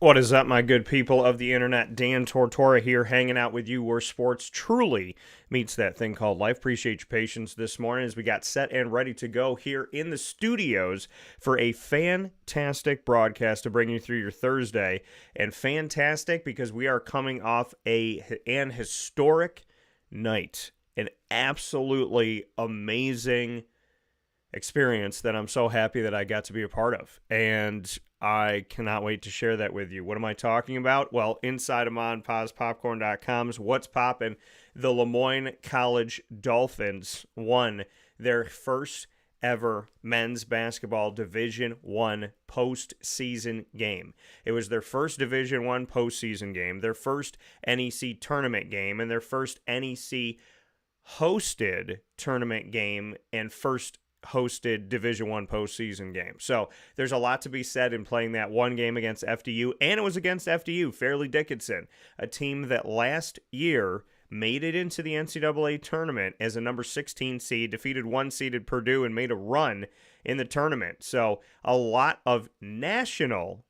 What is up, my good people of the internet? Dan Tortora here, hanging out with you where sports truly meets that thing called life. Appreciate your patience this morning as we got set and ready to go here in the studios for a fantastic broadcast to bring you through your Thursday. And fantastic because we are coming off an historic night, an absolutely amazing experience that I'm so happy that I got to be a part of. And I cannot wait to share that with you. What am I talking about? Well, inside of MonPazPopcorn.com's What's Poppin', the LeMoyne College Dolphins won their first ever men's basketball Division I postseason game. It was their first Division I postseason game, their first NEC tournament game, and their first NEC hosted tournament game and first hosted Division I postseason game. So there's a lot to be said in playing that one game against FDU, and it was against FDU, Fairleigh Dickinson, a team that last year made it into the NCAA tournament as a number 16 seed, defeated one-seeded Purdue, and made a run in the tournament. So a lot of national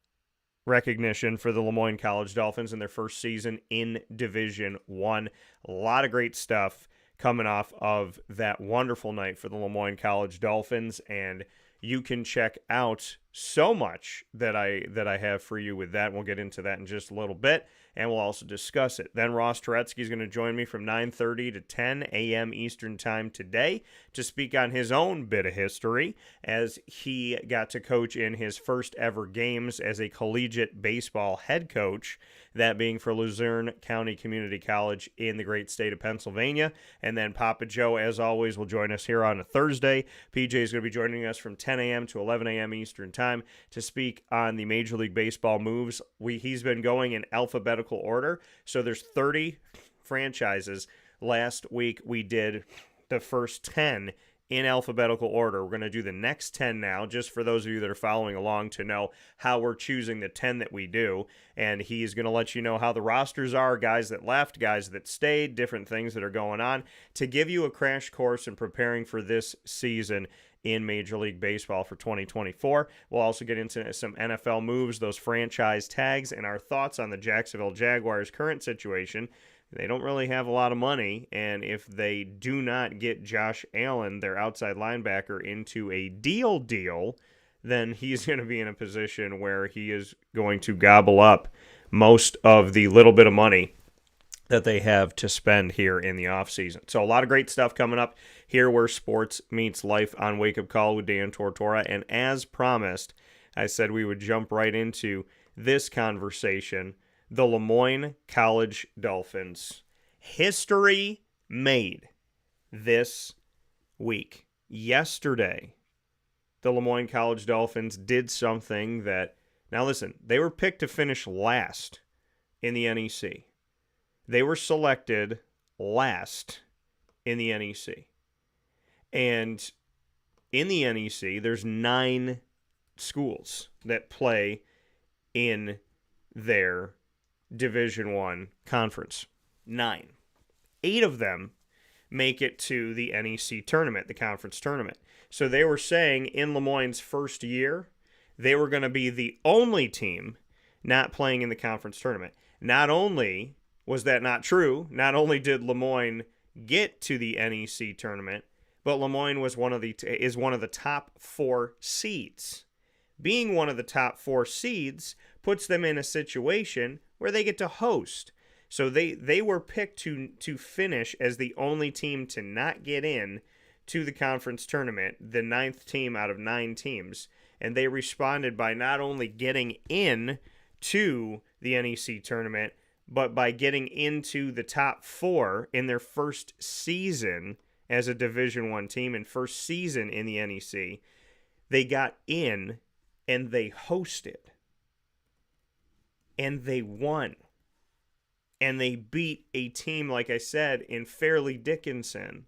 recognition for the LeMoyne College Dolphins in their first season in Division I. A lot of great stuff coming off of that wonderful night for the LeMoyne College Dolphins, and you can check out so much that I have for you with that. We'll get into that in just a little bit, and we'll also discuss it. Then Ross Turetsky is going to join me from 9:30 to 10 a.m. Eastern Time today to speak on his own bit of history as he got to coach in his first ever games as a collegiate baseball head coach, that being for Luzerne County Community College in the great state of Pennsylvania. And then Papa Joe, as always, will join us here on a Thursday. PJ is going to be joining us from 10 a.m. to 11 a.m. Eastern Time to speak on the Major League Baseball moves. He's been going in alphabetical order, so there's 30 franchises. Last week we did the first 10 in alphabetical order. We're going to do the next 10 now, just for those of you that are following along to know how we're choosing the 10 that we do. And he's going to let you know how the rosters are, guys that left, guys that stayed, different things that are going on, to give you a crash course in preparing for this season in Major League Baseball for 2024. We'll also get into some NFL moves, those franchise tags, and our thoughts on the Jacksonville Jaguars' current situation. They don't really have a lot of money, and if they do not get Josh Allen, their outside linebacker, into a deal, then he's going to be in a position where he is going to gobble up most of the little bit of money that they have to spend here in the offseason. So a lot of great stuff coming up here where sports meets life on Wake Up Call with Dan Tortora. And as promised, I said we would jump right into this conversation. The LeMoyne College Dolphins. History made this week. Yesterday, the LeMoyne College Dolphins did something that, now listen, they were picked to finish last in the NEC. They were selected last in the NEC. And in the NEC, there's 9 schools that play in their Division I conference. 9. 8 of them make it to the NEC tournament, the conference tournament. So they were saying in LeMoyne's first year, they were going to be the only team not playing in the conference tournament. Not only was that not true, not only did LeMoyne get to the NEC tournament, but LeMoyne was is one of the top 4 seeds. Being one of the top 4 seeds puts them in a situation where they get to host. So they were picked to finish as the only team to not get in to the conference tournament, the 9th team out of 9 teams. And they responded by not only getting in to the NEC tournament, but by getting into the top 4 in their first season as a Division I team and first season in the NEC. They got in and they hosted. And they won. And they beat a team, like I said, in Fairleigh Dickinson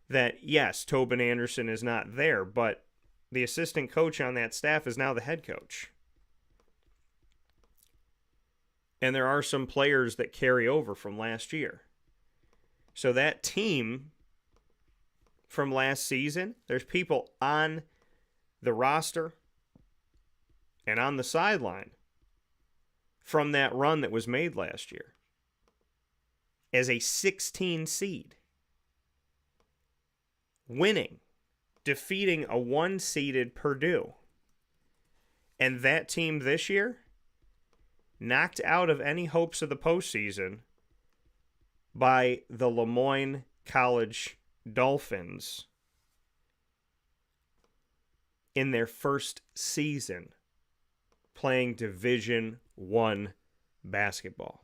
that, yes, Tobin Anderson is not there, but the assistant coach on that staff is now the head coach. And there are some players that carry over from last year. So that team from last season, there's people on the roster and on the sideline from that run that was made last year as a 16 seed, winning, defeating a 1-seeded Purdue. And that team this year, knocked out of any hopes of the postseason by the LeMoyne College Dolphins in their first season playing Division I basketball.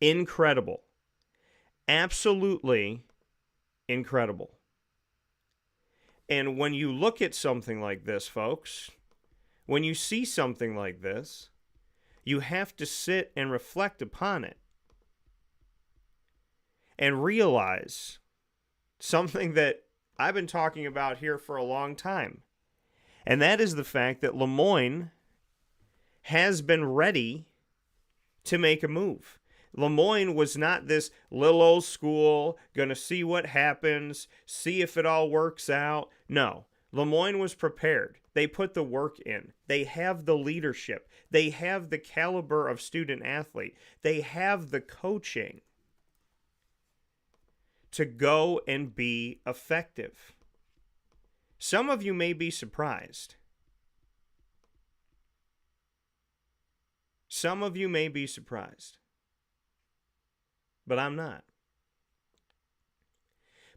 Incredible. Absolutely incredible. And when you look at something like this, folks, when you see something like this, you have to sit and reflect upon it and realize something that I've been talking about here for a long time. And that is the fact that LeMoyne has been ready to make a move. LeMoyne was not this little old school, going to see what happens, see if it all works out. No, LeMoyne was prepared. They put the work in. They have the leadership. They have the caliber of student athlete. They have the coaching to go and be effective. Some of you may be surprised. Some of you may be surprised. But I'm not.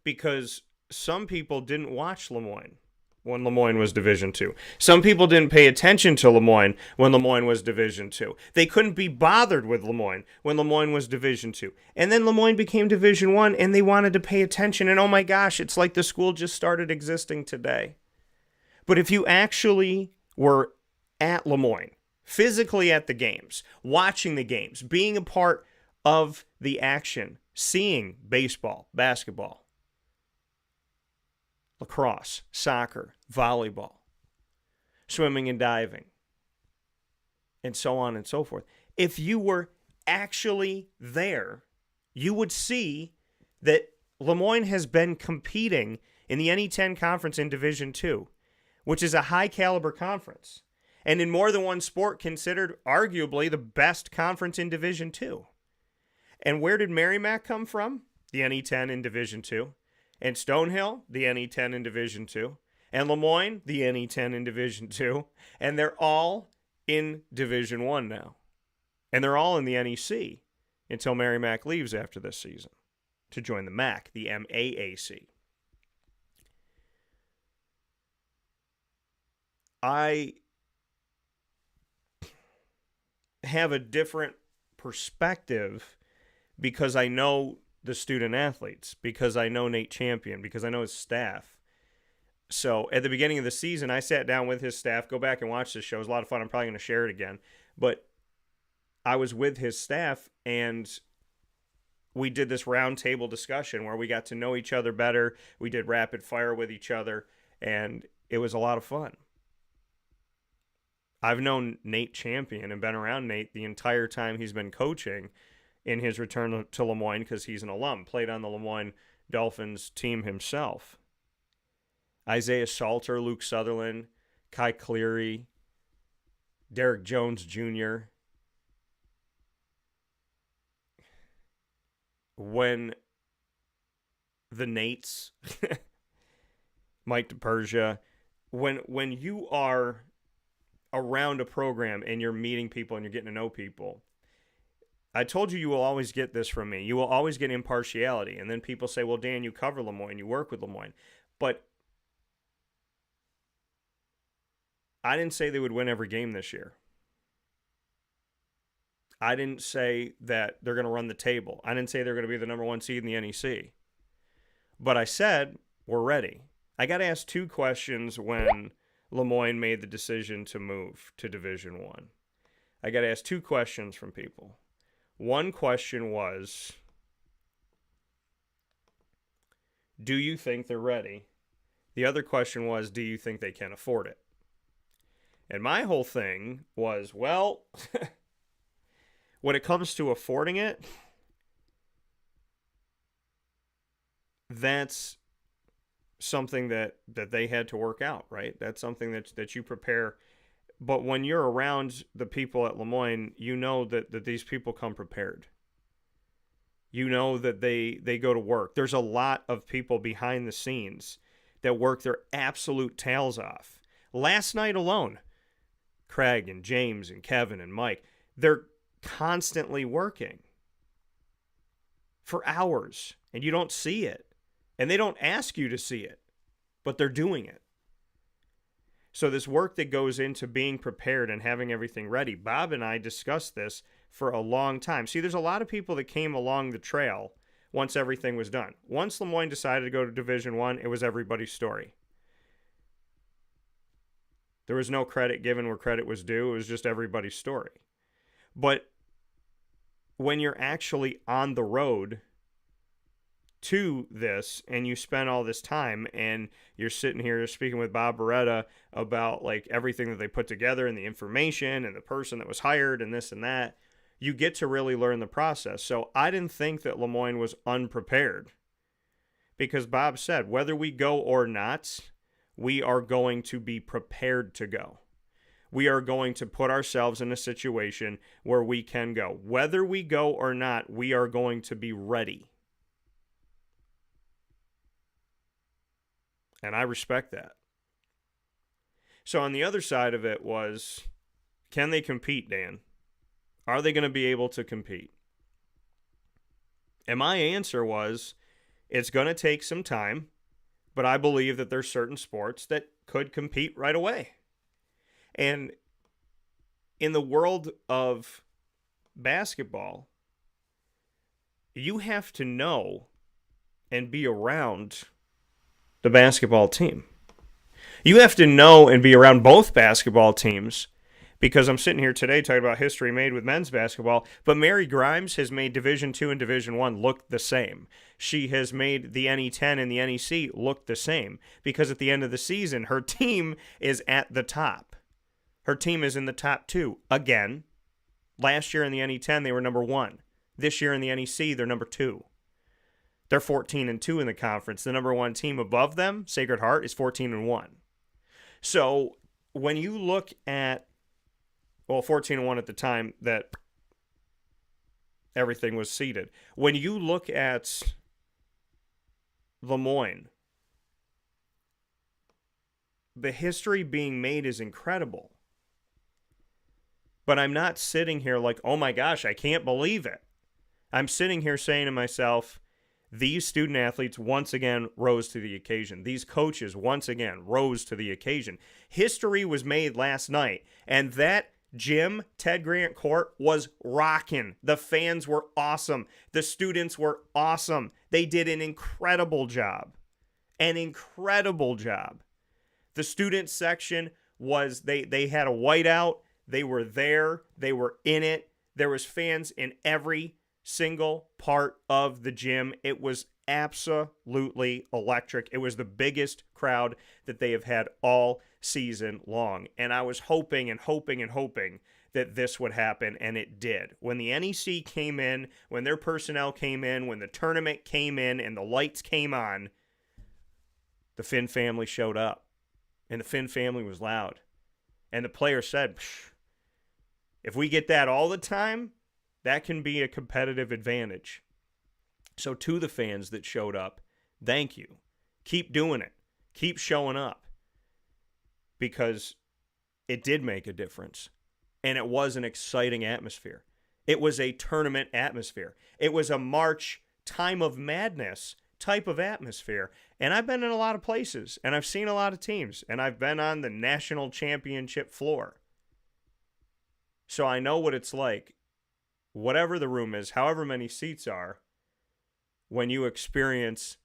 Because some people didn't watch LeMoyne when LeMoyne was Division II. Some people didn't pay attention to LeMoyne when LeMoyne was Division II. They couldn't be bothered with LeMoyne when LeMoyne was Division II. And then LeMoyne became Division I, and they wanted to pay attention. And oh my gosh, it's like the school just started existing today. But if you actually were at LeMoyne, physically at the games, watching the games, being a part of the action, seeing baseball, basketball, lacrosse, soccer, volleyball, swimming and diving, and so on and so forth. If you were actually there, you would see that LeMoyne has been competing in the NE10 conference in Division II, which is a high-caliber conference, and in more than one sport considered arguably the best conference in Division II. And where did Merrimack come from? The NE10 in Division II. And Stonehill, the NE10 in Division II. And LeMoyne, the NE10 in Division II. And they're all in Division I now. And they're all in the NEC until Merrimack leaves after this season to join the MAC, the MAAC. I have a different perspective because I know the student athletes, because I know Nate Champion, because I know his staff. So at the beginning of the season, I sat down with his staff. Go back and watch this show. It was a lot of fun. I'm probably going to share it again. But I was with his staff, and we did this roundtable discussion where we got to know each other better. We did rapid fire with each other, and it was a lot of fun. I've known Nate Champion and been around Nate the entire time he's been coaching in his return to LeMoyne because he's an alum, played on the LeMoyne Dolphins team himself. Isaiah Salter, Luke Sutherland, Kai Cleary, Derek Jones Jr. When the Nates, Mike DePersia, when you are around a program and you're meeting people and you're getting to know people, I told you will always get this from me. You will always get impartiality. And then people say, well, Dan, you cover LeMoyne, you work with LeMoyne. But I didn't say they would win every game this year. I didn't say that they're going to run the table. I didn't say they're going to be the number one seed in the NEC. But I said, we're ready. I got asked two questions when LeMoyne made the decision to move to Division I. I got asked two questions from people. One question was, do you think they're ready? The other question was, do you think they can afford it? And my whole thing was, well, when it comes to affording it, that's something that they had to work out, right? That's something that you prepare But when you're around the people at LeMoyne, you know that these people come prepared. You know that they go to work. There's a lot of people behind the scenes that work their absolute tails off. Last night alone, Craig and James and Kevin and Mike, they're constantly working for hours, and you don't see it. And they don't ask you to see it, but they're doing it. So this work that goes into being prepared and having everything ready, Bob and I discussed this for a long time. See, there's a lot of people that came along the trail once everything was done. Once LeMoyne decided to go to Division I, it was everybody's story. There was no credit given where credit was due. It was just everybody's story. But when you're actually on the road to this and you spend all this time and you're sitting here speaking with Bob Beretta about like everything that they put together and the information and the person that was hired and this and that, you get to really learn the process. So I didn't think that LeMoyne was unprepared, because Bob said, whether we go or not, we are going to be prepared to go. We are going to put ourselves in a situation where we can go. Whether we go or not, we are going to be ready. And I respect that. So on the other side of it was, can they compete, Dan? Are they going to be able to compete? And my answer was, it's going to take some time, but I believe that there's certain sports that could compete right away. And in the world of basketball, you have to know and be around the basketball team. You have to know and be around both basketball teams, because I'm sitting here today talking about history made with men's basketball, but Mary Grimes has made Division II and Division I look the same. She has made the NE10 and the NEC look the same, because at the end of the season, her team is at the top. Her team is in the top two. Again, last year in the NE10, they were number 1. This year in the NEC, they're number 2. They're 14-2 in the conference. The number 1 team above them, Sacred Heart, is 14-1. So when you look at, 14-1 at the time that everything was seeded. When you look at LeMoyne, the history being made is incredible. But I'm not sitting here like, oh my gosh, I can't believe it. I'm sitting here saying to myself, these student athletes once again rose to the occasion. These coaches once again rose to the occasion. History was made last night, and that gym, Ted Grant Court, was rocking. The fans were awesome. The students were awesome. They did an incredible job. An incredible job. The student section was, they had a whiteout. They were there. They were in it. There was fans in every single part of the gym. It was absolutely electric. It was the biggest crowd that they have had all season long. And I was hoping and hoping and hoping that this would happen, and it did. When the NEC came in, when their personnel came in, when the tournament came in and the lights came on, the Finn family showed up. And the Finn family was loud. And the player said, if we get that all the time, that can be a competitive advantage. So to the fans that showed up, thank you. Keep doing it. Keep showing up. Because it did make a difference. And it was an exciting atmosphere. It was a tournament atmosphere. It was a March time of madness type of atmosphere. And I've been in a lot of places, and I've seen a lot of teams, and I've been on the national championship floor. So I know what it's like, whatever the room is, however many seats are, when you experience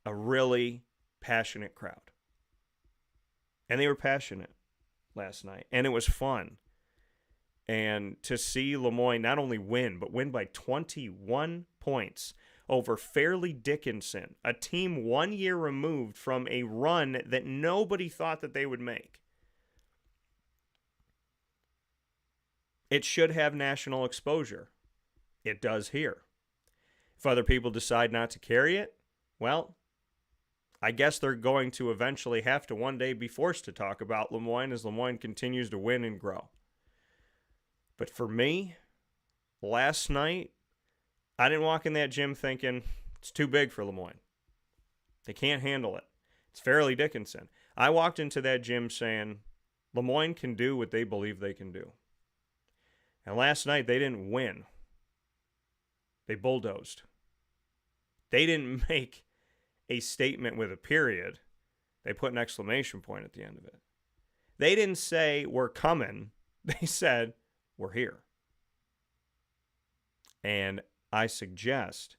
a really passionate crowd. And they were passionate last night, and it was fun. And to see LeMoyne not only win, but win by 21 points over Fairleigh Dickinson, a team 1 year removed from a run that nobody thought that they would make. It should have national exposure. It does here. If other people decide not to carry it, well, I guess they're going to eventually have to one day be forced to talk about LeMoyne as LeMoyne continues to win and grow. But for me, last night, I didn't walk in that gym thinking it's too big for LeMoyne. They can't handle it. It's Fairleigh Dickinson. I walked into that gym saying LeMoyne can do what they believe they can do. And last night, they didn't win. They bulldozed. They didn't make a statement with a period. They put an exclamation point at the end of it. They didn't say, we're coming. They said, we're here. And I suggest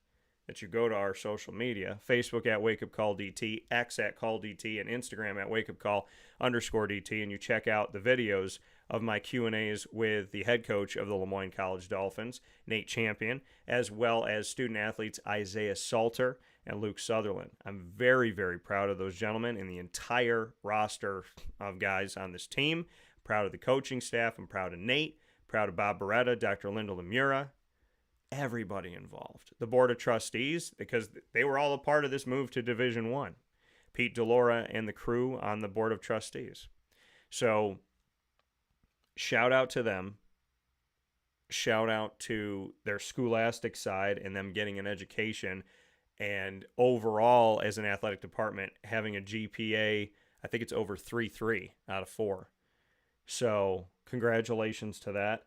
that you go to our social media, Facebook at Wake Up Call DT, X at Call DT, and Instagram at Wake Up Call _DT, and you check out the videos of my Q&As with the head coach of the LeMoyne College Dolphins, Nate Champion, as well as student athletes Isaiah Salter and Luke Sutherland. I'm very, very proud of those gentlemen and the entire roster of guys on this team. Proud of the coaching staff. I'm proud of Nate. Proud of Bob Beretta, Dr. Linda Lemura. Everybody involved. The Board of Trustees, because they were all a part of this move to Division I. Pete DeLora and the crew on the Board of Trustees. So, shout out to them. Shout out to their scholastic side and them getting an education. And overall, as an athletic department, having a GPA, I think it's over 3.3 out of 4. So, congratulations to that.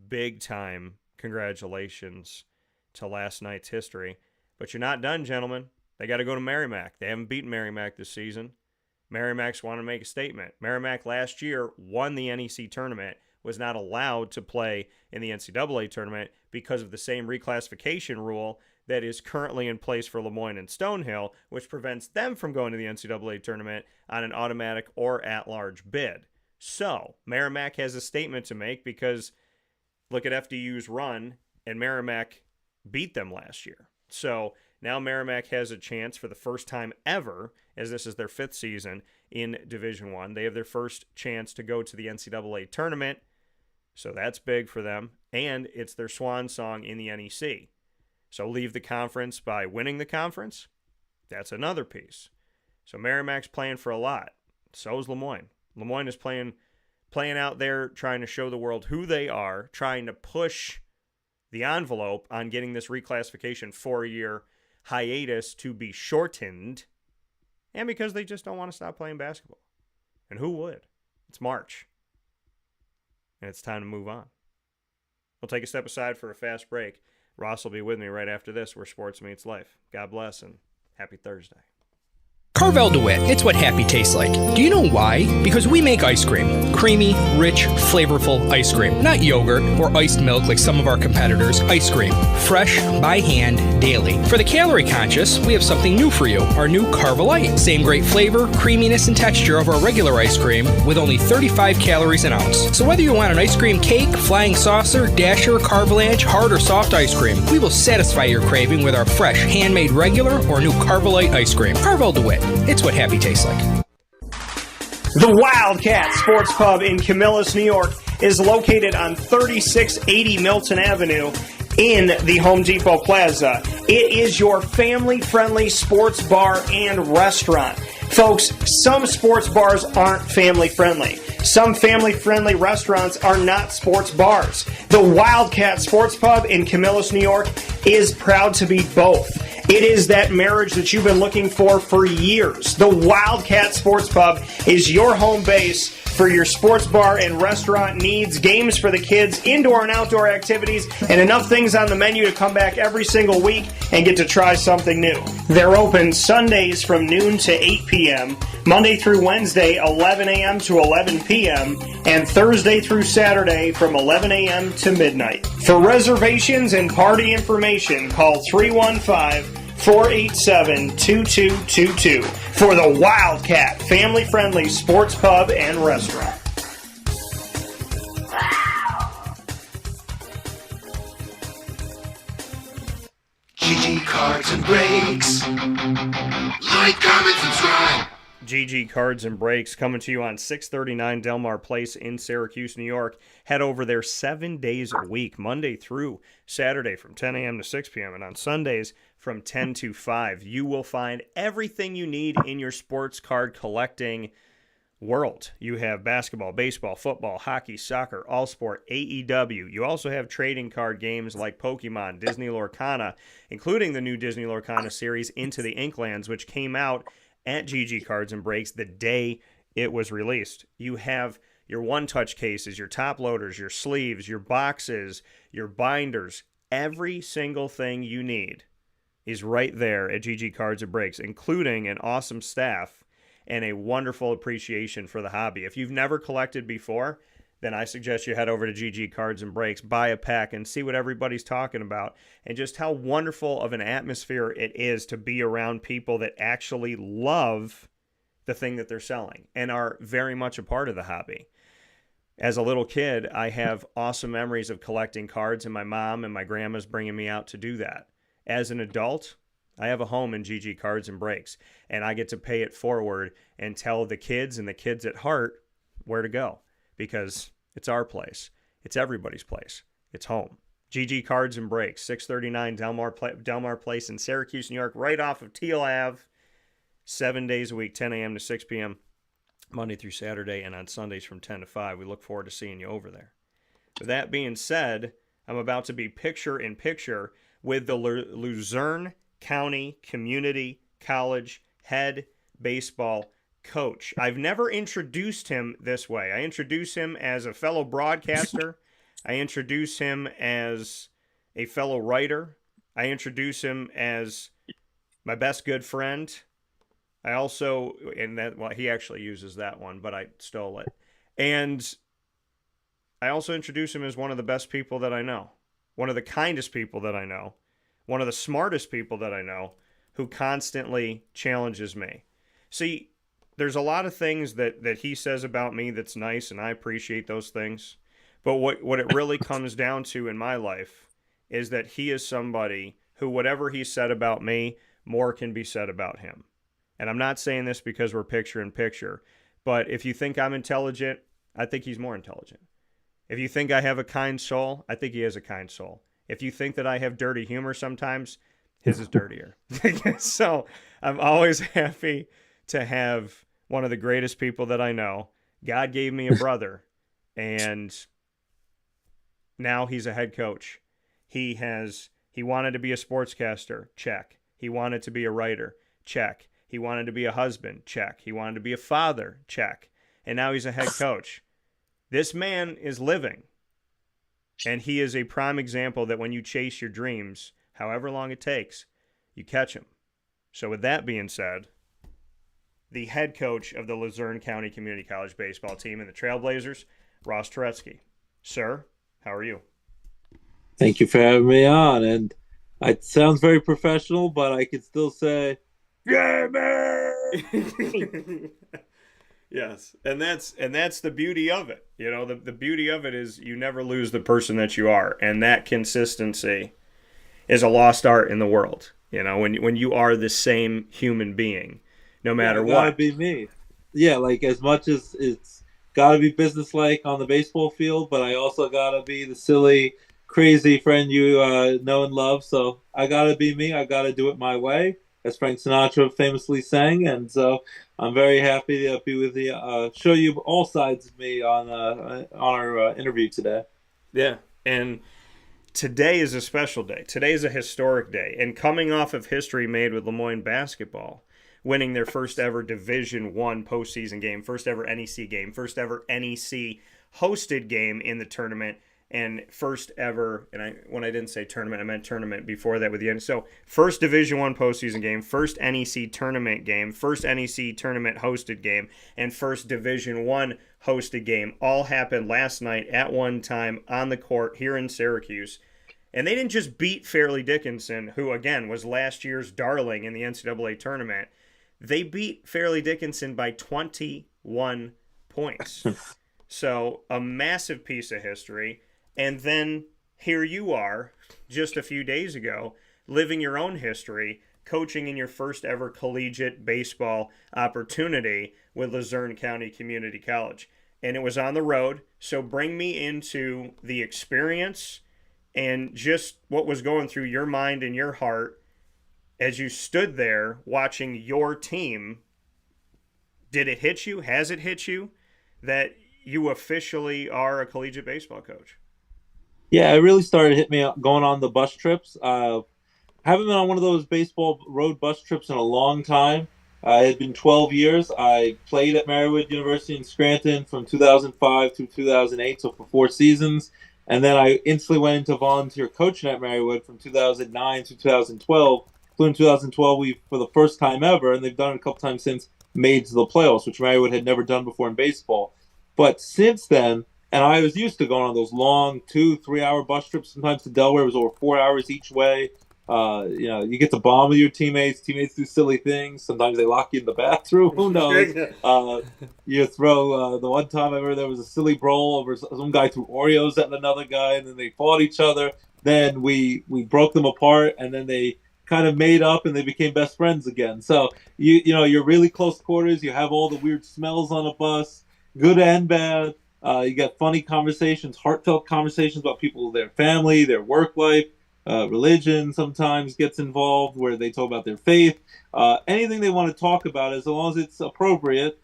Big time congratulations to last night's history. But you're not done, gentlemen. They got to go to Merrimack. They haven't beaten Merrimack this season. Merrimack's want to make a statement. Merrimack last year won the NEC tournament, was not allowed to play in the NCAA tournament because of the same reclassification rule that is currently in place for LeMoyne and Stonehill, which prevents them from going to the NCAA tournament on an automatic or at-large bid. So, Merrimack has a statement to make because look at FDU's run, and Merrimack beat them last year. So now Merrimack has a chance for the first time ever, as this is their 5th season in Division I. They have their first chance to go to the NCAA tournament, so that's big for them. And it's their swan song in the NEC. So leave the conference by winning the conference. That's another piece. So Merrimack's playing for a lot. So is LeMoyne. LeMoyne is playing out there, trying to show the world who they are, trying to push the envelope on getting this reclassification 4-year hiatus to be shortened, and because they just don't want to stop playing basketball. And who would? It's March, and it's time to move on. We'll take a step aside for a fast break. Ross will be with me right after this, where sports meets life. God bless, and happy Thursday. Carvel DeWitt, it's what happy tastes like. Do you know why? Because we make ice cream. Creamy, rich, flavorful ice cream. Not yogurt or iced milk like some of our competitors. Ice cream. Fresh, by hand, daily. For the calorie conscious, we have something new for you. Our new Carvelite. Same great flavor, creaminess, and texture of our regular ice cream with only 35 calories an ounce. So whether you want an ice cream cake, flying saucer, dasher, carvalanche, hard or soft ice cream, we will satisfy your craving with our fresh, handmade regular or new Carvelite ice cream. Carvel DeWitt. It's what happy tastes like. The Wildcat Sports Pub in Camillus, New York is located on 3680 Milton Avenue in the Home Depot Plaza. It is your family-friendly sports bar and restaurant. Folks, some sports bars aren't family-friendly. Some family-friendly restaurants are not sports bars. The Wildcat Sports Pub in Camillus, New York is proud to be both. It is that marriage that you've been looking for years. The Wildcat Sports Pub is your home base for your sports bar and restaurant needs, games for the kids, indoor and outdoor activities, and enough things on the menu to come back every single week and get to try something new. They're open Sundays from noon to 8 p.m., Monday through Wednesday, 11 a.m. to 11 p.m., and Thursday through Saturday from 11 a.m. to midnight. For reservations and party information, call 315-487-2222 for the Wildcat family-friendly sports pub and restaurant. GG Cards and Breaks. Like, comment, subscribe. GG Cards and Breaks coming to you on 639 Delmar Place in Syracuse, New York. Head over there 7 days a week, Monday through Saturday from 10 a.m. to 6 p.m. and on Sundays from 10 to 5. You will find everything you need in your sports card collecting world. You have basketball, baseball, football, hockey, soccer, all sport, AEW. You also have trading card games like Pokemon, Disney Lorcana, including the new Disney Lorcana series Into the Inklands, which came out at GG Cards and Breaks the day it was released. You have your one-touch cases, your top loaders, your sleeves, your boxes, your binders. Every single thing you need is right there at GG Cards and Breaks, including an awesome staff and a wonderful appreciation for the hobby. If you've never collected before, then I suggest you head over to GG Cards and Breaks, buy a pack, and see what everybody's talking about, and just how wonderful of an atmosphere it is to be around people that actually love the thing that they're selling and are very much a part of the hobby. As a little kid, I have awesome memories of collecting cards, and my mom and my grandma's bringing me out to do that. As an adult, I have a home in GG Cards and Breaks, and I get to pay it forward and tell the kids and the kids at heart where to go, because it's our place. It's everybody's place. It's home. GG Cards and Breaks, 639 Delmar Place in Syracuse, New York, right off of Teal Ave, 7 days a week, 10 a.m. to 6 p.m., Monday through Saturday, and on Sundays from 10 to 5. We look forward to seeing you over there. With that being said, I'm about to be picture-in-picture with the Luzerne County Community College head baseball coach. I've never introduced him this way. I introduce him as a fellow broadcaster. I introduce him as a fellow writer. I introduce him as my best good friend. I also, he actually uses that one, but I stole it. And I also introduce him as one of the best people that I know, one of the kindest people that I know, one of the smartest people that I know, who constantly challenges me. See, there's a lot of things that he says about me that's nice, and I appreciate those things. But what it really comes down to in my life is that he is somebody who, whatever he said about me, more can be said about him. And I'm not saying this because we're picture-in-picture, but if you think I'm intelligent, I think he's more intelligent. If you think I have a kind soul, I think he has a kind soul. If you think that I have dirty humor sometimes, his is dirtier. So I'm always happy to have one of the greatest people that I know. God gave me a brother, and now he's a head coach. He wanted to be a sportscaster, check. He wanted to be a writer, check. He wanted to be a husband, check. He wanted to be a father, check. And now he's a head coach. This man is living. And he is a prime example that when you chase your dreams, however long it takes, you catch them. So with that being said, the head coach of the Luzerne County Community College baseball team and the Trailblazers, Ross Turetsky. Sir, how are you? Thank you for having me on. And it sounds very professional, but I can still say, yeah, man! Yes, and that's the beauty of it. You know, the beauty of it is you never lose the person that you are, and that consistency is a lost art in the world. You know, when you are the same human being, no matter what. Gotta be me. Yeah, like as much as it's gotta be businesslike on the baseball field, but I also gotta be the silly, crazy friend you know and love. So I gotta be me. I gotta do it my way, as Frank Sinatra famously sang. And so I'm very happy to be with you, show you all sides of me on our interview today. Yeah, and today is a special day. Today is a historic day. And coming off of history made with LeMoyne basketball, winning their first ever Division I postseason game, first ever NEC game, first ever NEC hosted game in the tournament, and first ever, and when I didn't say tournament, I meant tournament before that with the end. So first Division I postseason game, first NEC tournament game, first NEC tournament hosted game, and first Division I hosted game all happened last night at one time on the court here in Syracuse. And they didn't just beat Fairleigh Dickinson, who again was last year's darling in the NCAA tournament. They beat Fairleigh Dickinson by 21 points. So a massive piece of history. And then here you are, just a few days ago, living your own history, coaching in your first ever collegiate baseball opportunity with Luzerne County Community College. And it was on the road, so bring me into the experience and just what was going through your mind and your heart As you stood there watching your team, did it hit you? Has it hit you that you officially are a collegiate baseball coach? Yeah, it really started to hit me going on the bus trips. I haven't been on one of those baseball road bus trips in a long time. It had been 12 years. I played at Marywood University in Scranton from 2005 to 2008, so for 4 seasons. And then I instantly went into volunteer coaching at Marywood from 2009 to 2012. In 2012, we, for the first time ever, and they've done it a couple times since, made to the playoffs, which Marywood had never done before in baseball. But since then, and I was used to going on those long 2-3 hour bus trips, sometimes to Delaware. It was over 4 hours each way. You get to bond with your teammates. Teammates do silly things. Sometimes they lock you in the bathroom. Who knows? You throw the one time I remember there was a silly brawl over some guy threw Oreos at another guy, and then they fought each other. Then we broke them apart, and then they kind of made up and they became best friends again. So you're really close quarters. You have all the weird smells on a bus, good and bad. You got funny conversations, heartfelt conversations about people, their family, their work life. Religion sometimes gets involved where they talk about their faith. Anything they want to talk about, as long as it's appropriate,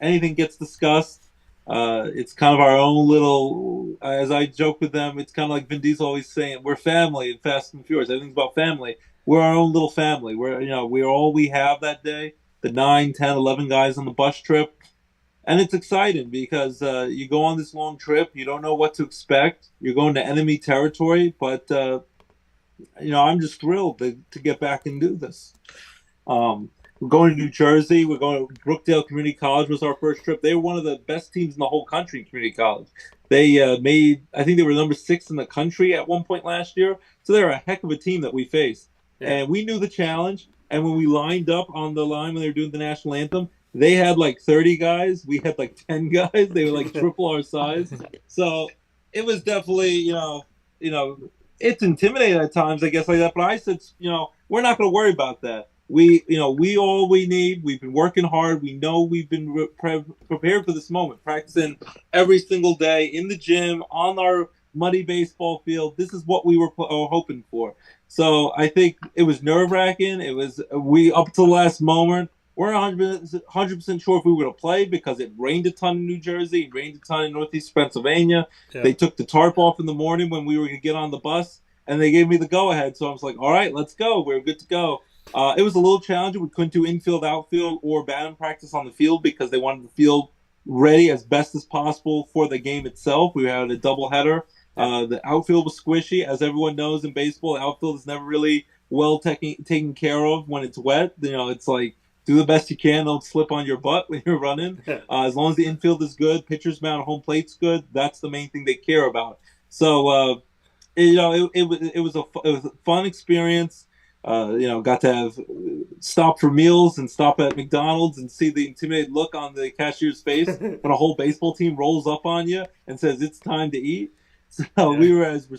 anything gets discussed. It's kind of our own little, as I joke with them, it's kind of like Vin Diesel always saying, we're family in Fast and Furious. Everything's about family. We're our own little family. We're all we have that day. The 9, 10, 11 guys on the bus trip. And it's exciting because you go on this long trip. You don't know what to expect. You're going to enemy territory, but I'm just thrilled to get back and do this. We're going to New Jersey. We're going to Brookdale Community College was our first trip. They were one of the best teams in the whole country in community college. They I think they were number 6 in the country at one point last year. So they're a heck of a team that we faced. Yeah. And we knew the challenge. And when we lined up on the line when they were doing the national anthem, they had like 30 guys. We had like 10 guys. They were like triple our size. So it was definitely, it's intimidating at times, I guess, like that. But I said, we're not going to worry about that. We all we need. We've been working hard. We know we've been prepared for this moment, practicing every single day in the gym, on our muddy baseball field. This is what we were hoping for. So I think it was nerve-wracking. It was up to the last moment. We're 100% sure if we were going to play because it rained a ton in New Jersey, it rained a ton in Northeast Pennsylvania. Yeah. They took the tarp off in the morning when we were going to get on the bus, and they gave me the go-ahead. So I was like, all right, let's go. We're good to go. It was a little challenging. We couldn't do infield, outfield, or batting practice on the field because they wanted the field ready as best as possible for the game itself. We had a doubleheader. The outfield was squishy. As everyone knows in baseball, the outfield is never really well taken care of when it's wet. It's like, do the best you can. Don't slip on your butt when you're running. As long as the infield is good, pitcher's mound, home plate's good. That's the main thing they care about. So, it was a fun experience. Got to have stop for meals and stop at McDonald's and see the intimidated look on the cashier's face when a whole baseball team rolls up on you and says it's time to eat. So we were as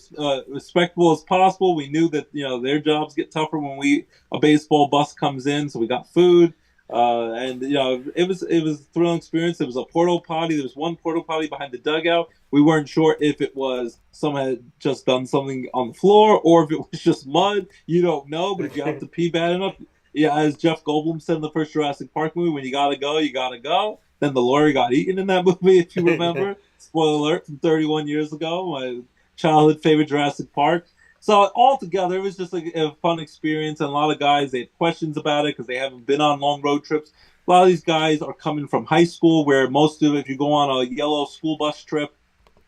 respectful as possible. We knew that their jobs get tougher when a baseball bus comes in. So we got food, and it was a thrilling experience. There was a porta potty. There was one porta potty behind the dugout. We weren't sure if it was someone had just done something on the floor or if it was just mud. You don't know, but if you have to pee bad enough, as Jeff Goldblum said in the first Jurassic Park movie, when you gotta go, you gotta go. Then the lawyer got eaten in that movie, if you remember. Spoiler alert, from 31 years ago, my childhood favorite Jurassic Park. So altogether, it was just like a fun experience. And a lot of guys, they had questions about it because they haven't been on long road trips. A lot of these guys are coming from high school where most of it, if you go on a yellow school bus trip,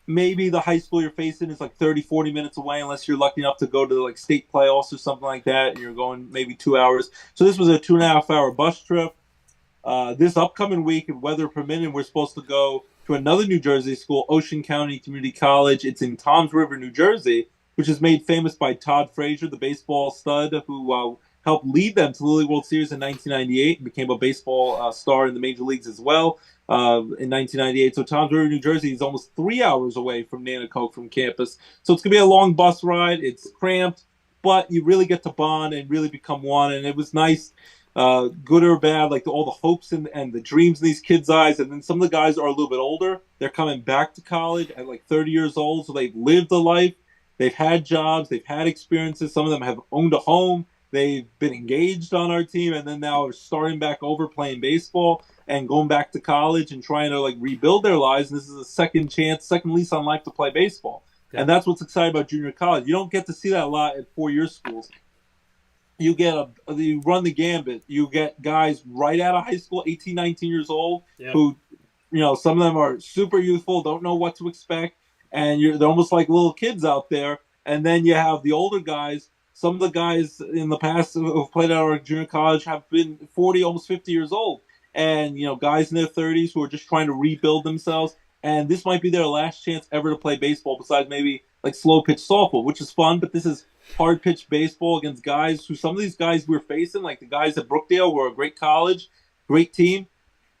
maybe the high school you're facing is like 30, 40 minutes away unless you're lucky enough to go to like state playoffs or something like that. And you're going maybe 2 hours. So this was a 2.5 hour bus trip. This upcoming week, if weather permitting, we're supposed to go to another New Jersey school, Luzerne County Community College. It's in Toms River, New Jersey, which is made famous by Todd Frazier, the baseball stud who helped lead them to the Lily World Series in 1998 and became a baseball star in the major leagues as well in 1998. So Toms River, New Jersey is almost 3 hours away from Nanticoke from campus. So it's going to be a long bus ride. It's cramped, but you really get to bond and really become one. And it was nice. Good or bad, like all the hopes and the dreams in these kids' eyes. And then some of the guys are a little bit older. They're coming back to college at like 30 years old. So they've lived a life. They've had jobs. They've had experiences. Some of them have owned a home. they've been engaged on our team, and then now are starting back over playing baseball and going back to college and trying to like rebuild their lives. And this is a second chance, second lease on life to play baseball. Yeah. And that's what's exciting about junior college. You don't get to see that a lot at four-year schools. You run the gambit. You get guys right out of high school, 18, 19 years old, who, some of them are super youthful, don't know what to expect, and they're almost like little kids out there. And then you have the older guys. Some of the guys in the past who've played at our junior college have been 40, almost 50 years old. And, guys in their 30s who are just trying to rebuild themselves. And this might be their last chance ever to play baseball, besides maybe like slow pitch softball, which is fun. But this is hard pitch baseball against guys who, some of these guys we're facing, like the guys at Brookdale, were a great college, great team.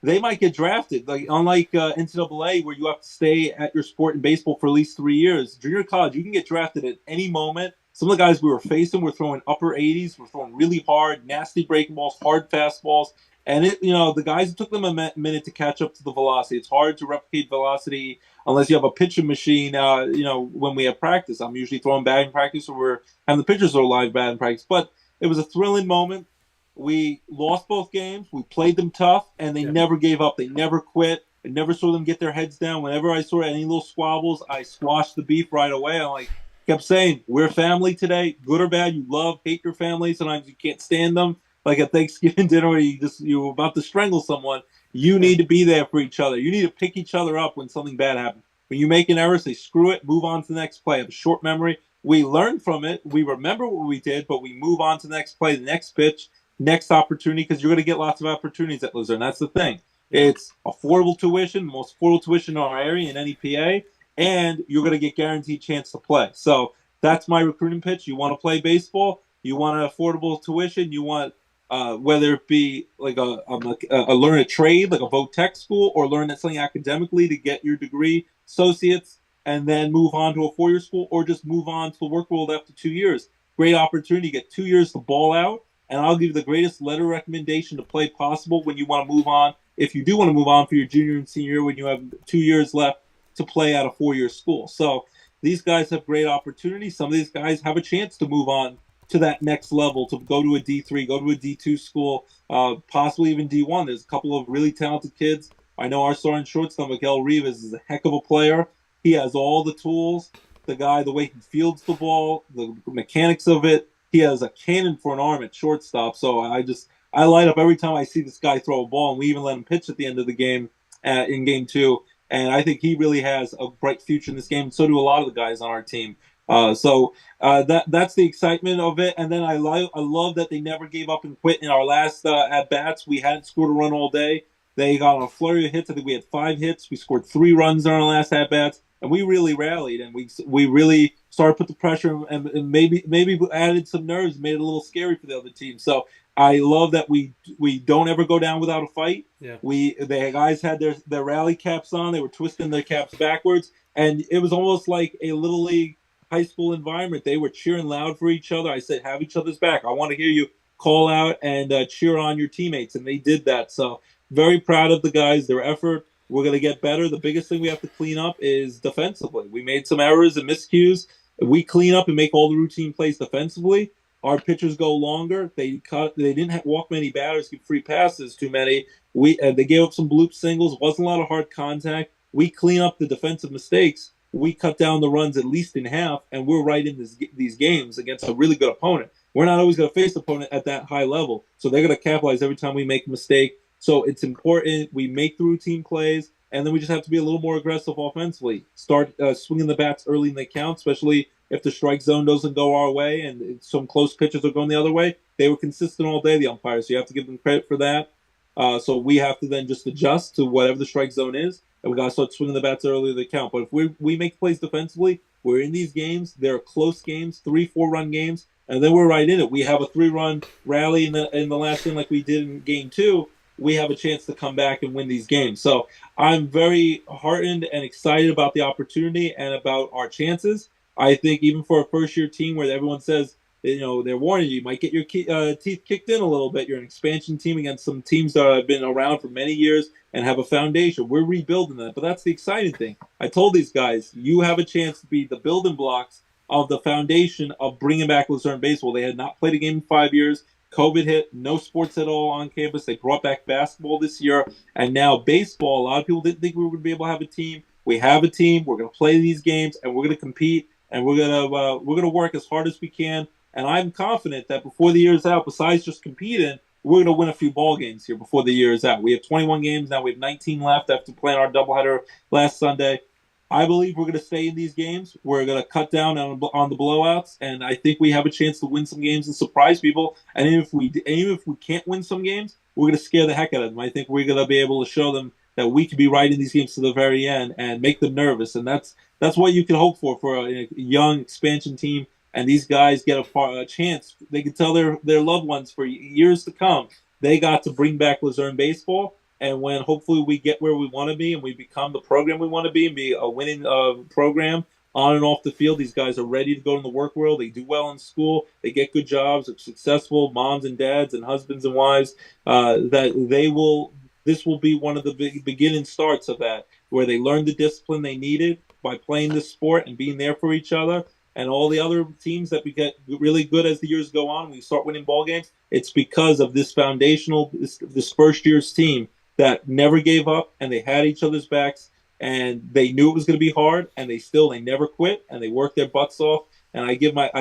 They might get drafted. Like, unlike NCAA, where you have to stay at your sport in baseball for at least 3 years, junior college, you can get drafted at any moment. Some of the guys we were facing were throwing upper 80s, were throwing really hard, nasty breaking balls, hard fastballs. And the guys, it took them a minute to catch up to the velocity. It's hard to replicate velocity unless you have a pitching machine. When we have practice, I'm usually throwing batting practice, or we're having the pitchers throw live batting practice. But it was a thrilling moment. We lost both games. We played them tough, and they never gave up. They never quit. I never saw them get their heads down. Whenever I saw any little squabbles, I squashed the beef right away. Kept saying, we're family today, good or bad. You love, hate your family. Sometimes you can't stand them. Like at Thanksgiving dinner where you're about to strangle someone, you need to be there for each other. You need to pick each other up when something bad happens. When you make an error, say, screw it, move on to the next play. Have a short memory. We learn from it. We remember what we did, but we move on to the next play, the next pitch, next opportunity, because you're going to get lots of opportunities at Luzerne. That's the thing. It's affordable tuition, the most affordable tuition in our area in any PA, and you're going to get guaranteed chance to play. So that's my recruiting pitch. You want to play baseball, you want an affordable tuition, you want whether it be like a learn a trade, like a voc tech school, or learn something academically to get your degree, associates, and then move on to a 4-year school, or just move on to the work world after 2 years. Great opportunity. You get 2 years to ball out, and I'll give you the greatest letter recommendation to play possible when you want to move on. If you do want to move on for your junior and senior year, when you have 2 years left to play at a 4-year school. So these guys have great opportunities. Some of these guys have a chance to move on to that next level, to go to a D3, go to a D2 school, possibly even D1. There's a couple of really talented kids. I know our starting shortstop, Miguel Rivas, is a heck of a player. He has all the tools. The way he fields the ball, the mechanics of it. He has a cannon for an arm at shortstop. So I light up every time I see this guy throw a ball, and we even let him pitch at the end of the game in game 2. And I think he really has a bright future in this game. And so do a lot of the guys on our team. That's the excitement of it. And then I love that they never gave up and quit. In our last at bats, we hadn't scored a run all day. They got on a flurry of hits. I think we had 5 hits. We scored 3 runs in our last at bats, and we really rallied, and we really started to put the pressure, and maybe added some nerves, made it a little scary for the other team. So I love that we don't ever go down without a fight. Yeah. The guys had their rally caps on. They were twisting their caps backwards, and it was almost like a little league high school environment. They were cheering loud for each other. I said, have each other's back. I want to hear you call out and cheer on your teammates, and they did that. So very proud of the guys, their effort. We're going to get better. The biggest thing we have to clean up is defensively. We made some errors and miscues. We clean up and make all the routine plays defensively. Our pitchers go longer. They didn't walk many batters, give free passes too many. They gave up some bloop singles. Wasn't a lot of hard contact. We clean up the defensive mistakes. We cut down the runs at least in half, and we're right in these games against a really good opponent. We're not always going to face the opponent at that high level, so they're going to capitalize every time we make a mistake. So it's important we make the routine plays, and then we just have to be a little more aggressive offensively. Start swinging the bats early in the count, especially if the strike zone doesn't go our way and some close pitches are going the other way. They were consistent all day, the umpires, so you have to give them credit for that. So we have to then just adjust to whatever the strike zone is, and we got to start swinging the bats early in the count. But if we make plays defensively, we're in these games. They're close games, 3-4 run games, and then we're right in it. We have a 3-run rally in the last game like we did in game 2. We have a chance to come back and win these games. So I'm very heartened and excited about the opportunity and about our chances. I think even for a first-year team where everyone says, they're warning you might get your teeth kicked in a little bit. You're an expansion team against some teams that have been around for many years and have a foundation. We're rebuilding that, but that's the exciting thing. I told these guys, you have a chance to be the building blocks of the foundation of bringing back Luzerne baseball. They had not played a game in 5 years. COVID hit, no sports at all on campus. They brought back basketball this year, and now baseball. A lot of people didn't think we were going to be able to have a team. We have a team. We're going to play these games, and we're going to compete, and we're going to work as hard as we can. And I'm confident that before the year is out, besides just competing, we're going to win a few ball games here before the year is out. We have 21 games now. We have 19 left after playing our doubleheader last Sunday. I believe we're going to stay in these games. We're going to cut down on the blowouts, and I think we have a chance to win some games and surprise people. And even if we can't win some games, we're going to scare the heck out of them. I think we're going to be able to show them that we can be right in these games to the very end and make them nervous. And that's what you can hope for a young expansion team. And these guys get a chance. They can tell their loved ones for years to come they got to bring back Luzerne baseball. And when hopefully we get where we want to be and we become the program we want to be and be a winning program on and off the field, these guys are ready to go in the work world. They do well in school. They get good jobs. They're successful moms and dads and husbands and wives. This will be one of the beginning starts of that, where they learn the discipline they needed by playing this sport and being there for each other. And all the other teams that we get really good as the years go on, we start winning ball games. It's because of this foundational, this first year's team that never gave up, and they had each other's backs, and they knew it was going to be hard, and they never quit, and they worked their butts off. And I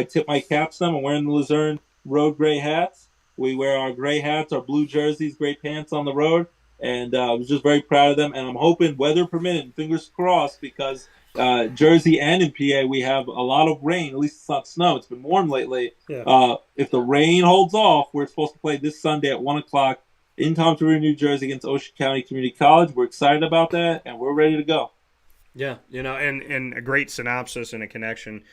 tip my caps to them. I'm wearing the Luzerne road gray hats. We wear our gray hats, our blue jerseys, gray pants on the road, and I was just very proud of them. And I'm hoping, weather permitting, fingers crossed, because Jersey and in PA we have a lot of rain. At least it's not snow. It's been warm lately. Yeah. If the rain holds off, we're supposed to play this Sunday at 1:00. In Tom Tortora, New Jersey against Ocean County Community College. We're excited about that, and we're ready to go. Yeah, and a great synopsis and a connection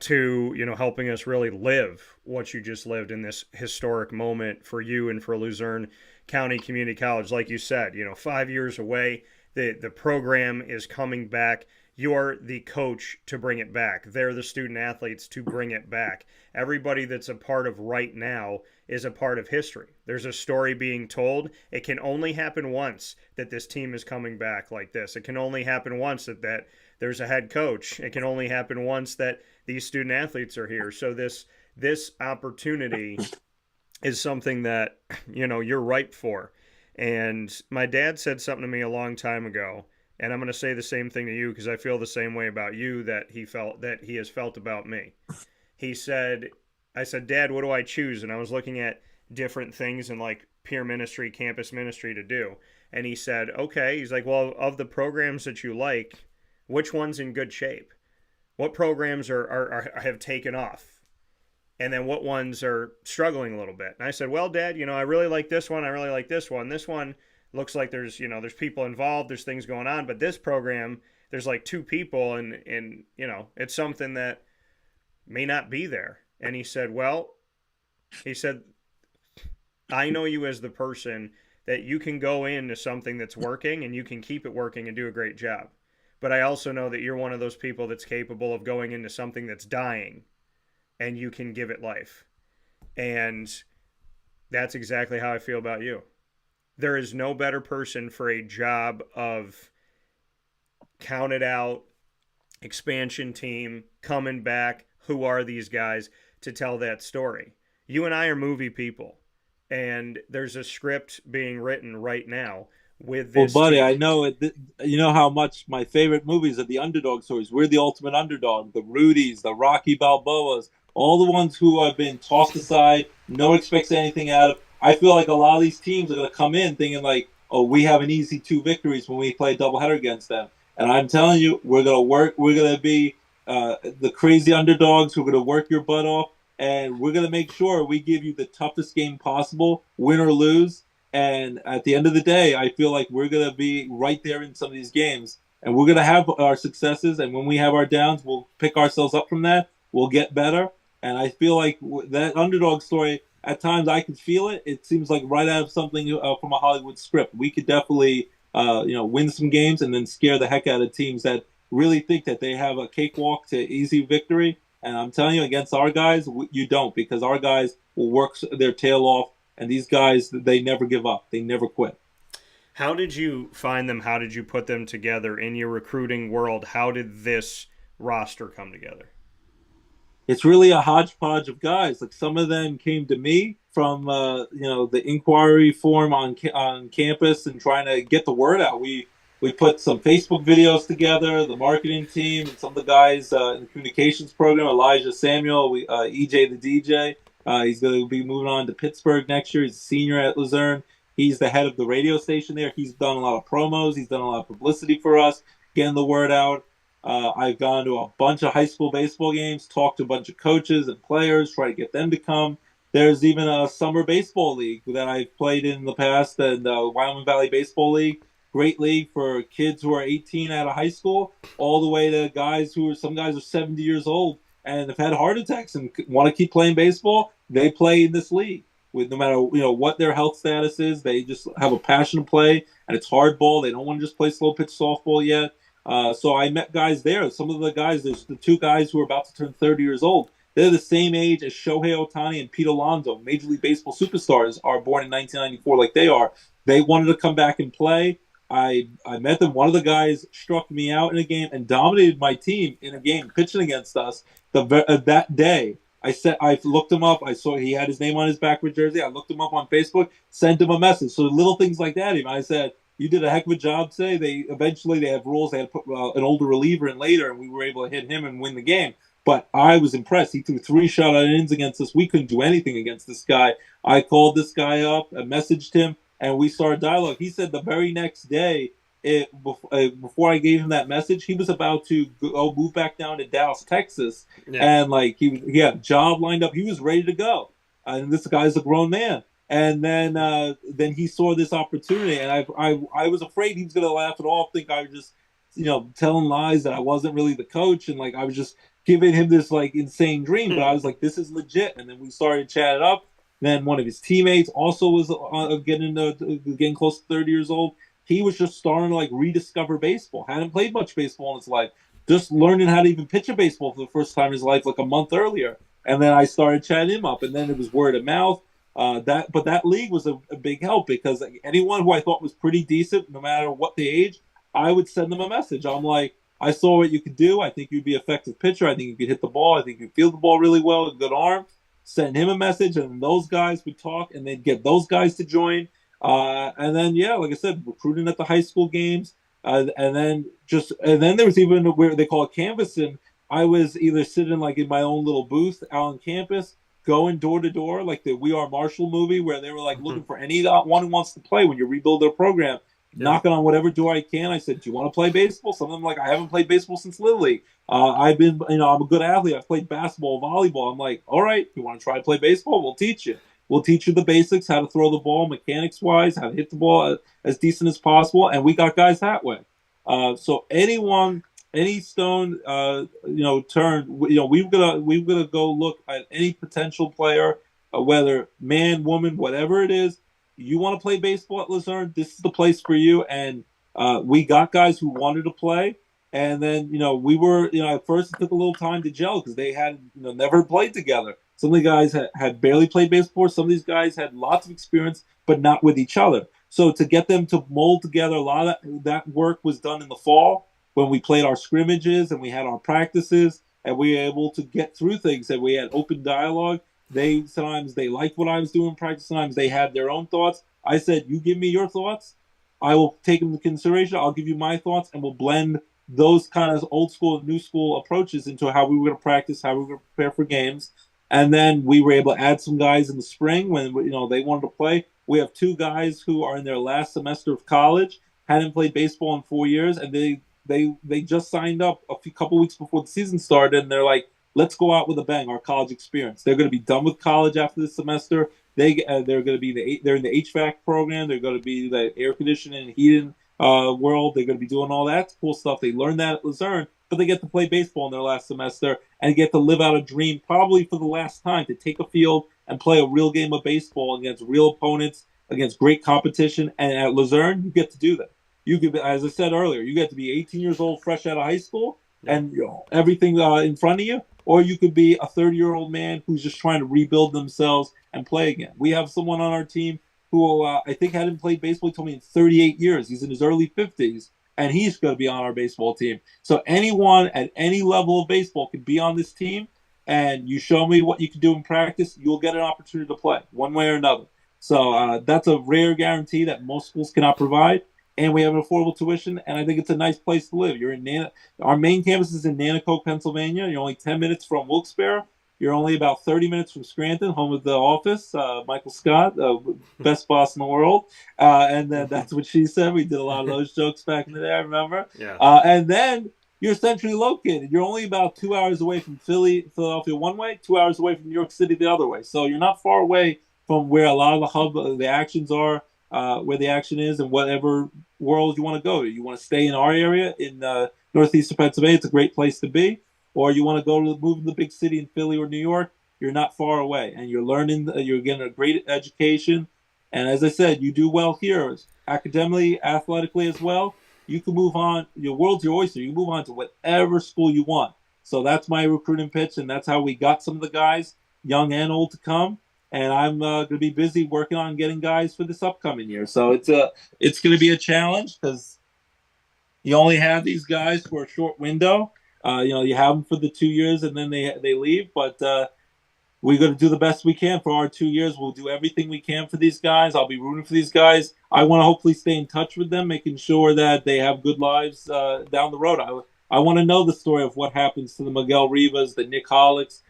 to, helping us really live what you just lived in this historic moment for you and for Luzerne County Community College. Like you said, 5 years away, the program is coming back. You're the coach to bring it back. They're the student athletes to bring it back. Everybody that's a part of right now is a part of history. There's a story being told. It can only happen once that this team is coming back like this. It can only happen once that there's a head coach. It can only happen once that these student athletes are here. So this opportunity is something that, you're ripe for. And my dad said something to me a long time ago, and I'm going to say the same thing to you because I feel the same way about you that he has felt about me. I said, Dad, what do I choose? And I was looking at different things in like peer ministry, campus ministry to do. And he said, okay. He's like, well, of the programs that you like, which one's in good shape? What programs have taken off? And then what ones are struggling a little bit? And I said, well, Dad, I really like this one. I really like this one. This one looks like there's people involved. There's things going on. But this program, there's like two people and it's something that may not be there. And he said, I know you as the person that you can go into something that's working and you can keep it working and do a great job. But I also know that you're one of those people that's capable of going into something that's dying and you can give it life. And that's exactly how I feel about you. There is no better person for a job of counted out expansion team coming back. Who are these guys to tell that story? You and I are movie people, and there's a script being written right now with this. Well, buddy, team. I know it. You know how much my favorite movies are the underdog stories. We're the ultimate underdog. The Rudies, the Rocky Balboas, all the ones who have been tossed aside. No one expects anything out of. I feel like a lot of these teams are going to come in thinking like, oh, we have an easy 2 victories when we play a doubleheader against them. And I'm telling you, we're going to work. We're going to be the crazy underdogs. We're going to work your butt off. And we're going to make sure we give you the toughest game possible, win or lose. And at the end of the day, I feel like we're going to be right there in some of these games. And we're going to have our successes. And when we have our downs, we'll pick ourselves up from that. We'll get better. And I feel like that underdog story, at times I can feel it. It seems like right out of something from a Hollywood script. We could definitely, win some games and then scare the heck out of teams that really think that they have a cakewalk to easy victory. And I'm telling you, against our guys, you don't, because our guys will work their tail off. And these guys, they never give up. They never quit. How did you find them? How did you put them together in your recruiting world? How did this roster come together? it's really a hodgepodge of guys. Like some of them came to me from the inquiry form on campus and trying to get the word out. We put some Facebook videos together, the marketing team, and some of the guys in the communications program. Elijah Samuel, EJ the DJ. He's going to be moving on to Pittsburgh next year. He's a senior at Luzerne. He's the head of the radio station there. He's done a lot of promos. He's done a lot of publicity for us, getting the word out. I've gone to a bunch of high school baseball games, talked to a bunch of coaches and players, try to get them to come. There's even a summer baseball league that I've played in the past, and the Wyoming Valley Baseball League. Great league for kids who are 18 out of high school, all the way to some guys are 70 years old and have had heart attacks and want to keep playing baseball. They play in this league with no matter what their health status is. They just have a passion to play, and it's hardball. They don't want to just play slow pitch softball yet. So I met guys there. Some of the guys, there's the two guys who are about to turn 30 years old. They're the same age as Shohei Ohtani and Pete Alonso. Major League Baseball superstars are born in 1994 like they are. They wanted to come back and play. I met them. One of the guys struck me out in a game and dominated my team in a game pitching against us. That day, I looked him up. I saw he had his name on his backward jersey. I looked him up on Facebook, sent him a message. So little things like that. Even I said, "You did a heck of a job today." They have rules. They had to put an older reliever in later, and we were able to hit him and win the game. But I was impressed. He threw 3 shutout innings against us. We couldn't do anything against this guy. I called this guy up, I messaged him, and we started dialogue. He said the very next day, before I gave him that message, he was about to go move back down to Dallas, Texas, and like he had a job lined up. He was ready to go, and this guy's a grown man. And then he saw this opportunity, and I was afraid he was going to laugh it off, think I was just telling lies, that I wasn't really the coach, and like I was just giving him this like insane dream. But I was like, this is legit. And then we started chatting up. Then one of his teammates also was getting close to 30 years old. He was just starting to like rediscover baseball. Hadn't played much baseball in his life. Just learning how to even pitch a baseball for the first time in his life like a month earlier. And then I started chatting him up. And then it was word of mouth. But that league was a big help because anyone who I thought was pretty decent, no matter what the age, I would send them a message. I'm like, I saw what you could do. I think you'd be an effective pitcher. I think you could hit the ball. I think you feel the ball really well, a good arm. Send him a message, and those guys would talk, and they'd get those guys to join. And then, like I said, recruiting at the high school games. And then there was even where they call it canvassing. I was either sitting like in my own little booth out on campus, going door to door, like the We Are Marshall movie, where they were like looking for anyone who wants to play when you rebuild their program. Knocking on whatever door I can. I said, "Do you want to play baseball?" Some of them like, "I haven't played baseball since Little League. I'm a good athlete. I've played basketball, volleyball." I'm like, "All right, you want to try to play baseball? We'll teach you. We'll teach you the basics, how to throw the ball, mechanics wise, how to hit the ball as decent as possible." And we got guys that way. So any stone, turned, we're gonna go look at any potential player, whether man, woman, whatever it is. You want to play baseball at Luzerne, this is the place for you. And we got guys who wanted to play. And then, we were, at first it took a little time to gel because they had, never played together. Some of the guys had barely played baseball. Some of these guys had lots of experience, but not with each other. So to get them to mold together, a lot of that work was done in the fall when we played our scrimmages and we had our practices and we were able to get through things and we had open dialogue. Sometimes they liked what I was doing in practice. Sometimes they had their own thoughts. I said, you give me your thoughts. I will take them into consideration. I'll give you my thoughts, and we'll blend those kind of old school and new school approaches into how we were going to practice, how we were going to prepare for games. And then we were able to add some guys in the spring when they wanted to play. We have 2 guys who are in their last semester of college, hadn't played baseball in 4 years, and they just signed up a couple weeks before the season started, and they're like, let's go out with a bang, our college experience. They're going to be done with college after this semester. They're going to be they're in the HVAC program. They're going to be the air conditioning and heating world. They're going to be doing all that cool stuff. They learned that at Luzerne, but they get to play baseball in their last semester and get to live out a dream, probably for the last time, to take a field and play a real game of baseball against real opponents, against great competition. And at Luzerne, you get to do that. You get, as I said earlier, you get to be 18 years old, fresh out of high school, and everything in front of you. Or you could be a 30-year-old man who's just trying to rebuild themselves and play again. We have someone on our team who I think hadn't played baseball, he told me, in 38 years. He's in his early 50s, and he's going to be on our baseball team. So anyone at any level of baseball could be on this team, and you show me what you can do in practice, you'll get an opportunity to play one way or another. So that's a rare guarantee that most schools cannot provide. And we have an affordable tuition, and I think it's a nice place to live. You're in our main campus is in Nanticoke, Pennsylvania. You're only 10 minutes from Wilkes-Barre. You're only about 30 minutes from Scranton, home of the office, Michael Scott, best boss in the world. And then that's what she said. We did a lot of those jokes back in the day, I remember. Yeah. And then you're centrally located. You're only about 2 hours away from Philadelphia one way, 2 hours away from New York City the other way. So you're not far away from where a lot of the hub, the actions are, where the action is, and whatever world you want to go to. You want to stay in our area in northeastern Pennsylvania, it's a great place to be. Or you want to move to the big city in Philly or New York, you're not far away. And you're learning, you're getting a great education. And as I said, you do well here, academically, athletically as well. You can move on. Your world's your oyster. You can move on to whatever school you want. So that's my recruiting pitch, and that's how we got some of the guys, young and old, to come. And I'm going to be busy working on getting guys for this upcoming year. So it's going to be a challenge because you only have these guys for a short window. You have them for the 2 years and then they leave. But we're going to do the best we can for our 2 years. We'll do everything we can for these guys. I'll be rooting for these guys. I want to hopefully stay in touch with them, making sure that they have good lives down the road. I want to know the story of what happens to the Miguel Rivas, the Nick Hollicks,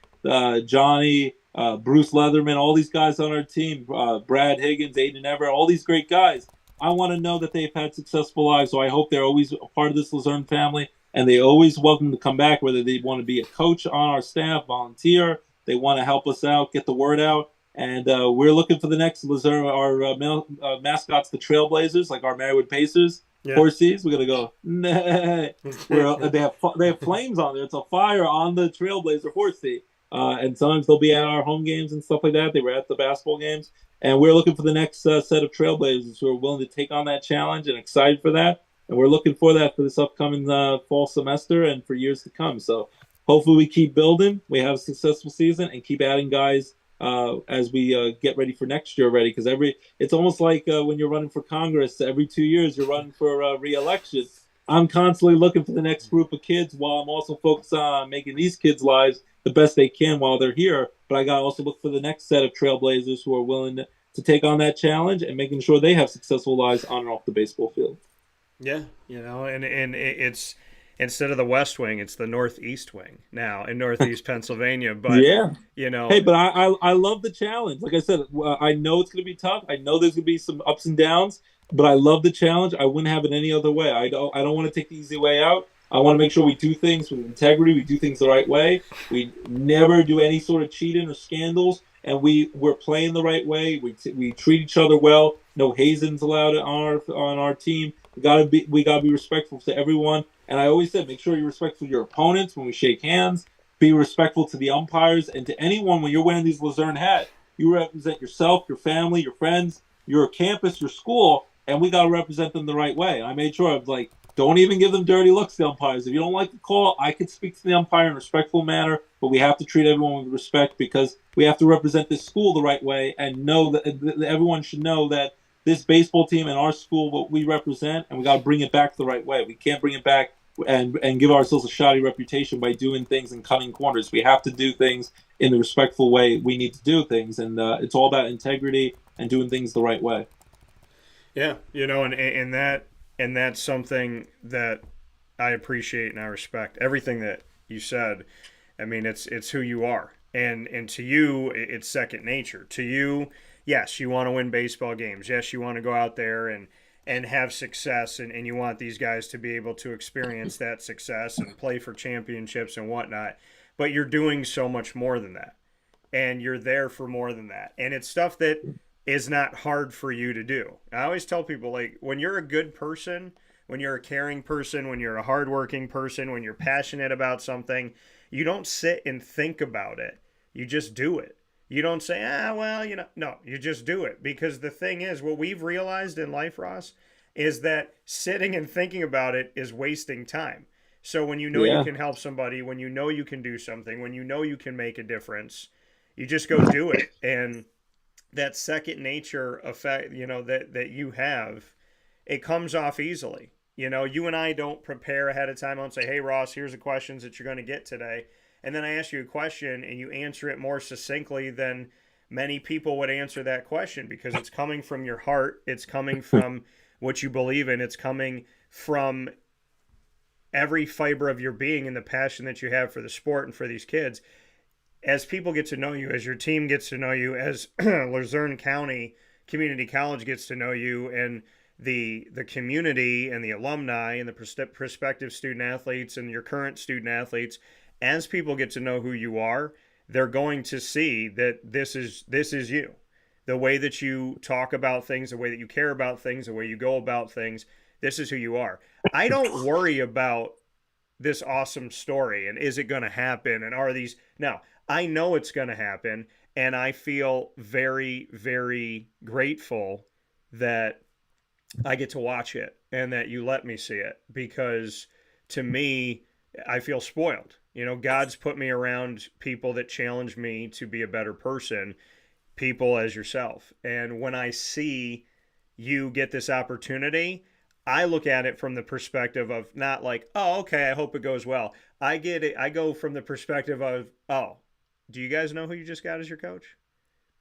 Johnny, Bruce Leatherman, all these guys on our team, Brad Higgins, Aiden Everett, all these great guys. I want to know that they've had successful lives, so I hope they're always a part of this Luzerne family, and they always welcome to come back, whether they want to be a coach on our staff, volunteer, they want to help us out, get the word out. And we're looking for the next Luzerne, our mascots, the Trailblazers, like our Marywood Pacers. Yeah. Horses, we're gonna go. Nah. They have flames on there. It's a fire on the Trailblazer horsey. And sometimes they'll be at our home games and stuff like that. They were at the basketball games. And we're looking for the next set of Trailblazers who are willing to take on that challenge and excited for that. And we're looking for that for this upcoming fall semester and for years to come. So hopefully we keep building. We have a successful season and keep adding guys as we get ready for next year already. Because it's almost like when you're running for Congress, every 2 years you're running for re-election. I'm constantly looking for the next group of kids while I'm also focused on making these kids' lives the best they can while they're here. But I got to also look for the next set of Trailblazers who are willing to take on that challenge and making sure they have successful lives on and off the baseball field. Yeah, and it's instead of the West Wing, it's the Northeast Wing now in Northeast Pennsylvania. But yeah, hey, but I love the challenge. Like I said, I know it's going to be tough. I know there's going to be some ups and downs, but I love the challenge. I wouldn't have it any other way. I don't want to take the easy way out. I want to make sure we do things with integrity. We do things the right way. We never do any sort of cheating or scandals, and we're playing the right way. We treat each other well. No hazings allowed on our team. We gotta be respectful to everyone. And I always said, make sure you're respectful to your opponents when we shake hands. Be respectful to the umpires and to anyone when you're wearing these Luzerne hats. You represent yourself, your family, your friends, your campus, your school, and we gotta represent them the right way. I made sure I was like, don't even give them dirty looks to the umpires. If you don't like the call, I could speak to the umpire in a respectful manner, but we have to treat everyone with respect because we have to represent this school the right way and know that everyone should know that this baseball team and our school, what we represent, and we got to bring it back the right way. We can't bring it back and give ourselves a shoddy reputation by doing things and cutting corners. We have to do things in the respectful way we need to do things, and it's all about integrity and doing things the right way. Yeah, and that's something that I appreciate and I respect. Everything that you said, I mean, it's who you are. And to you, it's second nature. To you, yes, you want to win baseball games. Yes, you want to go out there and have success, and you want these guys to be able to experience that success and play for championships and whatnot. But you're doing so much more than that. And you're there for more than that. And it's stuff that is not hard for you to do. I always tell people, like, when you're a good person, when you're a caring person, when you're a hardworking person, when you're passionate about something, you don't sit and think about it. You just do it. You don't say, no, you just do it. Because the thing is, what we've realized in life, Ross, is that sitting and thinking about it is wasting time. So when you know you can help somebody, when you know you can do something, when you know you can make a difference, you just go do it. And that second nature effect, that you have, it comes off easily. You and I don't prepare ahead of time. I don't say, hey, Ross, here's the questions that you're going to get today. and then I ask you a question and you answer it more succinctly than many people would answer that question, because it's coming from your heart, it's coming from what you believe in, it's coming from every fiber of your being and the passion that you have for the sport and for these kids. As people get to know you, as your team gets to know you, as Luzerne County Community College gets to know you, and the community and the alumni and the prospective student athletes and your current student athletes, as people get to know who you are, they're going to see that this is you. The way that you talk about things, the way that you care about things, the way you go about things, this is who you are. I don't worry about this awesome story and is it going to happen and are these... No, I know it's going to happen, and I feel very, very grateful that I get to watch it and that you let me see it, because to me, I feel spoiled. You know, God's put me around people that challenge me to be a better person, people as yourself. And when I see you get this opportunity, I look at it from the perspective of not like, oh, okay, I hope it goes well. I get it. I go from the perspective of, oh, do you guys know who you just got as your coach?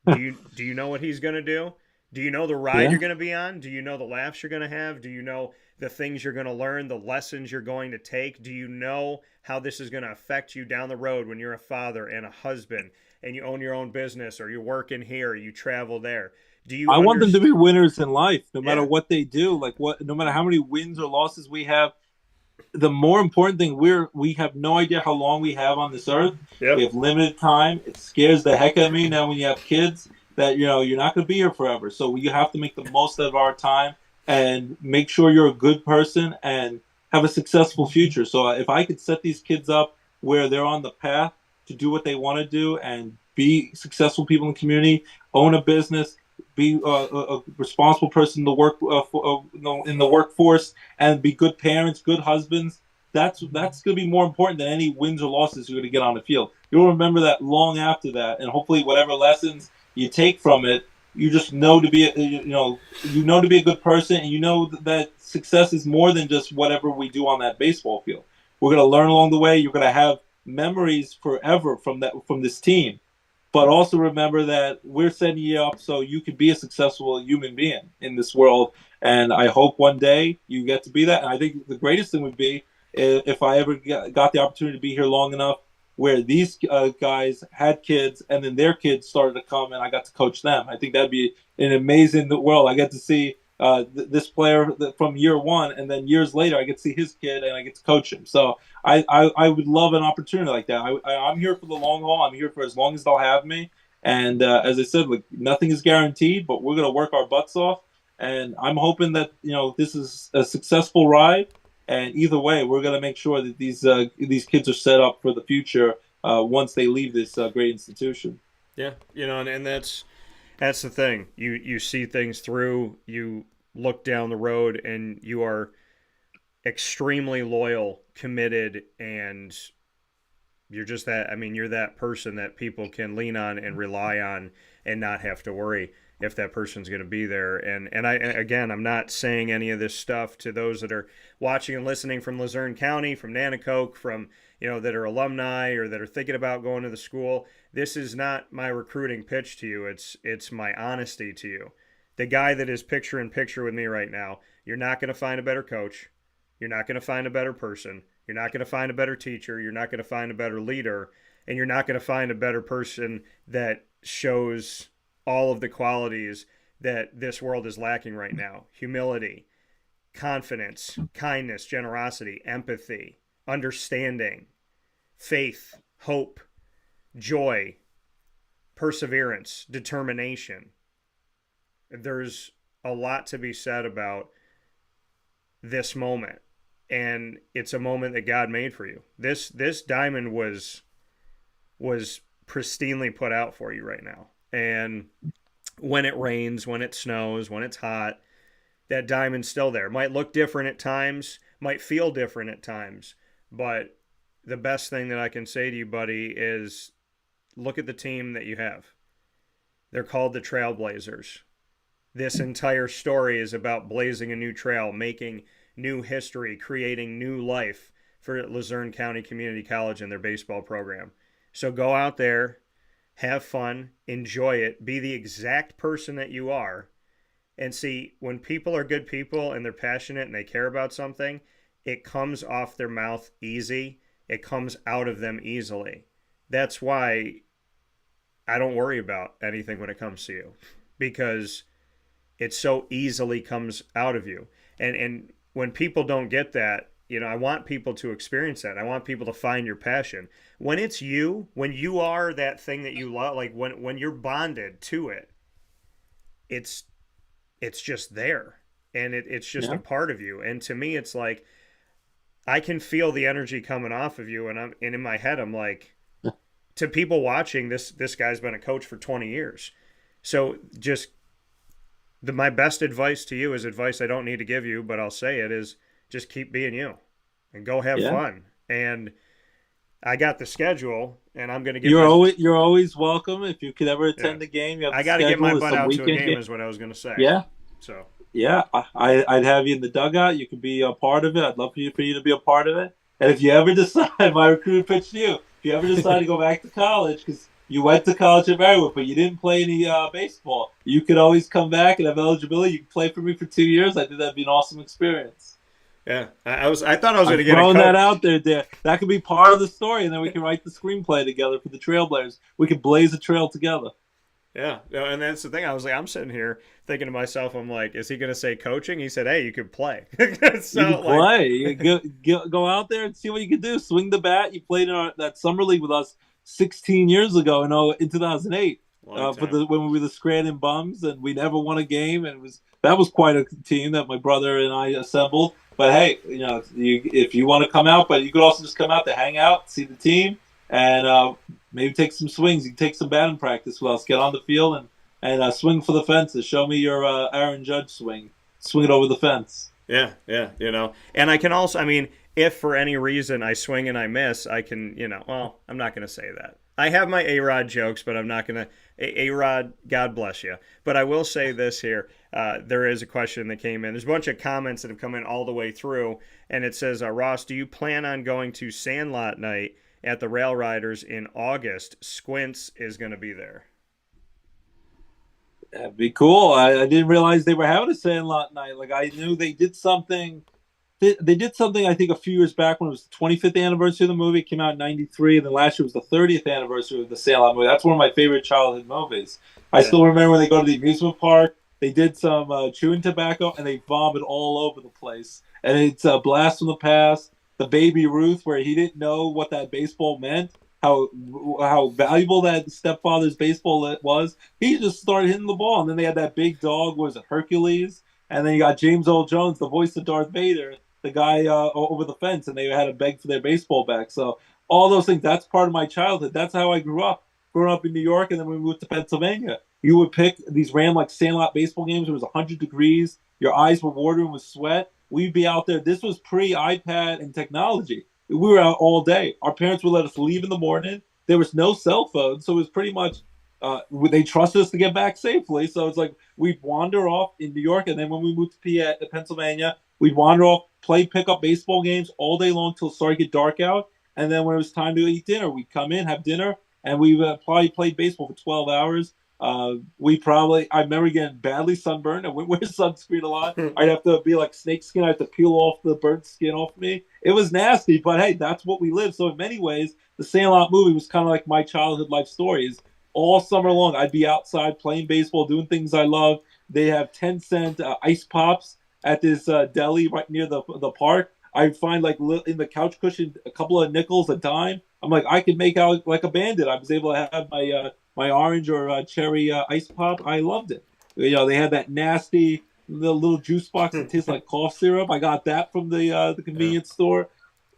Do you know what he's going to do? Do you know the ride you're going to be on? Do you know the laughs you're going to have? Do you know the things you're going to learn, the lessons you're going to take? Do you know how this is going to affect you down the road when you're a father and a husband and you own your own business, or you're working here, you travel there? I want them to be winners in life, no matter what they do. No matter how many wins or losses we have. The more important thing, we have no idea how long we have on this earth. Yep. We have limited time. It scares the heck out of me now when you have kids that, you're not going to be here forever. So you have to make the most of our time and make sure you're a good person and have a successful future. So if I could set these kids up where they're on the path to do what they want to do and be successful people in the community, own a business, be a responsible person to work in the workforce, and be good parents, good husbands. That's going to be more important than any wins or losses you're going to get on the field. You'll remember that long after that, and hopefully, whatever lessons you take from it, you just know to be to be a good person, and you know that success is more than just whatever we do on that baseball field. We're going to learn along the way. You're going to have memories forever from this team. But also remember that we're setting you up so you can be a successful human being in this world. And I hope one day you get to be that. And I think the greatest thing would be if I ever got the opportunity to be here long enough where these guys had kids and then their kids started to come and I got to coach them. I think that'd be an amazing world. I get to see this player from year one, and then years later I get to see his kid and I get to coach him. So I would love an opportunity like that. I'm here for the long haul. I'm here for as long as they'll have me. And as I said, nothing is guaranteed, but we're going to work our butts off. And I'm hoping that this is a successful ride. And either way, we're going to make sure that these kids are set up for the future once they leave this great institution. Yeah, and that's the thing. You see things through. You look down the road, and you are extremely loyal, committed, and you're just that. I mean, you're that person that people can lean on and rely on, and not have to worry if that person's going to be there. And I'm not saying any of this stuff to those that are watching and listening from Luzerne County, from Nanticoke, from that are alumni or that are thinking about going to the school. This is not my recruiting pitch to you. It's my honesty to you. The guy that is picture in picture with me right now, you're not going to find a better coach. You're not going to find a better person. You're not going to find a better teacher. You're not going to find a better leader. And you're not going to find a better person that shows all of the qualities that this world is lacking right now. Humility, confidence, kindness, generosity, empathy, understanding, faith, hope, joy, perseverance, determination. There's a lot to be said about this moment, and it's a moment that God made for you. This diamond was pristinely put out for you right now. And when it rains, when it snows, when it's hot, that diamond's still there. Might look different at times, might feel different at times, but the best thing that I can say to you, buddy, is look at the team that you have. They're called the Trailblazers. This entire story is about blazing a new trail, making new history, creating new life for Luzerne County Community College and their baseball program. So go out there, have fun, enjoy it, be the exact person that you are. And see, when people are good people and they're passionate and they care about something, it comes off their mouth easy. It comes out of them easily. That's why I don't worry about anything when it comes to you, because it so easily comes out of you. And when people don't get that, I want people to experience that. I want people to find your passion. When it's you, when you are that thing that you love, like when you're bonded to it, it's just there. And it's just a part of you. And to me, it's like, I can feel the energy coming off of you. And in my head, I'm like, to people watching, this guy's been a coach for 20 years. So just my best advice to you is advice I don't need to give you, but I'll say it, is just keep being you and go have fun. And I got the schedule, and I'm going to get you're always welcome. If you could ever attend the game, I got to get my butt out to a game is what I was going to say. Yeah. So yeah, I'd have you in the dugout. You can be a part of it. I'd love for you to be a part of it. And if you ever decide, my recruiter pitched to you, if you ever decide to go back to college, because you went to college at Marywood, but you didn't play any baseball, you could always come back and have eligibility. You can play for me for 2 years. I think that'd be an awesome experience. Yeah, I thought I was going to get throwing that out there. That could be part of the story, and then we can write the screenplay together for the Trailblazers. We could blaze a trail together. Yeah, and that's the thing. I was like, I'm sitting here thinking to myself, I'm like, is he going to say coaching? He said, hey, you could play. So, you can play. You go out there and see what you can do. Swing the bat. You played in that summer league with us 16 years ago, in 2008, when we were the Scranton Bums, and we never won a game. And that was quite a team that my brother and I assembled. But hey, if you want to come out, but you could also just come out to hang out, see the team, and maybe take some swings. You can take some batting practice with us. Get on the field and swing for the fences. Show me your Aaron Judge swing. Swing it over the fence. Yeah. And I can also, if for any reason I swing and I miss, I can, I'm not going to say that. I have my A-Rod jokes, but I'm not going to. A-Rod, God bless you. But I will say this here. There is a question that came in. There's a bunch of comments that have come in all the way through, and it says, Ross, do you plan on going to Sandlot Night at the Rail Riders in August? Squints is going to be there. That'd be cool. I didn't realize they were having a Sandlot Night. Like, I knew they did something. They did something, I think, a few years back when it was the 25th anniversary of the movie. It came out in 93, and then last year was the 30th anniversary of the Sandlot movie. That's one of my favorite childhood movies. I still remember when they go to the amusement park, they did some chewing tobacco, and they vomit all over the place. And it's a blast from the past. The Baby Ruth, where he didn't know what that baseball meant, how valuable that stepfather's baseball was. He just started hitting the ball. And then they had that big dog, was it Hercules? And then you got James Earl Jones, the voice of Darth Vader, the guy over the fence, and they had to beg for their baseball back. So all those things, that's part of my childhood. That's how I grew up. Growing up in New York, and then we moved to Pennsylvania. You would pick these random Sandlot baseball games. It was 100 degrees. Your eyes were watering with sweat. We'd be out there. This was pre-iPad and technology. We were out all day. Our parents would let us leave in the morning. There was no cell phone, so it was pretty much they trusted us to get back safely. So it's like we'd wander off in New York, and then when we moved to Pennsylvania, we'd wander off, play pickup baseball games all day long till it started to get dark out. And then when it was time to eat dinner, we'd come in, have dinner, and we probably played baseball for 12 hours. I remember getting badly sunburned. I wouldn't wear sunscreen a lot. I'd have to be like snakeskin. I'd have to peel off the burnt skin off me. It was nasty, but hey, that's what we lived. So in many ways, the Sandlot movie was kind of like my childhood life stories. All summer long, I'd be outside playing baseball, doing things I love. They have 10-cent ice pops at this deli right near the park. I'd find like in the couch cushion a couple of nickels, a dime. I'm like, I could make out like a bandit. I was able to have my orange or cherry ice pop. I loved it. They had that nasty little juice box that tastes like cough syrup. I got that from the convenience store.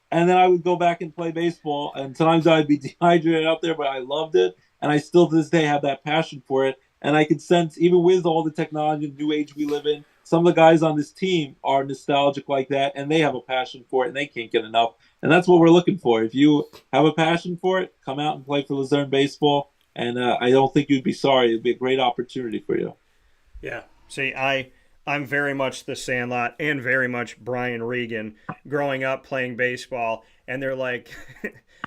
And then I would go back and play baseball. And sometimes I'd be dehydrated out there, but I loved it. And I still to this day have that passion for it. And I could sense, even with all the technology and new age we live in, some of the guys on this team are nostalgic like that, and they have a passion for it, and they can't get enough. And that's what we're looking for. If you have a passion for it, come out and play for Luzerne baseball. And I don't think you'd be sorry. It'd be a great opportunity for you. Yeah. See, I I'm very much the Sandlot and very much Brian Regan growing up playing baseball. And they're like,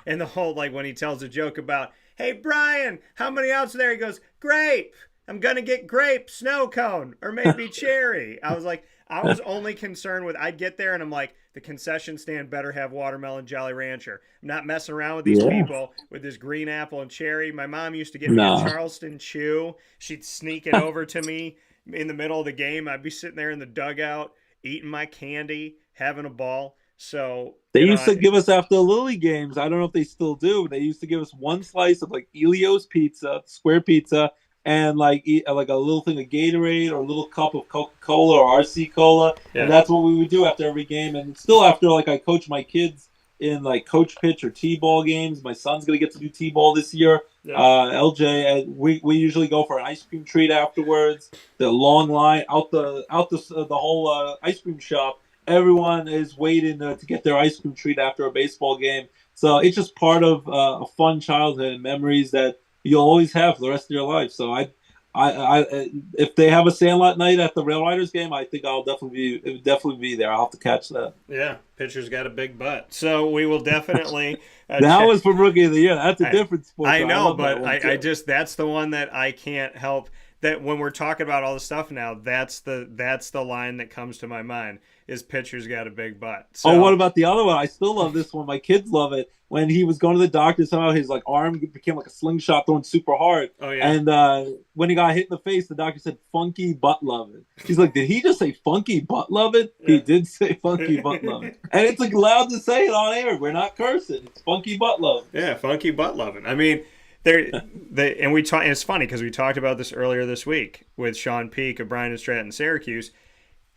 and the whole, like, when he tells a joke about, hey, Brian, how many outs are there? He goes, grape. I'm going to get grape, snow cone, or maybe cherry. I was only concerned with, I'd get there and I'm like, the concession stand better have watermelon Jolly Rancher. I'm not messing around with these people with this green apple and cherry. My mom used to get me a Charleston Chew. She'd sneak it over to me in the middle of the game. I'd be sitting there in the dugout, eating my candy, having a ball. So they used to give us after the Lily games. I don't know if they still do, but they used to give us one slice of like Elio's pizza, square pizza, and like a little thing of Gatorade or a little cup of Coca-Cola or RC Cola. Yeah. And that's what we would do after every game. And still after, like, I coach my kids in like coach pitch or T-ball games. My son's going to get to do T-ball this year. Yeah. LJ, we usually go for an ice cream treat afterwards. The long line out the whole ice cream shop. Everyone is waiting to get their ice cream treat after a baseball game. So it's just part of a fun childhood and memories that you'll always have for the rest of your life. So I if they have a Sandlot night at the Rail Riders game, I think I'll definitely be there. I'll have to catch that. Yeah, pitcher's got a big butt, so we will definitely. That was for Rookie of the Year. That's a different sport. I know, but I just that's the one that I can't help. That when we're talking about all the stuff now, that's the line that comes to my mind is pitcher's got a big butt. So, what about the other one? I still love this one. My kids love it. When he was going to the doctor, somehow his like arm became like a slingshot throwing super hard. Oh yeah. And when he got hit in the face, the doctor said funky butt loving. He's like, did he just say funky butt loving? Yeah. He did say funky butt loving. And it's like allowed to say it on air. We're not cursing. It's funky butt loving. Yeah, funky butt loving. I mean, and we talk. It's funny because we talked about this earlier this week with Sean Peake of Bryan and Stratton, Syracuse.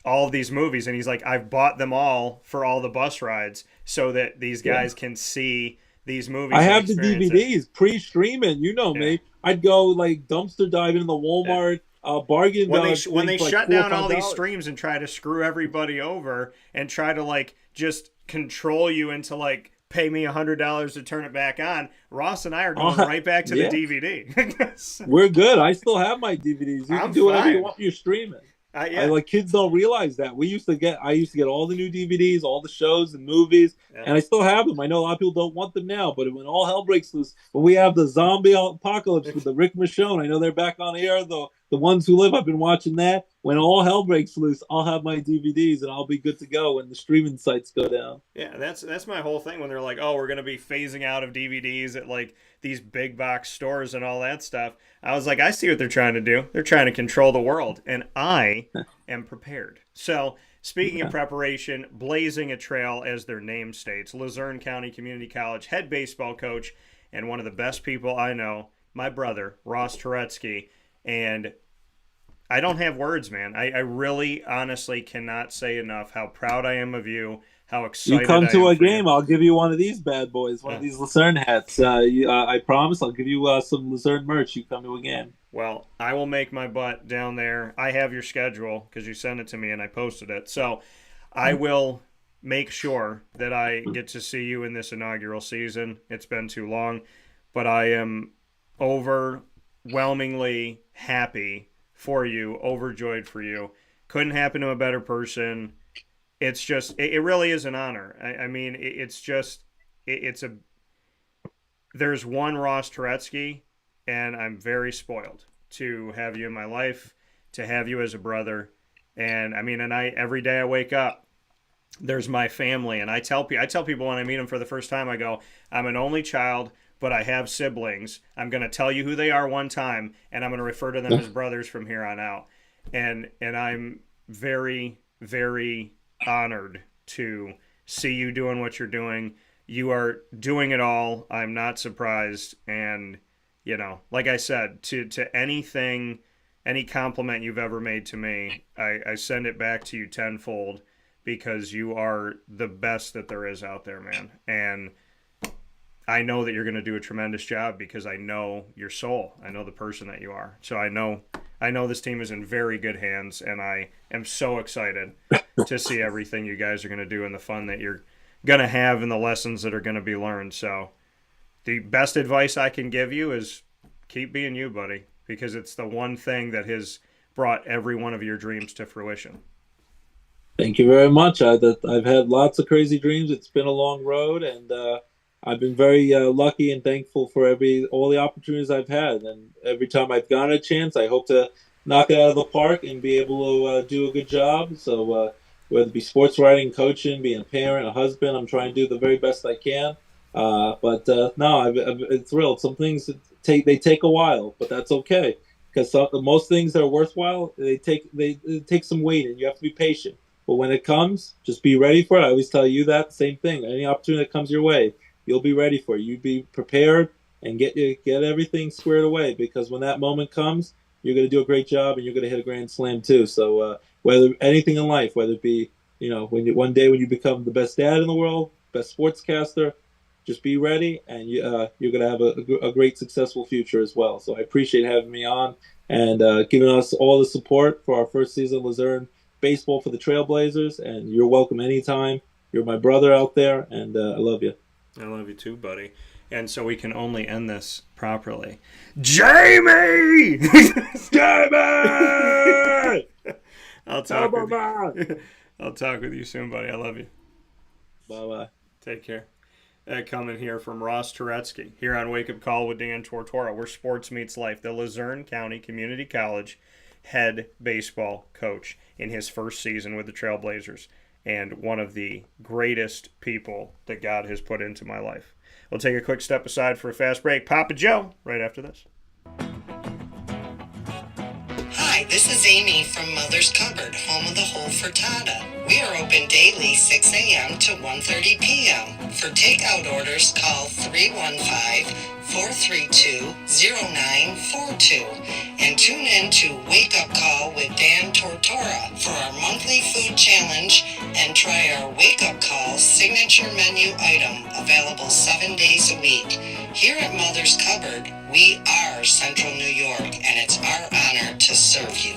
All of these movies, and he's like, I've bought them all for all the bus rides so that these guys can see these movies. I have the DVDs pre-streaming. You know me. I'd go like dumpster diving in the Walmart bargain. When they shut down all these streams and try to screw everybody over and try to like just control you into like pay me $100 to turn it back on. Ross and I are going right back to the DVD. We're good. I still have my DVDs. You can do whatever you want. You're streaming. Like kids don't realize that. I used to get all the new DVDs, all the shows and movies, and I still have them. I know a lot of people don't want them now, but when all hell breaks loose, when we have the zombie apocalypse with the Rick Michonne, I know they're back on air. The Ones Who Live, I've been watching that. When all hell breaks loose, I'll have my DVDs and I'll be good to go when the streaming sites go down. Yeah, that's my whole thing when they're like, oh, we're going to be phasing out of DVDs at like these big box stores and all that stuff. I was like, I see what they're trying to do. They're trying to control the world, and I am prepared. So speaking of preparation, blazing a trail as their name states, Luzerne County Community College head baseball coach and one of the best people I know, my brother, Ross Turetsky. And I don't have words, man. I really, honestly cannot say enough how proud I am of you, how excited you come to a game, you. I'll give you one of these bad boys, one of these Luzerne hats. I promise I'll give you some Luzerne merch. You come to a game. Well, I will make my butt down there. I have your schedule because you sent it to me and I posted it. So I will make sure that I get to see you in this inaugural season. It's been too long, but I am overwhelmingly happy for you, overjoyed for you. Couldn't happen to a better person. It's just, it really is an honor. I mean, there's one Ross Turetsky, and I'm very spoiled to have you in my life, to have you as a brother. And I mean, every day I wake up, there's my family. And I tell people when I meet them for the first time, I go, I'm an only child, but I have siblings. I'm going to tell you who they are one time, and I'm going to refer to them as brothers from here on out. And I'm very, very honored to see you doing what you're doing. You are doing it all. I'm not surprised. And, like I said, to anything, any compliment you've ever made to me, I send it back to you tenfold because you are the best that there is out there, man. And I know that you're going to do a tremendous job because I know your soul. I know the person that you are. So I know this team is in very good hands, and I am so excited to see everything you guys are going to do and the fun that you're going to have and the lessons that are going to be learned. So the best advice I can give you is keep being you, buddy, because it's the one thing that has brought every one of your dreams to fruition. Thank you very much. I've had lots of crazy dreams. It's been a long road, and I've been very lucky and thankful for all the opportunities I've had. And every time I've gotten a chance, I hope to knock it out of the park and be able to do a good job. So whether it be sports writing, coaching, being a parent, a husband, I'm trying to do the very best I can. But no, I've been thrilled. Some things take a while, but that's okay, because most things that are worthwhile, they take some waiting. You have to be patient. But when it comes, just be ready for it. I always tell you that same thing. Any opportunity that comes your way, you'll be ready for it. You be prepared and get everything squared away, because when that moment comes, you're going to do a great job and you're going to hit a grand slam too. So whether anything in life, whether it be one day when you become the best dad in the world, best sportscaster, just be ready, and you're going to have a great, successful future as well. So I appreciate having me on and giving us all the support for our first season of Luzerne baseball for the Trailblazers. And you're welcome anytime. You're my brother out there, and I love you. I love you too, buddy. And so we can only end this properly. Jamie! Jamie! I'll talk with you soon, buddy. I love you. Bye-bye. Take care. Coming here from Ross Turetsky, here on Wake Up Call with Dan Tortora, where sports meets life. The Luzerne County Community College head baseball coach in his first season with the Trailblazers, and one of the greatest people that God has put into my life. We'll take a quick step aside for a fast break. Papa Joe, right after this. Hi, this is Amy from Mother's Cupboard, home of the whole frittata. We are open daily 6 a.m. to 1:30 p.m. For takeout orders, call 315-432-0942 and tune in to Wake Up Call with Dan Tortora for our monthly food challenge, and try our Wake Up Call signature menu item, available 7 days a week. Here at Mother's Cupboard, we are Central New York, and it's our honor to serve you.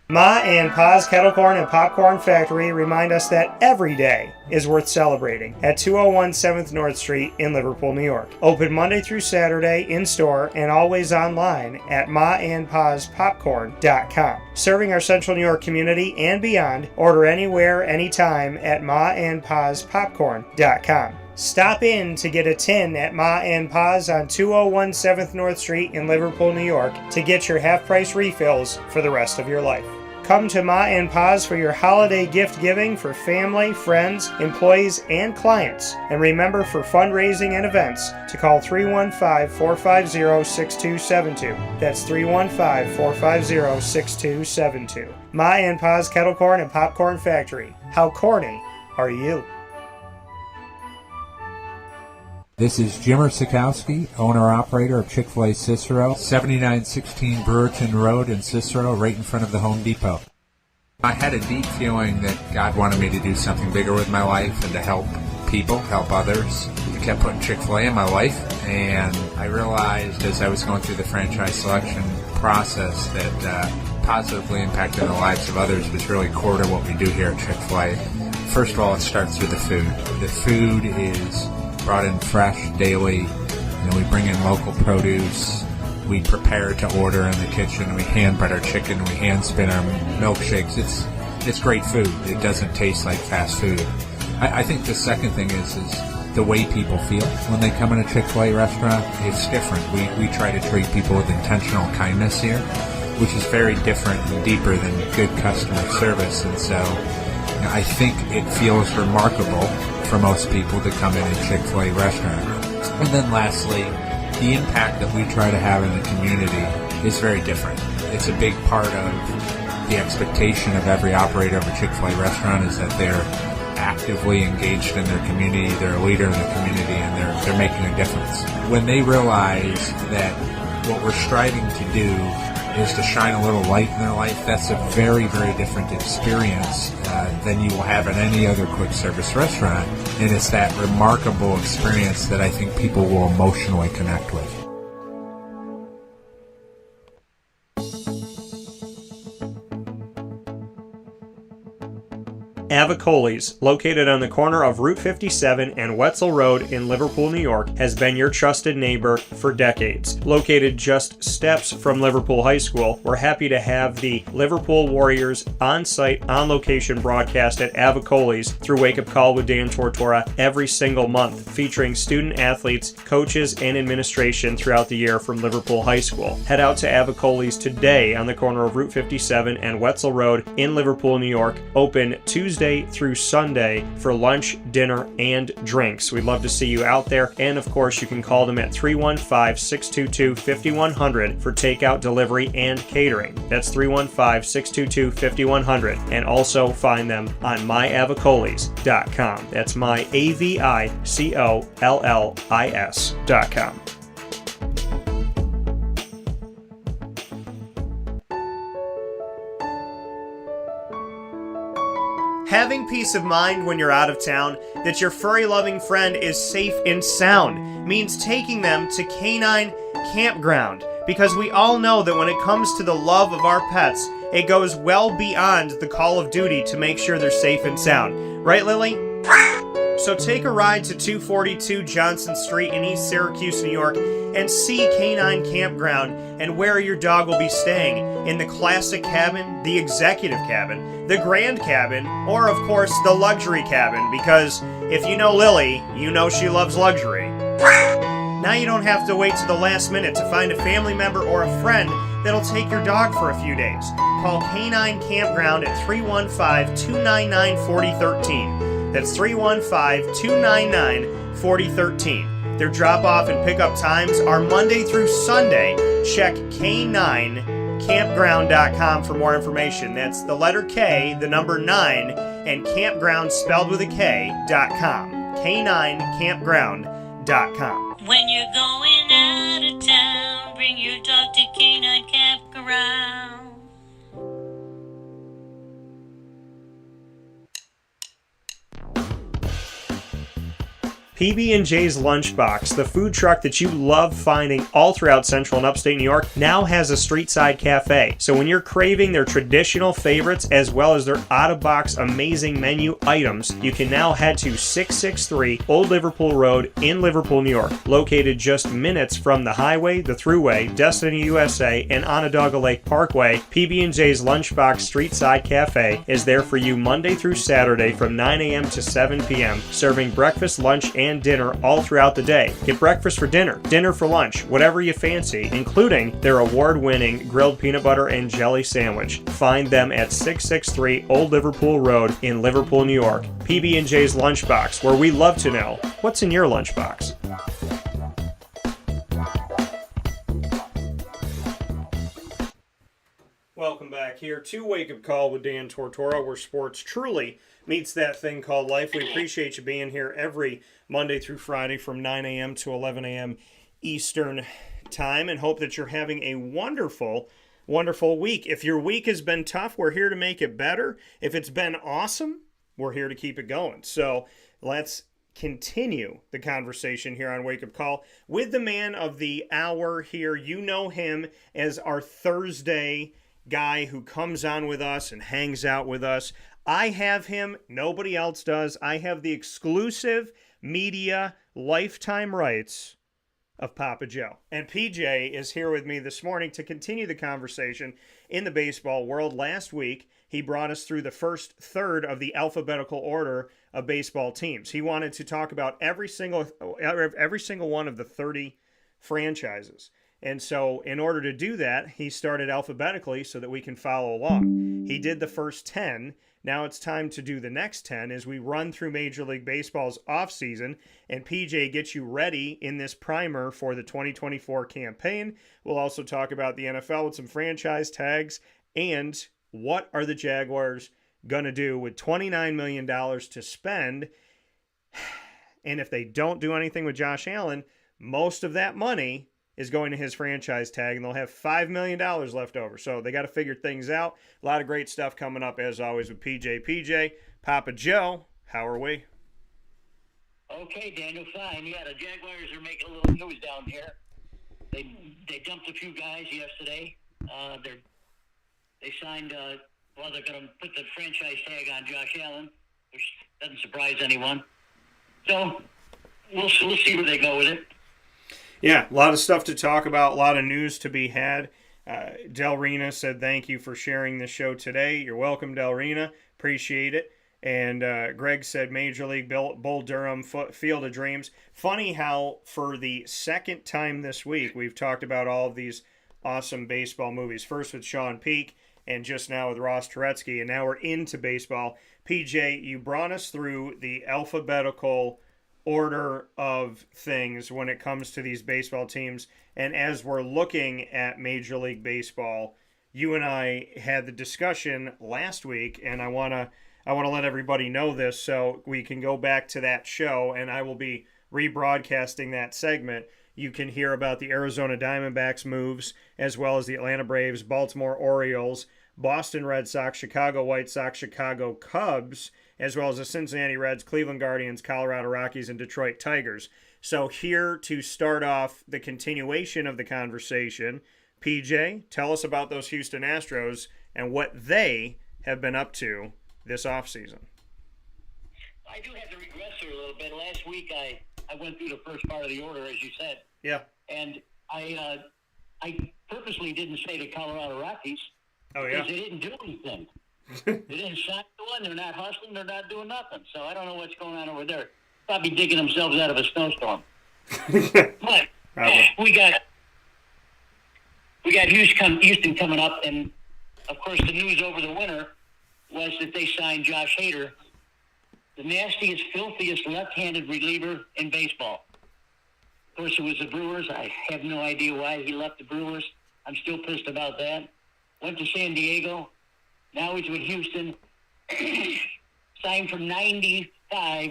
Ma and Pa's Kettle Corn and Popcorn Factory remind us that every day is worth celebrating at 201 7th North Street in Liverpool, New York. Open Monday through Saturday in-store and always online at maandpaspopcorn.com. Serving our Central New York community and beyond, order anywhere, anytime at maandpaspopcorn.com. Stop in to get a tin at Ma and Pa's on 201 7th North Street in Liverpool, New York to get your half-price refills for the rest of your life. Come to Ma and Pa's for your holiday gift giving for family, friends, employees, and clients. And remember, for fundraising and events, to call 315-450-6272. That's 315-450-6272. Ma and Pa's Kettle Corn and Popcorn Factory. How corny are you? This is Jimmer Sikowski, owner-operator of Chick-fil-A Cicero, 7916 Brewerton Road in Cicero, right in front of the Home Depot. I had a deep feeling that God wanted me to do something bigger with my life and to help people, help others. I kept putting Chick-fil-A in my life, and I realized as I was going through the franchise selection process that positively impacting the lives of others was really core to what we do here at Chick-fil-A. First of all, it starts with the food. The food is brought in fresh daily. We bring in local produce. We prepare to order in the kitchen. We hand bread our chicken. We hand spin our milkshakes. It's great food. It doesn't taste like fast food. I think the second thing is the way people feel when they come in a Chick-fil-A restaurant. It's different. We try to treat people with intentional kindness here, which is very different and deeper than good customer service. And so I think it feels remarkable for most people to come in a Chick-fil-A restaurant. And then lastly, the impact that we try to have in the community is very different. It's a big part of the expectation of every operator of a Chick-fil-A restaurant is that they're actively engaged in their community, they're a leader in the community, and they're making a difference. When they realize that what we're striving to do is to shine a little light in their life, that's a very, very different experience than you will have in any other quick service restaurant. And it's that remarkable experience that I think people will emotionally connect with. Avicoli's, located on the corner of Route 57 and Wetzel Road in Liverpool, New York, has been your trusted neighbor for decades. Located just steps from Liverpool High School, we're happy to have the Liverpool Warriors on-site, on-location broadcast at Avicoli's through Wake Up Call with Dan Tortora every single month, featuring student athletes, coaches, and administration throughout the year from Liverpool High School. Head out to Avicoli's today on the corner of Route 57 and Wetzel Road in Liverpool, New York, open Tuesday through Sunday for lunch, dinner, and drinks. We'd love to see you out there, and of course you can call them at 315-622-5100 for takeout, delivery, and catering. That's 315-622-5100, and also find them on myavicolis.com. That's myavicollis.com. Having peace of mind when you're out of town that your furry-loving friend is safe and sound means taking them to Canine Campground, because we all know that when it comes to the love of our pets, it goes well beyond the call of duty to make sure they're safe and sound. Right, Lily? So take a ride to 242 Johnson Street in East Syracuse, New York, and see Canine Campground and where your dog will be staying in the classic cabin, the executive cabin, the grand cabin, or of course the luxury cabin, because if you know Lily, you know she loves luxury. Now you don't have to wait to the last minute to find a family member or a friend that'll take your dog for a few days. Call Canine Campground at 315-299-4013. That's 315-299-4013. Their drop-off and pickup times are Monday through Sunday. Check K9campground.com for more information. That's the letter K, the number 9, and campground spelled with a K.com. K9campground.com. When you're going out of town, bring your dog to Canine Campground. PB&J's Lunchbox, the food truck that you love finding all throughout Central and Upstate New York, now has a street-side cafe. So when you're craving their traditional favorites as well as their out-of-box amazing menu items, you can now head to 663 Old Liverpool Road in Liverpool, New York. Located just minutes from the highway, the Thruway, Destiny USA, and Onondaga Lake Parkway, PB&J's Lunchbox Street-Side Cafe is there for you Monday through Saturday from 9 a.m. to 7 p.m., serving breakfast, lunch, and dinner all throughout the day. Get breakfast for dinner, dinner for lunch, whatever you fancy, including their award-winning grilled peanut butter and jelly sandwich. Find them at 663 Old Liverpool Road in Liverpool, New York. PB&J's Lunchbox, where we love to know what's in your lunchbox. Welcome back here to Wake Up Call with Dan Tortora, where sports truly meets that thing called life. We appreciate you being here every Monday through Friday from 9 a.m. to 11 a.m. Eastern time, and hope that you're having a wonderful, wonderful week. If your week has been tough, we're here to make it better. If it's been awesome, we're here to keep it going. So let's continue the conversation here on Wake Up Call with the man of the hour here. You know him as our Thursday guy who comes on with us and hangs out with us. I have him. Nobody else does. I have the exclusive media lifetime rights of Papa Joe. And PJ is here with me this morning to continue the conversation in the baseball world. Last week, he brought us through the first third of the alphabetical order of baseball teams. He wanted to talk about every single one of the 30 franchises. And so in order to do that, he started alphabetically so that we can follow along. He did the first 10. Now it's time to do the next 10 as we run through Major League Baseball's offseason, and PJ gets you ready in this primer for the 2024 campaign. We'll also talk about the NFL with some franchise tags, and what are the Jaguars going to do with $29 million to spend? And if they don't do anything with Josh Allen, most of that money is going to his franchise tag, and they'll have $5 million left over. So they got to figure things out. A lot of great stuff coming up, as always, with PJ. PJ, Papa Joe, how are we? Okay, Daniel, fine. Yeah, the Jaguars are making a little news down here. They dumped a few guys yesterday. They signed, they're going to put the franchise tag on Josh Allen. which doesn't surprise anyone. So we'll see where they go with it. Yeah, a lot of stuff to talk about, a lot of news to be had. Del Rena said thank you for sharing the show today. You're welcome, Del Rena. Appreciate it. And Greg said Major League Bull Durham Field of Dreams. Funny how for the second time this week we've talked about all of these awesome baseball movies. First with Sean Peake and just now with Ross Turetsky. And now we're into baseball. PJ, you brought us through the alphabetical order of things when it comes to these baseball teams. And as we're looking at Major League Baseball, you and I had the discussion last week, and I want to let everybody know this so we can go back to that show, and I will be rebroadcasting that segment. You can hear about the Arizona Diamondbacks moves, as well as the Atlanta Braves, Baltimore Orioles, Boston Red Sox, Chicago White Sox, Chicago Cubs, as well as the Cincinnati Reds, Cleveland Guardians, Colorado Rockies, and Detroit Tigers. So here to start off the continuation of the conversation, PJ, tell us about those Houston Astros and what they have been up to this offseason. I do have to regress here a little bit. Last week I went through the first part of the order, as you said. Yeah. And I purposely didn't say the Colorado Rockies because they didn't do anything. They didn't sign one. They're not hustling. They're not doing nothing. So I don't know what's going on over there. Probably digging themselves out of a snowstorm. But we got Houston coming up, and of course the news over the winter was that they signed Josh Hader, the nastiest, filthiest left-handed reliever in baseball. Of course, it was the Brewers. I have no idea why he left the Brewers. I'm still pissed about that. Went to San Diego. Now he's with Houston. Signed for $95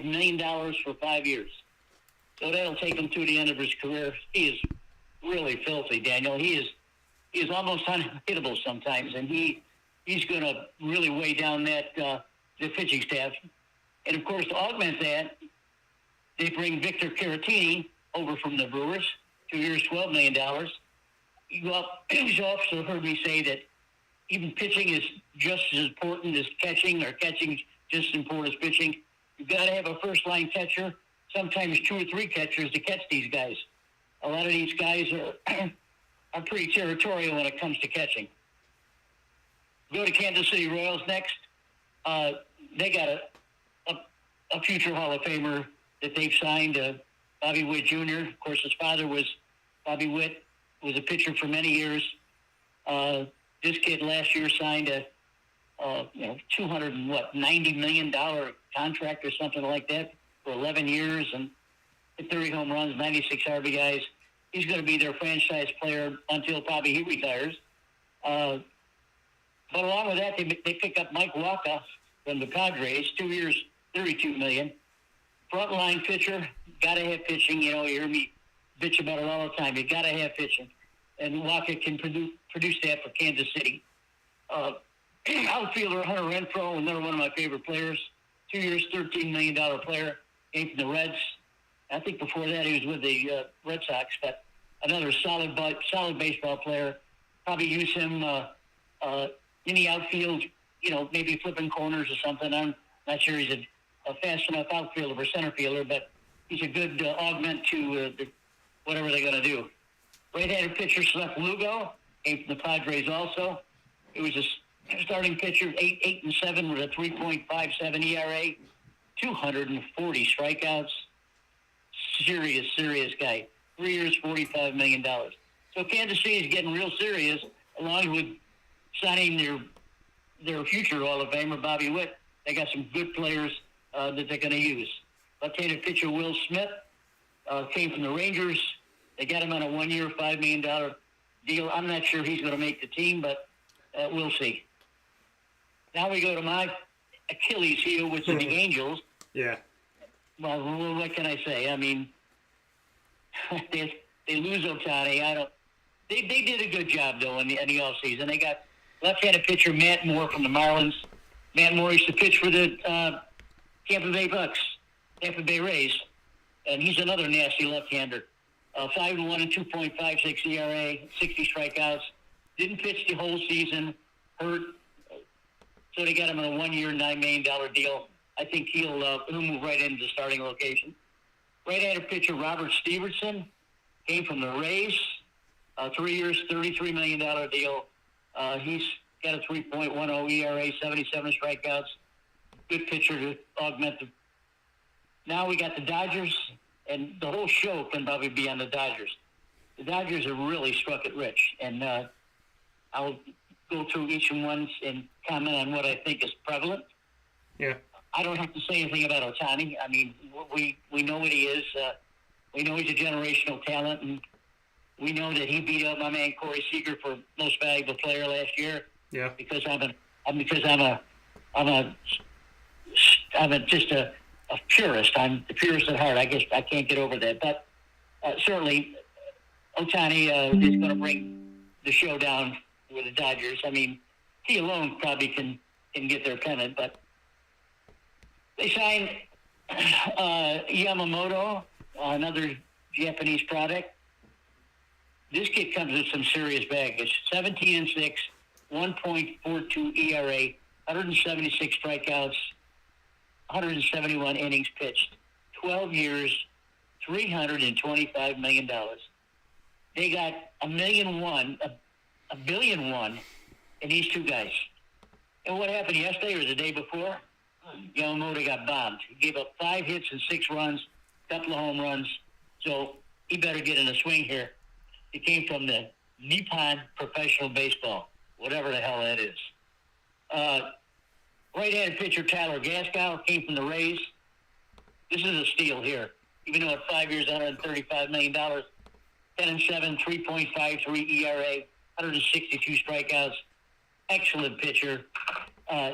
million for 5 years. So that'll take him to the end of his career. He is really filthy, Daniel. He is almost unhittable sometimes, and he's going to really weigh down that the pitching staff. And, of course, to augment that, they bring Victor Caratini over from the Brewers, 2 years, $12 million. You also heard me say that even pitching is just as important as catching, or catching just as important as pitching. You've got to have a first-line catcher, sometimes 2 or 3 catchers to catch these guys. A lot of these guys are pretty territorial when it comes to catching. Go to Kansas City Royals next. They got a future Hall of Famer that they've signed, Bobby Witt Jr. Of course, his father was Bobby Witt, was a pitcher for many years. This kid last year signed a $290 million contract or something like that for 11 years and hit 30 home runs, 96 RBIs. He's going to be their franchise player until probably he retires. But along with that, they pick up Mike Wacha from the Padres, 2 years, $32 million. Frontline pitcher, got to have pitching. You know, you hear me bitch about it all the time. You got to have pitching. And Wacha can produce that for Kansas City. Outfielder Hunter Renfroe, another one of my favorite players. 2 years, $13 million player. Came from the Reds. I think before that he was with the Red Sox, but another solid baseball player. Probably use him in the outfield, maybe flipping corners or something. I'm not sure he's a fast enough outfielder or center fielder, but he's a good augment to whatever they're going to do. Right-handed pitcher Seth Lugo came from the Padres also. It was a starting pitcher, 8-7 with a 3.57 ERA, 240 strikeouts. Serious guy. 3 years, $45 million. So Kansas City is getting real serious, along with signing their future Hall of Famer, Bobby Witt. They got some good players that they're going to use. Left-handed pitcher Will Smith came from the Rangers. They got him on a 1 year, $5 million deal. I'm not sure he's going to make the team, but we'll see. Now we go to my Achilles heel, which is the Angels. Yeah. Well, what can I say? I mean, they lose Ohtani. They did a good job, though, in the offseason. They got left-handed pitcher Matt Moore from the Marlins. Matt Moore used to pitch for the Tampa Bay Rays, and he's another nasty left-hander. 5-1 and 2.56 ERA, 60 strikeouts. Didn't pitch the whole season, hurt. So they got him on a 1 year, $9 million deal. I think he'll move right into the starting location. Right-handed pitcher Robert Stevenson came from the Rays. 3 years, $33 million deal. He's got a 3.10 ERA, 77 strikeouts. Good pitcher to augment the. Now we got the Dodgers, and the whole show can probably be on the Dodgers. The Dodgers have really struck it rich, and I'll go through each one and comment on what I think is prevalent. Yeah. I don't have to say anything about Ohtani. I mean, we know what he is. We know he's a generational talent, and we know that he beat up my man Corey Seager for most valuable player last year. Yeah. Because I'm just a purist. I'm the purist at heart. I guess I can't get over that. But certainly, Ohtani is going to bring the show down with the Dodgers. I mean, he alone probably can get their pennant, but they signed Yamamoto, another Japanese product. This kid comes with some serious baggage. 17-6, 1.42 ERA, 176 strikeouts, 171 innings pitched, 12 years, $325 million. They got $1.1 billion in these two guys. And what happened yesterday or the day before? Yamamoto got bombed. He gave up 5 hits and 6 runs, a couple of home runs. So he better get in the swing here. He came from the Nippon Professional Baseball, whatever the hell that is. Right-handed pitcher Tyler Glasgow came from the Rays. This is a steal here. Even though at 5 years, $135 million, 10-7, 3.53 ERA, 162 strikeouts. Excellent pitcher. Has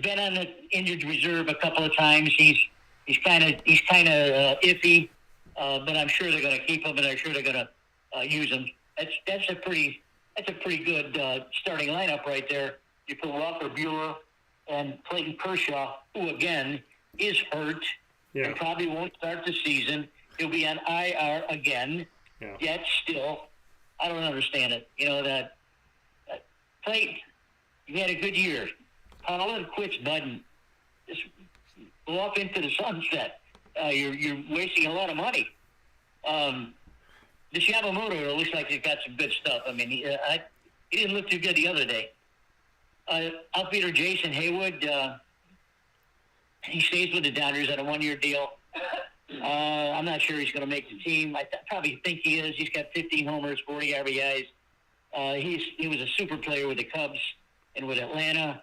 been on the injured reserve a couple of times. He's kind of iffy, but I'm sure they're going to keep him, and I'm sure they're going to use him. That's a pretty good starting lineup right there. You put Walker Buehler and Clayton Kershaw, who again is hurt and probably won't start the season. He'll be on IR again. Yeah. Yet still, I don't understand it. You know that Clayton, you had a good year. Pollard quits Budden. Just go off into the sunset. You're wasting a lot of money. This Yamamoto looks like he's got some good stuff. I mean, he didn't look too good the other day. Outfielder Jason Haywood, he stays with the Dodgers on a 1-year deal. I'm not sure he's going to make the team. I probably think he is. He's got 15 homers, 40 RBIs. He was a super player with the Cubs and with Atlanta.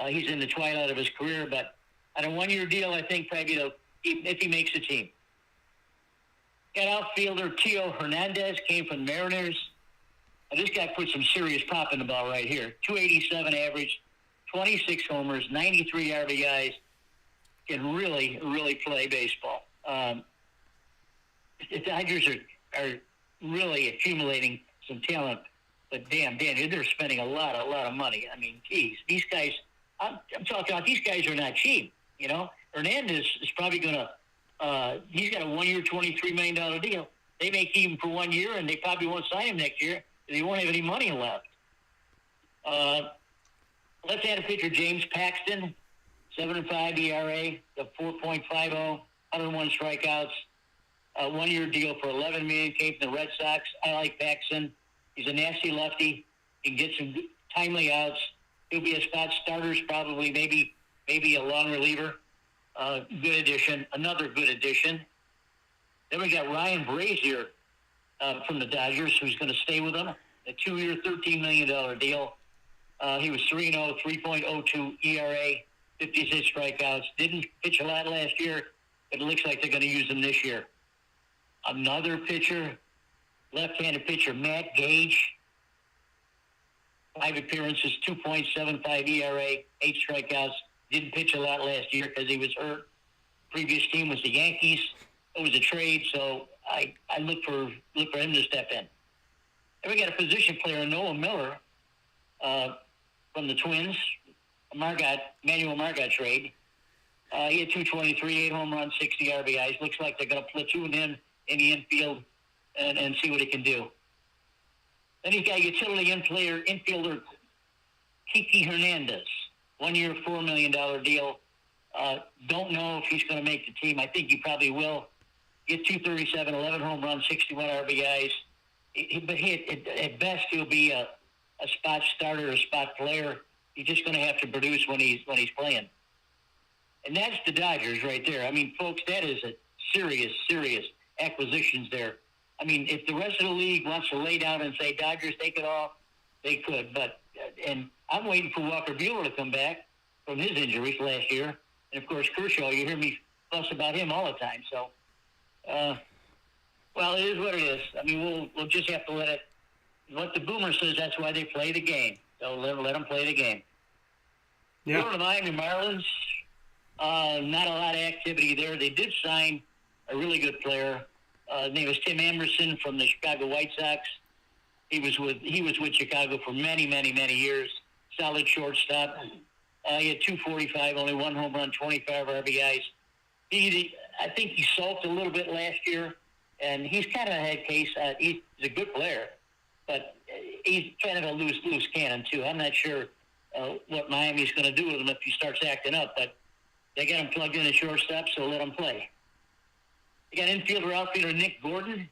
He's in the twilight of his career, but on a 1-year deal, I think probably if he makes the team. Got outfielder Tio Hernandez, came from Mariners. This guy put some serious pop in the ball right here. 287 average, 26 homers, 93 RBIs. Can really, really play baseball. The Dodgers are really accumulating some talent, but damn, they're spending a lot of money. I mean, geez, these guys. I'm talking about these guys are not cheap. You know, Hernandez is probably going to. He's got a 1-year, $23 million deal. They may keep him for 1 year, and they probably won't sign him next year. They won't have any money left. Left-handed pitcher James Paxton, 7.5 ERA, the 4.50, 101 strikeouts. 1-year deal for $11 million, came from the Red Sox. I like Paxton. He's a nasty lefty. He can get some timely outs. He'll be a spot starters, probably maybe a long reliever. Good addition. Another good addition. Then we got Ryan Brazier from the Dodgers, who's going to stay with them. A 2-year, $13 million deal. He was 3-0, 3.02 ERA, 56 strikeouts. Didn't pitch a lot last year, but it looks like they're going to use him this year. Another pitcher, left-handed pitcher Matt Gage. 5 appearances, 2.75 ERA, 8 strikeouts. Didn't pitch a lot last year because he was hurt. Previous team was the Yankees. It was a trade, so I look for him to step in. And we got a position player, Noah Miller, from the Twins, Manuel Margot trade. He had 223, 8 home runs, 60 RBIs. Looks like they're going to platoon him in the infield and see what he can do. Then he's got utility infielder Kiki Hernandez. 1-year, $4 million deal. Don't know if he's going to make the team. I think he probably will. Get 237, 11 home runs, 61 RBIs. But at best, he'll be a spot starter, a spot player. He's just going to have to produce when he's playing. And that's the Dodgers right there. I mean, folks, that is a serious acquisitions there. I mean, if the rest of the league wants to lay down and say, Dodgers, take it off, they could. But and I'm waiting for Walker Buehler to come back from his injuries last year. And, of course, Kershaw, you hear me fuss about him all the time. So, well, it is what it is. I mean, we'll just have to let it – what the boomer says, that's why they play the game. So let them play the game. Yeah. Over to Miami Marlins, not a lot of activity there. They did sign a really good player. His name is Tim Anderson from the Chicago White Sox. He was with Chicago for many, many, many years. Solid shortstop. He had 245, only one home run, 25 RBIs. I think he sulked a little bit last year, and he's kind of a head case. He's a good player, but he's kind of a loose cannon too. I'm not sure what Miami's going to do with him if he starts acting up, but they got him plugged in at shortstop, so let him play. They got outfielder Nick Gordon,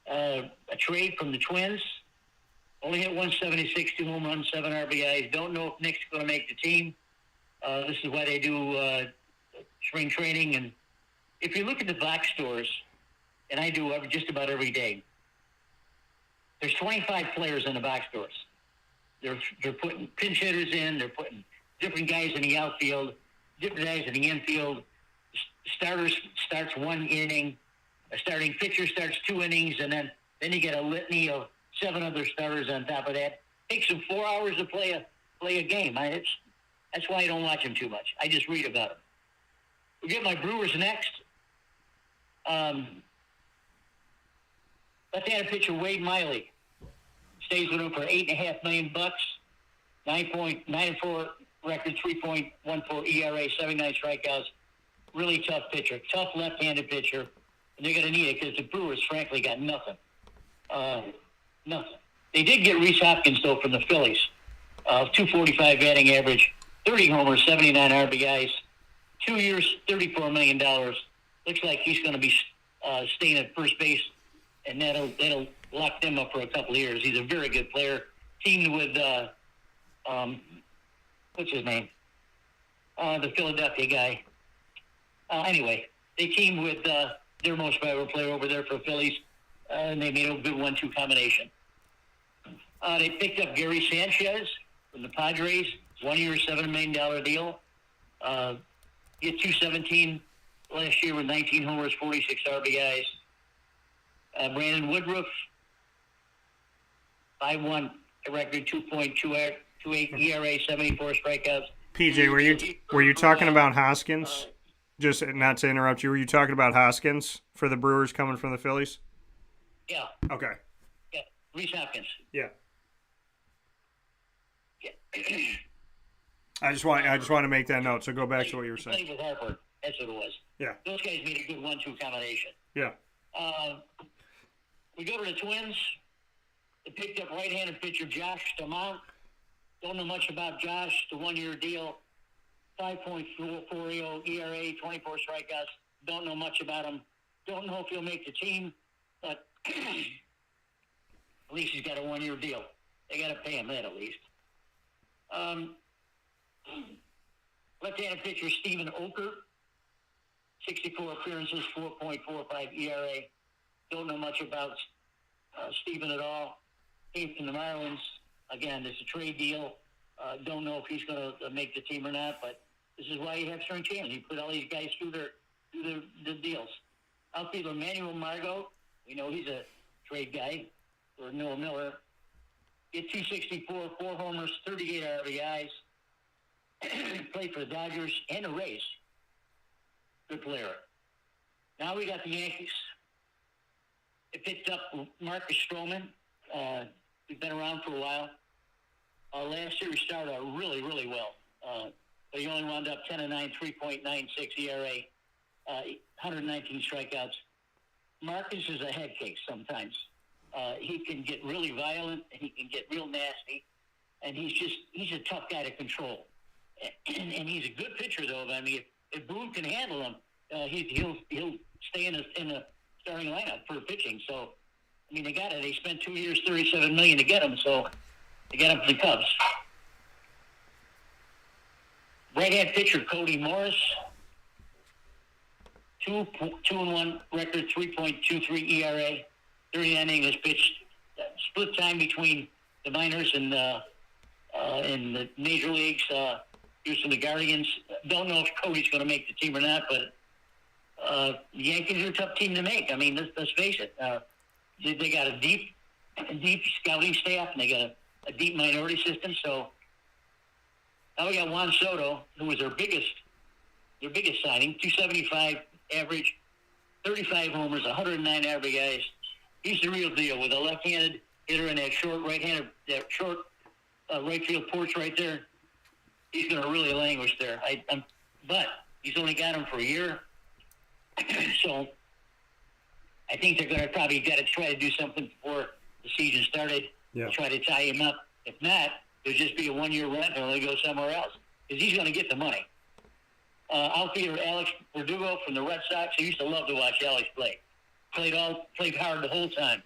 a trade from the Twins. Only hit 176, 2 home runs, 7 RBIs. Don't know if Nick's going to make the team. This is why they do spring training. And if you look at the box stores, and I do just about every day, there's 25 players in the box stores. They're putting pinch hitters in. They're putting different guys in the outfield, different guys in the infield. Starters starts 1 inning. A starting pitcher starts 2 innings, and then you get a litany of 7 other starters on top of that. Takes them 4 hours to play a game. That's why I don't watch them too much. I just read about them. We get my Brewers next. Left-handed pitcher Wade Miley stays with him for $8.5 million. 9.94 record, 3.14 ERA, 79 strikeouts. Really tough pitcher, tough left-handed pitcher, and they're going to need it because the Brewers, frankly, got nothing. Nothing. They did get Rhys Hopkins, though, from the Phillies. 245 batting average, 30 homers, 79 RBIs, 2 years, $34 million. Looks like he's going to be staying at first base, and that'll lock them up for a couple of years. He's a very good player. Teamed with, what's his name? The Philadelphia guy. Anyway, they teamed with their most valuable player over there for the Phillies, and they made a good 1-2 combination. They picked up Gary Sanchez from the Padres, 1 year, $7 million deal. He had 217 last year with 19 homers, 46 RBIs. Brandon Woodruff, 5.1 record, 2.28 ERA, 74 strikeouts. PJ, were you talking about Hoskins? Just not to interrupt you, were you talking about Hoskins for the Brewers coming from the Phillies? Yeah. Okay. Yeah, Rhys Hopkins. Yeah. Yeah. I just want to make that note. So go back to what you were saying. Played with Harper. That's what it was. Yeah. Those guys made a good 1-2 combination. Yeah. We go to the Twins. They picked up right-handed pitcher Josh DeMont. Don't know much about Josh. The 1-year deal. 5.40 ERA, 24 strikeouts. Don't know much about him. Don't know if he'll make the team, but at least he's got a 1-year deal. They got to pay him that at least. Left-handed pitcher Stephen Oker, 64 appearances, 4.45 ERA. Don't know much about Stephen at all. Came from the Marlins. Again, it's a trade deal. Don't know if he's going to make the team or not, but this is why you have spring training. You put all these guys through the deals. Outfielder Manuel Margot, we know he's a trade guy for Noah Miller. Hit 264, 4 homers, 38 RBIs. Played for the Dodgers and the Rays. Good player. Now we got the Yankees. They picked up Marcus Stroman. He's been around for a while. Last year he started out really, really well. But he only wound up 10-9, 3.96 ERA, 119 strikeouts. Marcus is a head case sometimes. He can get really violent. He can get real nasty. And he's a tough guy to control. and he's a good pitcher, though. I mean, if Boone can handle him, he'll stay in the starting lineup for pitching. So, I mean, they spent 2 years, $37 million to get him. So they got him for the Cubs. Right-hand pitcher Cody Morris, 2-1 record, 3.23 ERA, 39 innings pitched. Split time between the minors and the major leagues. Houston, the Guardians. Don't know if Cody's going to make the team or not, but the Yankees are a tough team to make. I mean, let's face it. They got a deep scouting staff, and they got a deep minority system. So now we got Juan Soto, who was their biggest signing, 275 average, 35 homers, 109 RBIs. He's the real deal with a left-handed hitter and that short right field porch right there. He's going to really languish there. But he's only got him for a year. So I think they're going to probably got to try to do something before the season started. Yeah. Try to tie him up. If not, it'll just be a one-year rent and he'll go somewhere else because he's going to get the money. Outfielder Alex Verdugo from the Red Sox. I used to love to watch Alex play. Played hard the whole time.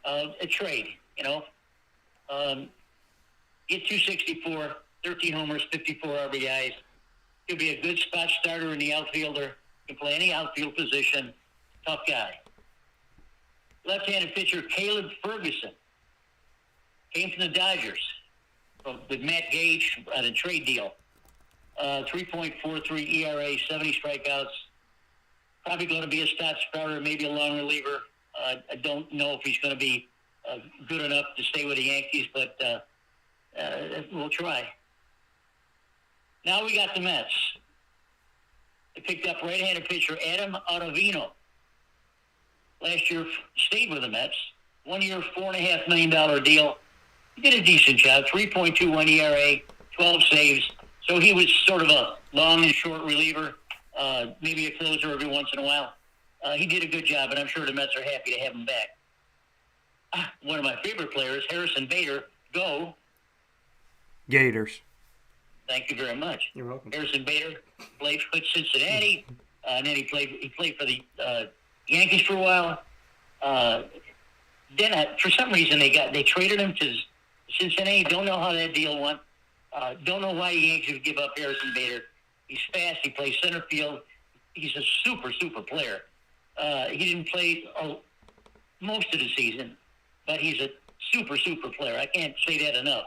A trade, you know. Hit 264, 13 homers, 54 RBIs. He'll be a good spot starter in the outfielder. Can play any outfield position. Tough guy. Left-handed pitcher Caleb Ferguson came from the Dodgers with Matt Gage on a trade deal. 3.43 ERA, 70 strikeouts. Probably going to be a spot starter, maybe a long reliever. I don't know if he's going to be good enough to stay with the Yankees, but we'll try. Now we got the Mets. They picked up right-handed pitcher Adam Ottavino. Last year, stayed with the Mets. 1 year, $4.5 million deal. He did a decent job, 3.21 ERA, 12 saves. So he was sort of a long and short reliever, maybe a closer every once in a while. He did a good job, and I'm sure the Mets are happy to have him back. One of my favorite players, Harrison Bader, go. Gators. Thank you very much. You're welcome. Harrison Bader played for Cincinnati, and then he played for the Yankees for a while. Then for some reason they traded him to Cincinnati. Don't know how that deal went. Don't know why the Yankees would give up Harrison Bader. He's fast. He plays center field. He's a super player. He didn't play most of the season, but he's a super player. I can't say that enough.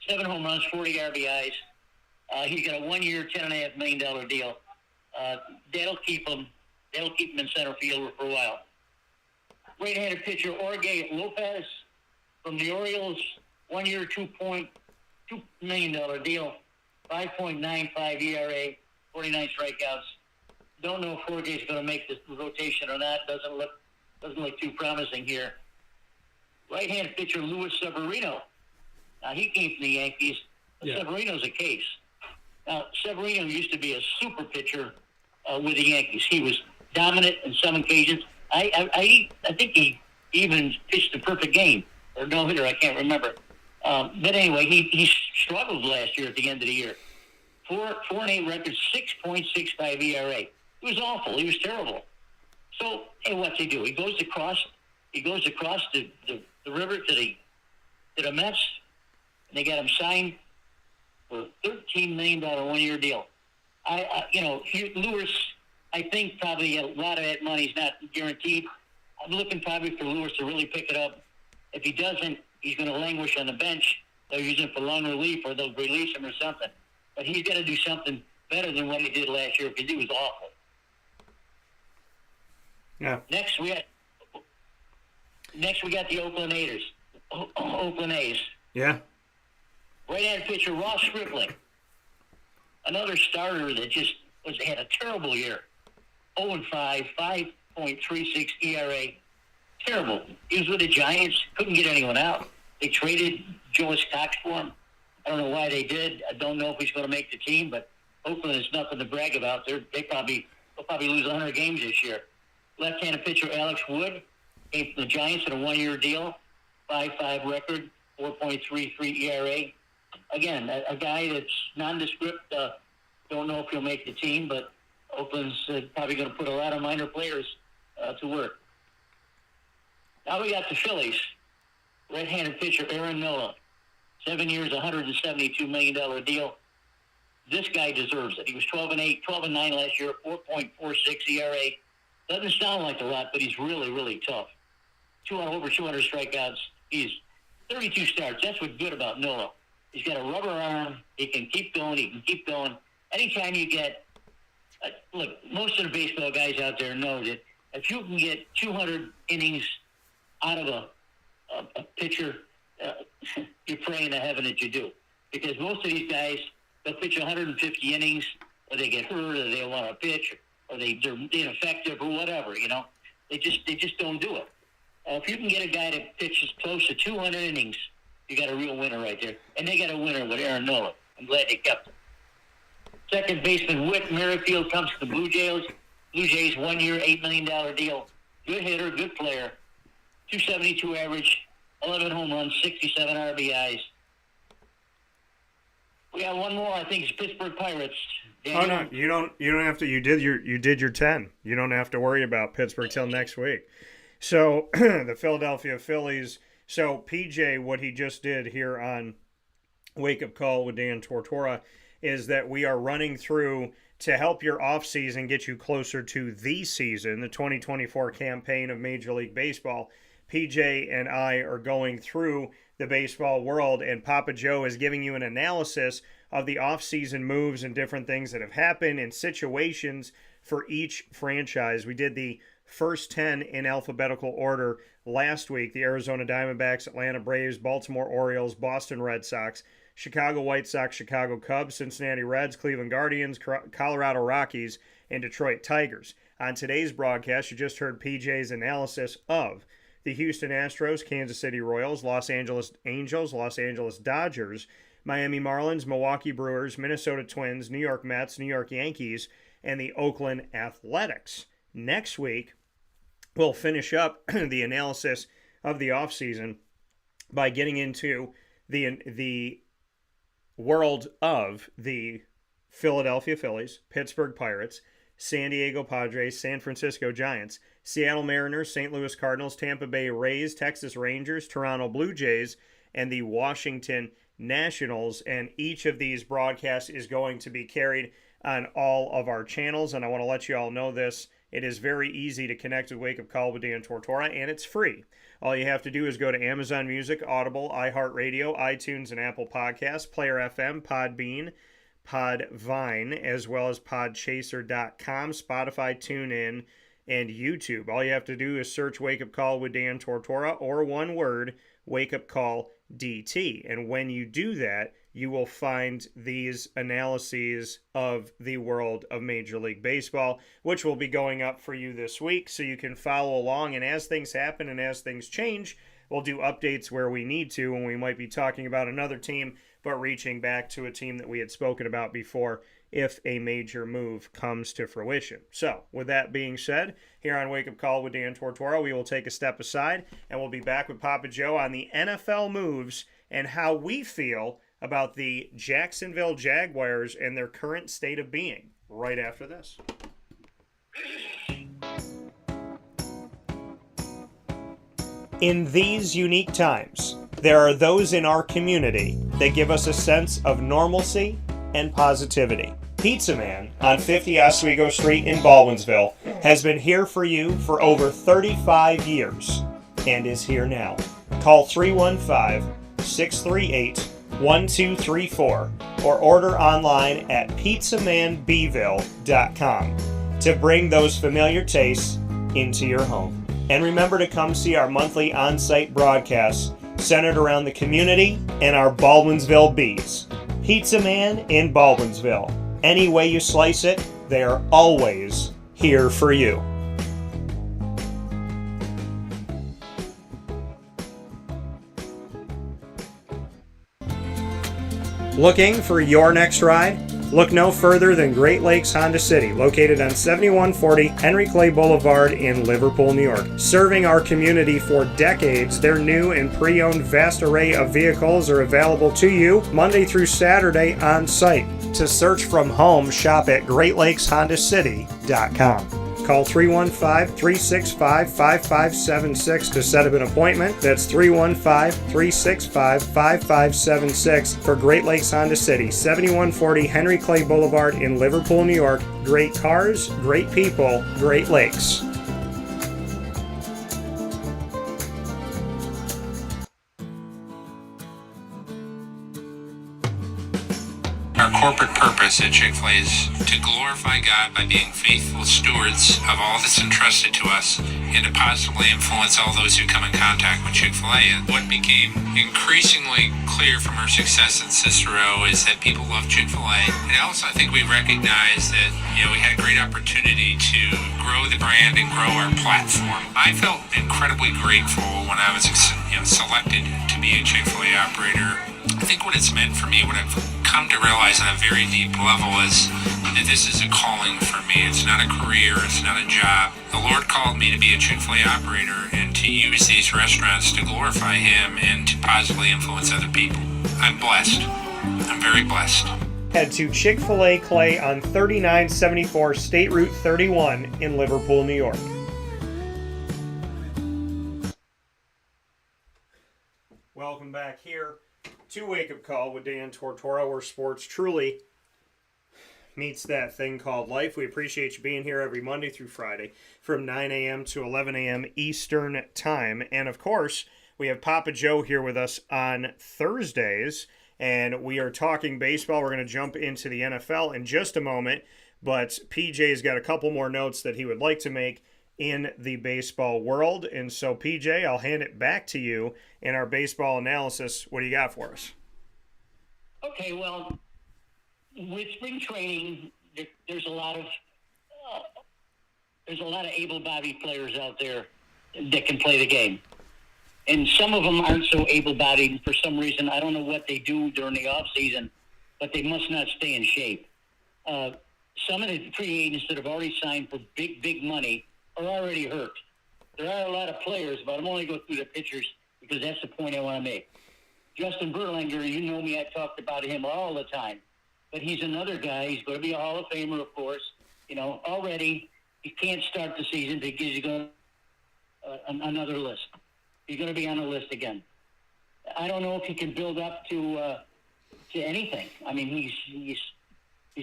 7 home runs, 40 RBIs. He's got a 1 year, $10.5 million deal. That'll keep him in center field for a while. Right-handed pitcher Jorge Lopez from the Orioles, 1 year, $2.2 million deal, 5.95 ERA, 49 strikeouts. Don't know if Jorge's going to make the rotation or not. Doesn't look too promising here. Right-handed pitcher Luis Severino. Now he came from the Yankees. Yeah. Severino's a case. Now Severino used to be a super pitcher with the Yankees. He was dominant in some occasions. I think he even pitched a perfect game or no hitter. I can't remember. But anyway, he struggled last year at the end of the year. 4-8 record, 6.65 ERA. It was awful. He was terrible. So, hey, what's he do? He goes across the river to the Mets, and they got him signed for $13 million 1 year deal. Lewis, I think probably a lot of that money's not guaranteed. I'm looking probably for Lewis to really pick it up. If he doesn't, he's going to languish on the bench. They'll use him for long relief, or they'll release him or something. But he's got to do something better than what he did last year because he was awful. Yeah. Next we got the Oakland A's. Yeah. Right-hand pitcher Ross Stripling, another starter that just had a terrible year. 0-5, 5.36 ERA. Terrible. He was with the Giants, couldn't get anyone out. They traded Joe Cox for him. I don't know why they did. I don't know if he's going to make the team, but Oakland is nothing to brag about. They'll probably lose 100 games this year. Left-handed pitcher Alex Wood came from the Giants in a 1 year deal, 5.5 record, 4.33 ERA, again, a guy that's nondescript. Don't know if he'll make the team, but Oakland's probably going to put a lot of minor players to work. Now we got the Phillies. Right-handed pitcher Aaron Nola. 7 years, $172 million deal. This guy deserves it. He was 12-8, 12-9 last year, 4.46 ERA. Doesn't sound like a lot, but he's really, really tough. Over 200 strikeouts. He's 32 starts. That's what's good about Nola. He's got a rubber arm. He can keep going. He can keep going. Anytime you get look, most of the baseball guys out there know that if you can get 200 innings out of a pitcher, you're praying to heaven that you do. Because most of these guys, they'll pitch 150 innings, or they get hurt, or they don't want to pitch, or they're ineffective, or whatever, you know. They just don't do it. If you can get a guy that pitches close to 200 innings, you got a real winner right there. And they got a winner with Aaron Nola. I'm glad they kept him. Second baseman Whit Merrifield comes to the Blue Jays. Blue Jays, 1 year, $8 million deal. Good hitter, good player. 272 average, 11 home runs, 67 RBIs. We got one more. I think it's Pittsburgh Pirates. Daniel? Oh no, you don't have to. You did your 10. You don't have to worry about Pittsburgh till next week. So the Philadelphia Phillies. So PJ, what he just did here on Wake Up Call with Dan Tortora is that we are running through to help your offseason get you closer to the season, the 2024 campaign of Major League Baseball. PJ and I are going through the baseball world, and Papa Joe is giving you an analysis of the offseason moves and different things that have happened and situations for each franchise. We did the first 10 in alphabetical order last week: the Arizona Diamondbacks, Atlanta Braves, Baltimore Orioles, Boston Red Sox, Chicago White Sox, Chicago Cubs, Cincinnati Reds, Cleveland Guardians, Colorado Rockies, and Detroit Tigers. On today's broadcast, you just heard PJ's analysis of the Houston Astros, Kansas City Royals, Los Angeles Angels, Los Angeles Dodgers, Miami Marlins, Milwaukee Brewers, Minnesota Twins, New York Mets, New York Yankees, and the Oakland Athletics. Next week, we'll finish up the analysis of the offseason by getting into the world of the Philadelphia Phillies, Pittsburgh Pirates, San Diego Padres, San Francisco Giants, Seattle Mariners, St. Louis Cardinals, Tampa Bay Rays, Texas Rangers, Toronto Blue Jays, and the Washington Nationals. And each of these broadcasts is going to be carried on all of our channels. And I want to let you all know this. It is very easy to connect with Wake Up Call with Dan Tortora, and it's free. All you have to do is go to Amazon Music, Audible, iHeartRadio, iTunes, and Apple Podcasts, Player FM, Podbean, Podvine, as well as Podchaser.com, Spotify, TuneIn, and YouTube. All you have to do is search Wake Up Call with Dan Tortora, or one word, Wake Up Call DT. And when you do that, you will find these analyses of the world of Major League Baseball, which will be going up for you this week, so you can follow along. And as things happen and as things change, we'll do updates where we need to, and we might be talking about another team, but reaching back to a team that we had spoken about before if a major move comes to fruition. So, with that being said, here on Wake Up Call with Dan Tortora, we will take a step aside, and we'll be back with Papa Joe on the NFL moves and how we feel about the Jacksonville Jaguars and their current state of being right after this. In these unique times, there are those in our community that give us a sense of normalcy and positivity. Pizza Man on 50 Oswego Street in Baldwinsville has been here for you for over 35 years and is here now. Call 315-638-1234 or order online at pizzamanbville.com to bring those familiar tastes into your home. And remember to come see our monthly on-site broadcasts centered around the community and our Baldwinsville Bees. Pizza Man in Baldwinsville. Any way you slice it, they are always here for you. Looking for your next ride? Look no further than Great Lakes Honda City, located on 7140 Henry Clay Boulevard in Liverpool, New York. Serving our community for decades, their new and pre-owned vast array of vehicles are available to you Monday through Saturday on site. To search from home, shop at GreatLakesHondaCity.com. Call 315-365-5576 to set up an appointment. That's 315-365-5576 for Great Lakes Honda City, 7140 Henry Clay Boulevard in Liverpool, New York. Great cars, great people, Great Lakes. Our corporate purpose at Chick-fil-A is to glorify God by being faithful stewards of all that's entrusted to us and to positively influence all those who come in contact with Chick-fil-A. And what became increasingly clear from our success in Cicero is that people love Chick-fil-A. And also I think we recognized that, we had a great opportunity to grow the brand and grow our platform. I felt incredibly grateful when I was selected to be a Chick-fil-A operator. I think what it's meant for me, what I've come to realize on a very deep level is that this is a calling for me. It's not a career, it's not a job. The Lord called me to be a Chick-fil-A operator and to use these restaurants to glorify Him and to positively influence other people. I'm blessed. I'm very blessed. Head to Chick-fil-A Clay on 3974 State Route 31 in Liverpool, New York. Welcome back here to Wake Up Call with Dan Tortora, where sports truly meets that thing called life. We appreciate you being here every Monday through Friday from 9 a.m. to 11 a.m. Eastern Time. And, of course, we have Papa Joe here with us on Thursdays, and we are talking baseball. We're going to jump into the NFL in just a moment, but PJ's got a couple more notes that he would like to make in the baseball world. And so, PJ, I'll hand it back to you in our baseball analysis. What do you got for us? Okay, well, with spring training, there's a lot of able-bodied players out there that can play the game, and some of them aren't so able-bodied for some reason. I don't know what they do during the off season, but they must not stay in shape. Some of the free agents that have already signed for big money are already hurt. There are a lot of players, but I'm only going through the pitchers because that's the point I want to make. Justin Verlander, you know me, I talked about him all the time. But he's another guy. He's going to be a Hall of Famer, of course. Already he can't start the season because he's going another list. He's going to be on the list again. I don't know if he can build up to anything. I mean, he's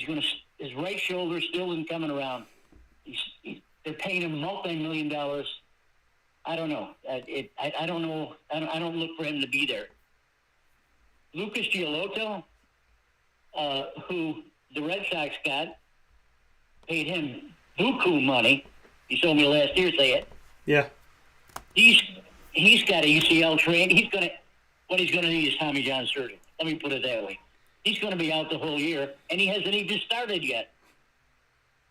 going to, his right shoulder still isn't coming around. They're paying him multi-million dollars. I don't know. I don't know. I don't look for him to be there. Lucas Giolito, who the Red Sox got, paid him buku money. He told me last year, say it. Yeah. He's got a UCL train. What he's going to need is Tommy John surgery. Let me put it that way. He's going to be out the whole year, and he hasn't even started yet.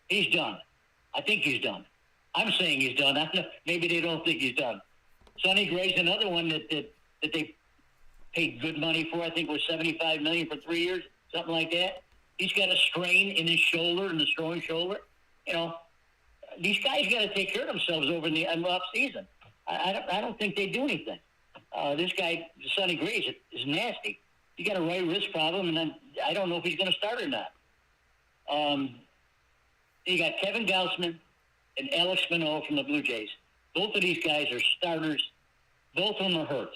He's done. I think he's done. I'm saying he's done. I don't know, maybe they don't think he's done. Sonny Gray's another one that they paid good money for. I think it was $75 million for 3 years, something like that. He's got a strain in his shoulder, in the throwing shoulder. These guys got to take care of themselves over in the off season. I don't think they do anything. This guy, Sonny Gray, is nasty. He got a right wrist problem, and then I don't know if he's going to start or not. You got Kevin Gausman and Alex Manoah from the Blue Jays. Both of these guys are starters. Both of them are hurts.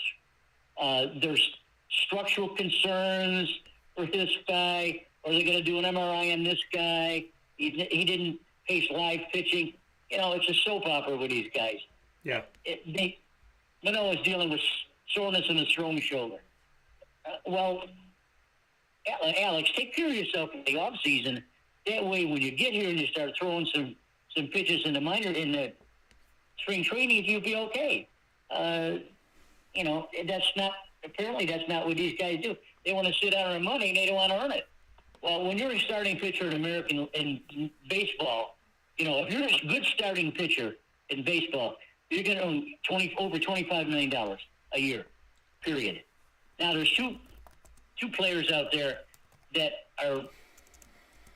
There's structural concerns for this guy. Are they going to do an MRI on this guy? He didn't face live pitching. It's a soap opera with these guys. Yeah. Manoah is dealing with soreness in his throwing shoulder. Alex, take care of yourself in the off season. That way, when you get here and you start throwing some pitches in the spring training, you'll be okay. That's not what these guys do. They want to sit on their money and they don't want to earn it. Well, when you're a starting pitcher in baseball, if you're a good starting pitcher in baseball, you're going to earn over $25 million a year, period. Now, there's two players out there that are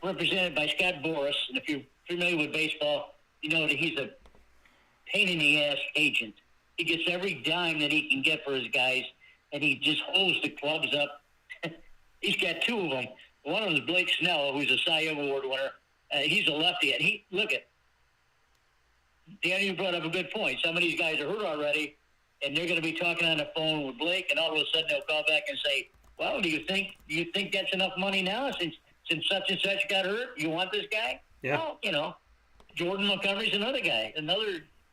represented by Scott Boras. And if you're familiar with baseball, you know that he's a pain-in-the-ass agent. He gets every dime that he can get for his guys, and he just holds the clubs up. He's got two of them. One of them is Blake Snell, who's a Cy Young Award winner. He's a lefty. And look at Danny, you brought up a good point. Some of these guys are hurt already, and they're going to be talking on the phone with Blake, and all of a sudden they'll call back and say, "Well, do you think that's enough money now since such and such got hurt? You want this guy?" Yeah. Well, Jordan Montgomery's another guy.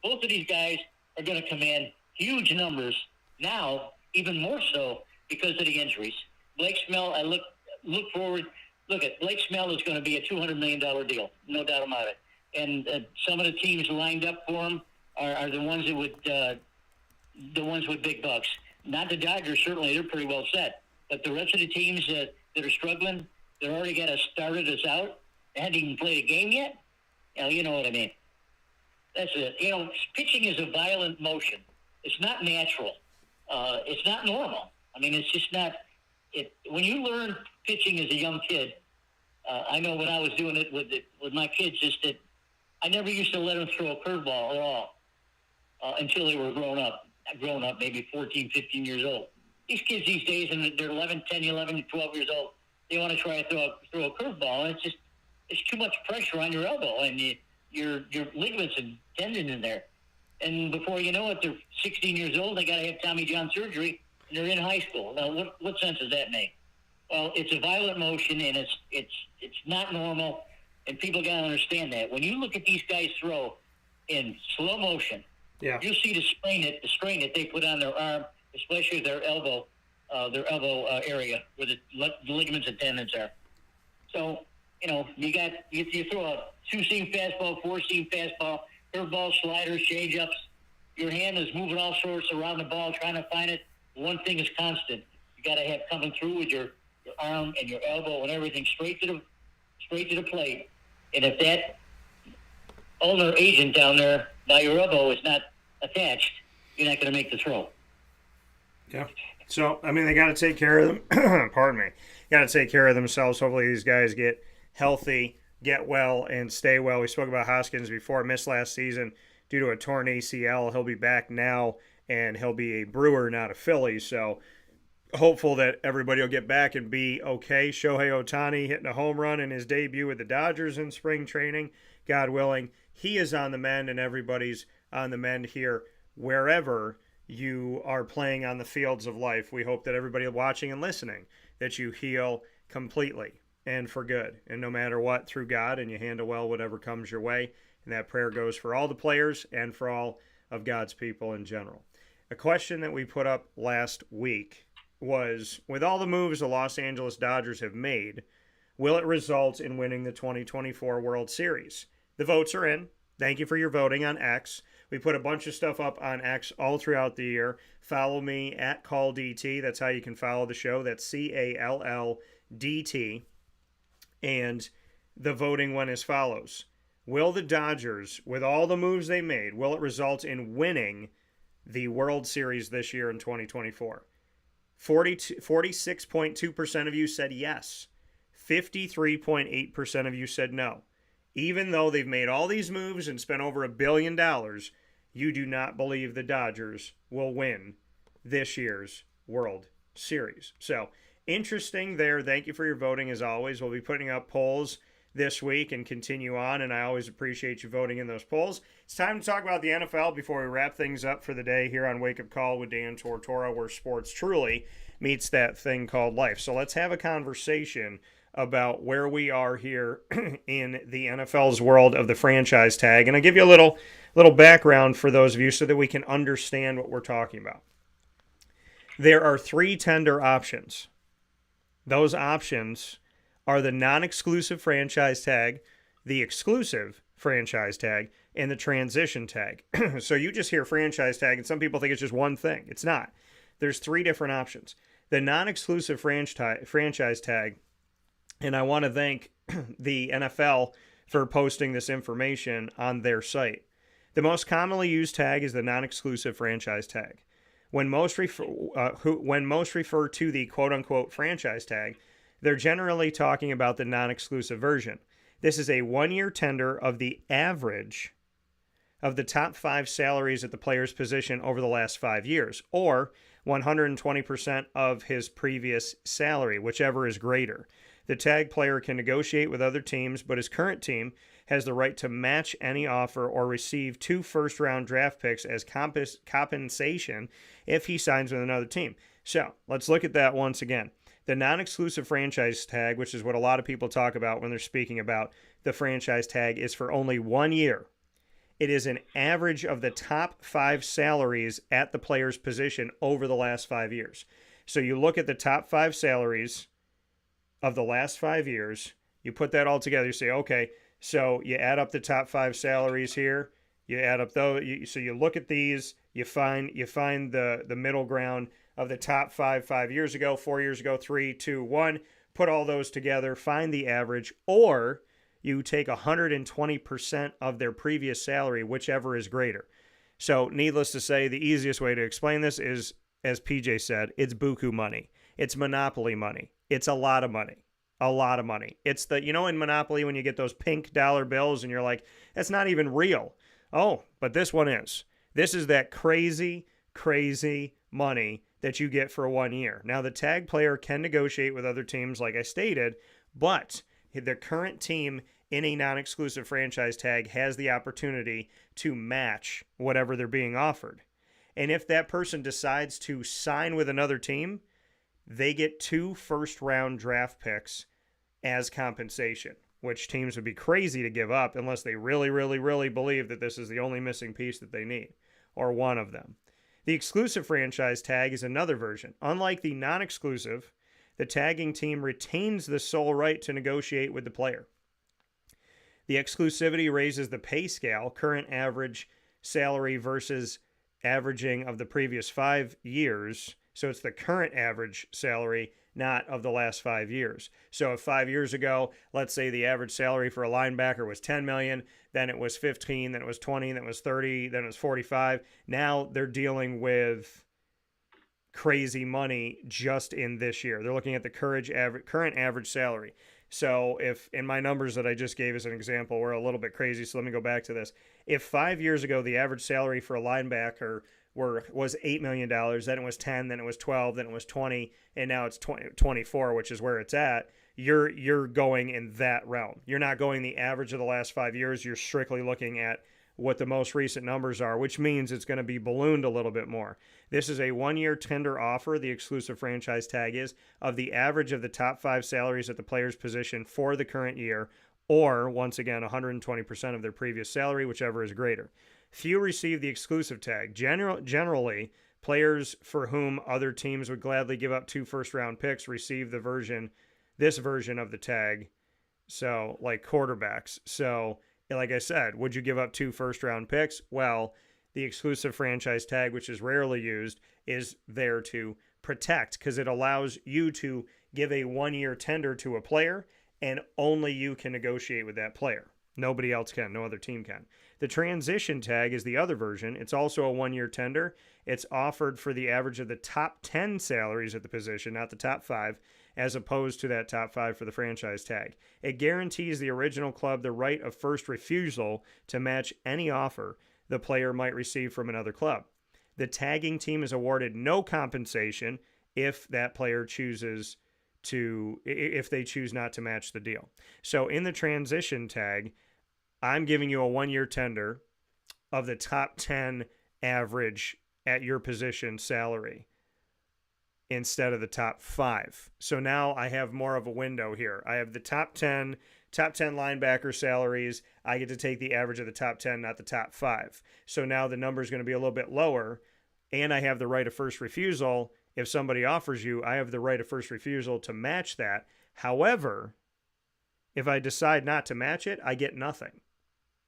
Both of these guys are going to command huge numbers now, even more so because of the injuries. Blake Snell, I look forward. Look at Blake Snell is going to be a $200 million deal, no doubt about it. And some of the teams lined up for him are the ones that the ones with big bucks. Not the Dodgers, certainly they're pretty well set, but the rest of the teams that are struggling, they're already got to start us out. They haven't even played a game yet. You know what I mean. That's it. Pitching is a violent motion. It's not natural. It's not normal. I mean, it's just not. When you learn pitching as a young kid, I know when I was doing it with my kids, just that I never used to let them throw a curveball at all until they were grown up, maybe 14, 15 years old. These kids these days, and they're 11, 10, 11, 12 years old, they want to try to throw a curveball, and it's too much pressure on your elbow and your ligaments and tendon in there. And before you know it, they're 16 years old, they got to have Tommy John surgery, and they're in high school. Now, what sense does that make? Well, it's a violent motion, and it's not normal, and people got to understand that. When you look at these guys throw in slow motion, you'll see the strain that they put on their arm, especially their elbow area where the ligaments and tendons are. So, you throw a two-seam fastball, four-seam fastball, curveball, sliders, change-ups. Your hand is moving all sorts around the ball, trying to find it. One thing is constant. You got to have coming through with your arm and your elbow and everything straight to the plate. And if that ulnar agent down there by your elbow is not attached, you're not going to make the throw. Yeah. So, I mean, they got to take care of them. Pardon me. Got to take care of themselves. Hopefully these guys get healthy, get well, and stay well. We spoke about Hoskins before. Missed last season due to a torn ACL. He'll be back now, and he'll be a Brewer, not a Philly. So, hopeful that everybody will get back and be okay. Shohei Ohtani hitting a home run in his debut with the Dodgers in spring training. God willing, he is on the mend, and everybody's on the mend here wherever you are playing on the fields of life. We hope that everybody watching and listening, that you heal completely and for good, and no matter what, through God, and you handle well whatever comes your way. And that prayer goes for all the players and for all of God's people in general. A question that we put up last week was, with all the moves the Los Angeles Dodgers have made, will it result in winning the 2024 World Series? The votes are in. Thank you for your voting on X. We put a bunch of stuff up on X all throughout the year. Follow me at CallDT. That's how you can follow the show. That's CALLDT. And the voting went as follows. Will the Dodgers, with all the moves they made, will it result in winning the World Series this year in 2024? 46.2% of you said yes. 53.8% of you said no. Even though they've made all these moves and spent over $1 billion, you do not believe the Dodgers will win this year's World Series. So, interesting there. Thank you for your voting as always. We'll be putting up polls this week and continue on, and I always appreciate you voting in those polls. It's time to talk about the NFL before we wrap things up for the day here on Wake Up Call with Dan Tortora, where sports truly meets that thing called life. So let's have a conversation about where we are here in the NFL's world of the franchise tag. And I'll give you a little background for those of you so that we can understand what we're talking about. There are 3 tender options. Those options are the non-exclusive franchise tag, the exclusive franchise tag, and the transition tag. So you just hear franchise tag, and some people think it's just one thing. It's not. There's 3 different options. The non-exclusive franchise tag, and I want to thank the NFL for posting this information on their site. The most commonly used tag is the non-exclusive franchise tag. When most refer to the quote-unquote franchise tag, they're generally talking about the non-exclusive version. This is a 1-year tender of the average of the top 5 salaries at the player's position over the last 5 years, or 120% of his previous salary, whichever is greater. The tag player can negotiate with other teams, but his current team has the right to match any offer or receive 2 first-round draft picks as compensation if he signs with another team. So, let's look at that once again. The non-exclusive franchise tag, which is what a lot of people talk about when they're speaking about the franchise tag, is for only 1 year. It is an average of the top 5 salaries at the player's position over the last 5 years. So you look at the top 5 salaries of the last 5 years, you put that all together, you say, okay, so you add up the top 5 salaries here, you add up those, so you look at these, you find the middle ground of the top 5 years ago, 4 years ago, 3, 2, 1, put all those together, find the average, or you take 120% of their previous salary, whichever is greater. So needless to say, the easiest way to explain this is, as PJ said, it's buku money. It's monopoly money. It's a lot of money. A lot of money. It's the, in Monopoly when you get those pink dollar bills and you're like, that's not even real. Oh, but this one is. This is that crazy, crazy money that you get for 1 year. Now, the tag player can negotiate with other teams, like I stated, but the current team in a non-exclusive franchise tag has the opportunity to match whatever they're being offered. And if that person decides to sign with another team, they get 2 first-round draft picks as compensation, which teams would be crazy to give up unless they really, really, really believe that this is the only missing piece that they need, or one of them. The exclusive franchise tag is another version. Unlike the non-exclusive, the tagging team retains the sole right to negotiate with the player. The exclusivity raises the pay scale, current average salary versus averaging of the previous 5 years. So it's the current average salary, not of the last 5 years. So if 5 years ago, let's say the average salary for a linebacker was $10 million, then it was 15, then it was 20, then it was 30, then it was 45. Now they're dealing with crazy money just in this year. They're looking at the current average salary. So if in my numbers that I just gave as an example were a little bit crazy, so let me go back to this. If 5 years ago the average salary for a linebacker was $8 million, then it was 10, then it was 12, then it was 20, and now it's 24, which is where it's at. You're going in that realm. You're not going the average of the last 5 years. You're strictly looking at what the most recent numbers are, which means it's going to be ballooned a little bit more. This is a 1-year tender offer, the exclusive franchise tag is, of the average of the top 5 salaries at the player's position for the current year, or, once again, 120% of their previous salary, whichever is greater. Few receive the exclusive tag. Generally, players for whom other teams would gladly give up 2 first-round picks receive this version of the tag, so like quarterbacks. So, like I said, would you give up 2 first-round picks? Well, the exclusive franchise tag, which is rarely used, is there to protect because it allows you to give a 1-year tender to a player, and only you can negotiate with that player. Nobody else can. No other team can. The transition tag is the other version. It's also a 1-year tender. It's offered for the average of the top 10 salaries at the position, not the top 5, as opposed to that top 5 for the franchise tag. It guarantees the original club the right of first refusal to match any offer the player might receive from another club. The tagging team is awarded no compensation if that player chooses if they choose not to match the deal. So in the transition tag, I'm giving you a 1-year tender of the top 10 average at your position salary instead of the top 5. So now I have more of a window here. I have the top 10 linebacker salaries. I get to take the average of the top 10, not the top 5. So now the number is going to be a little bit lower, and I have the right of first refusal. If somebody offers you, I have the right of first refusal to match that. However, if I decide not to match it, I get nothing.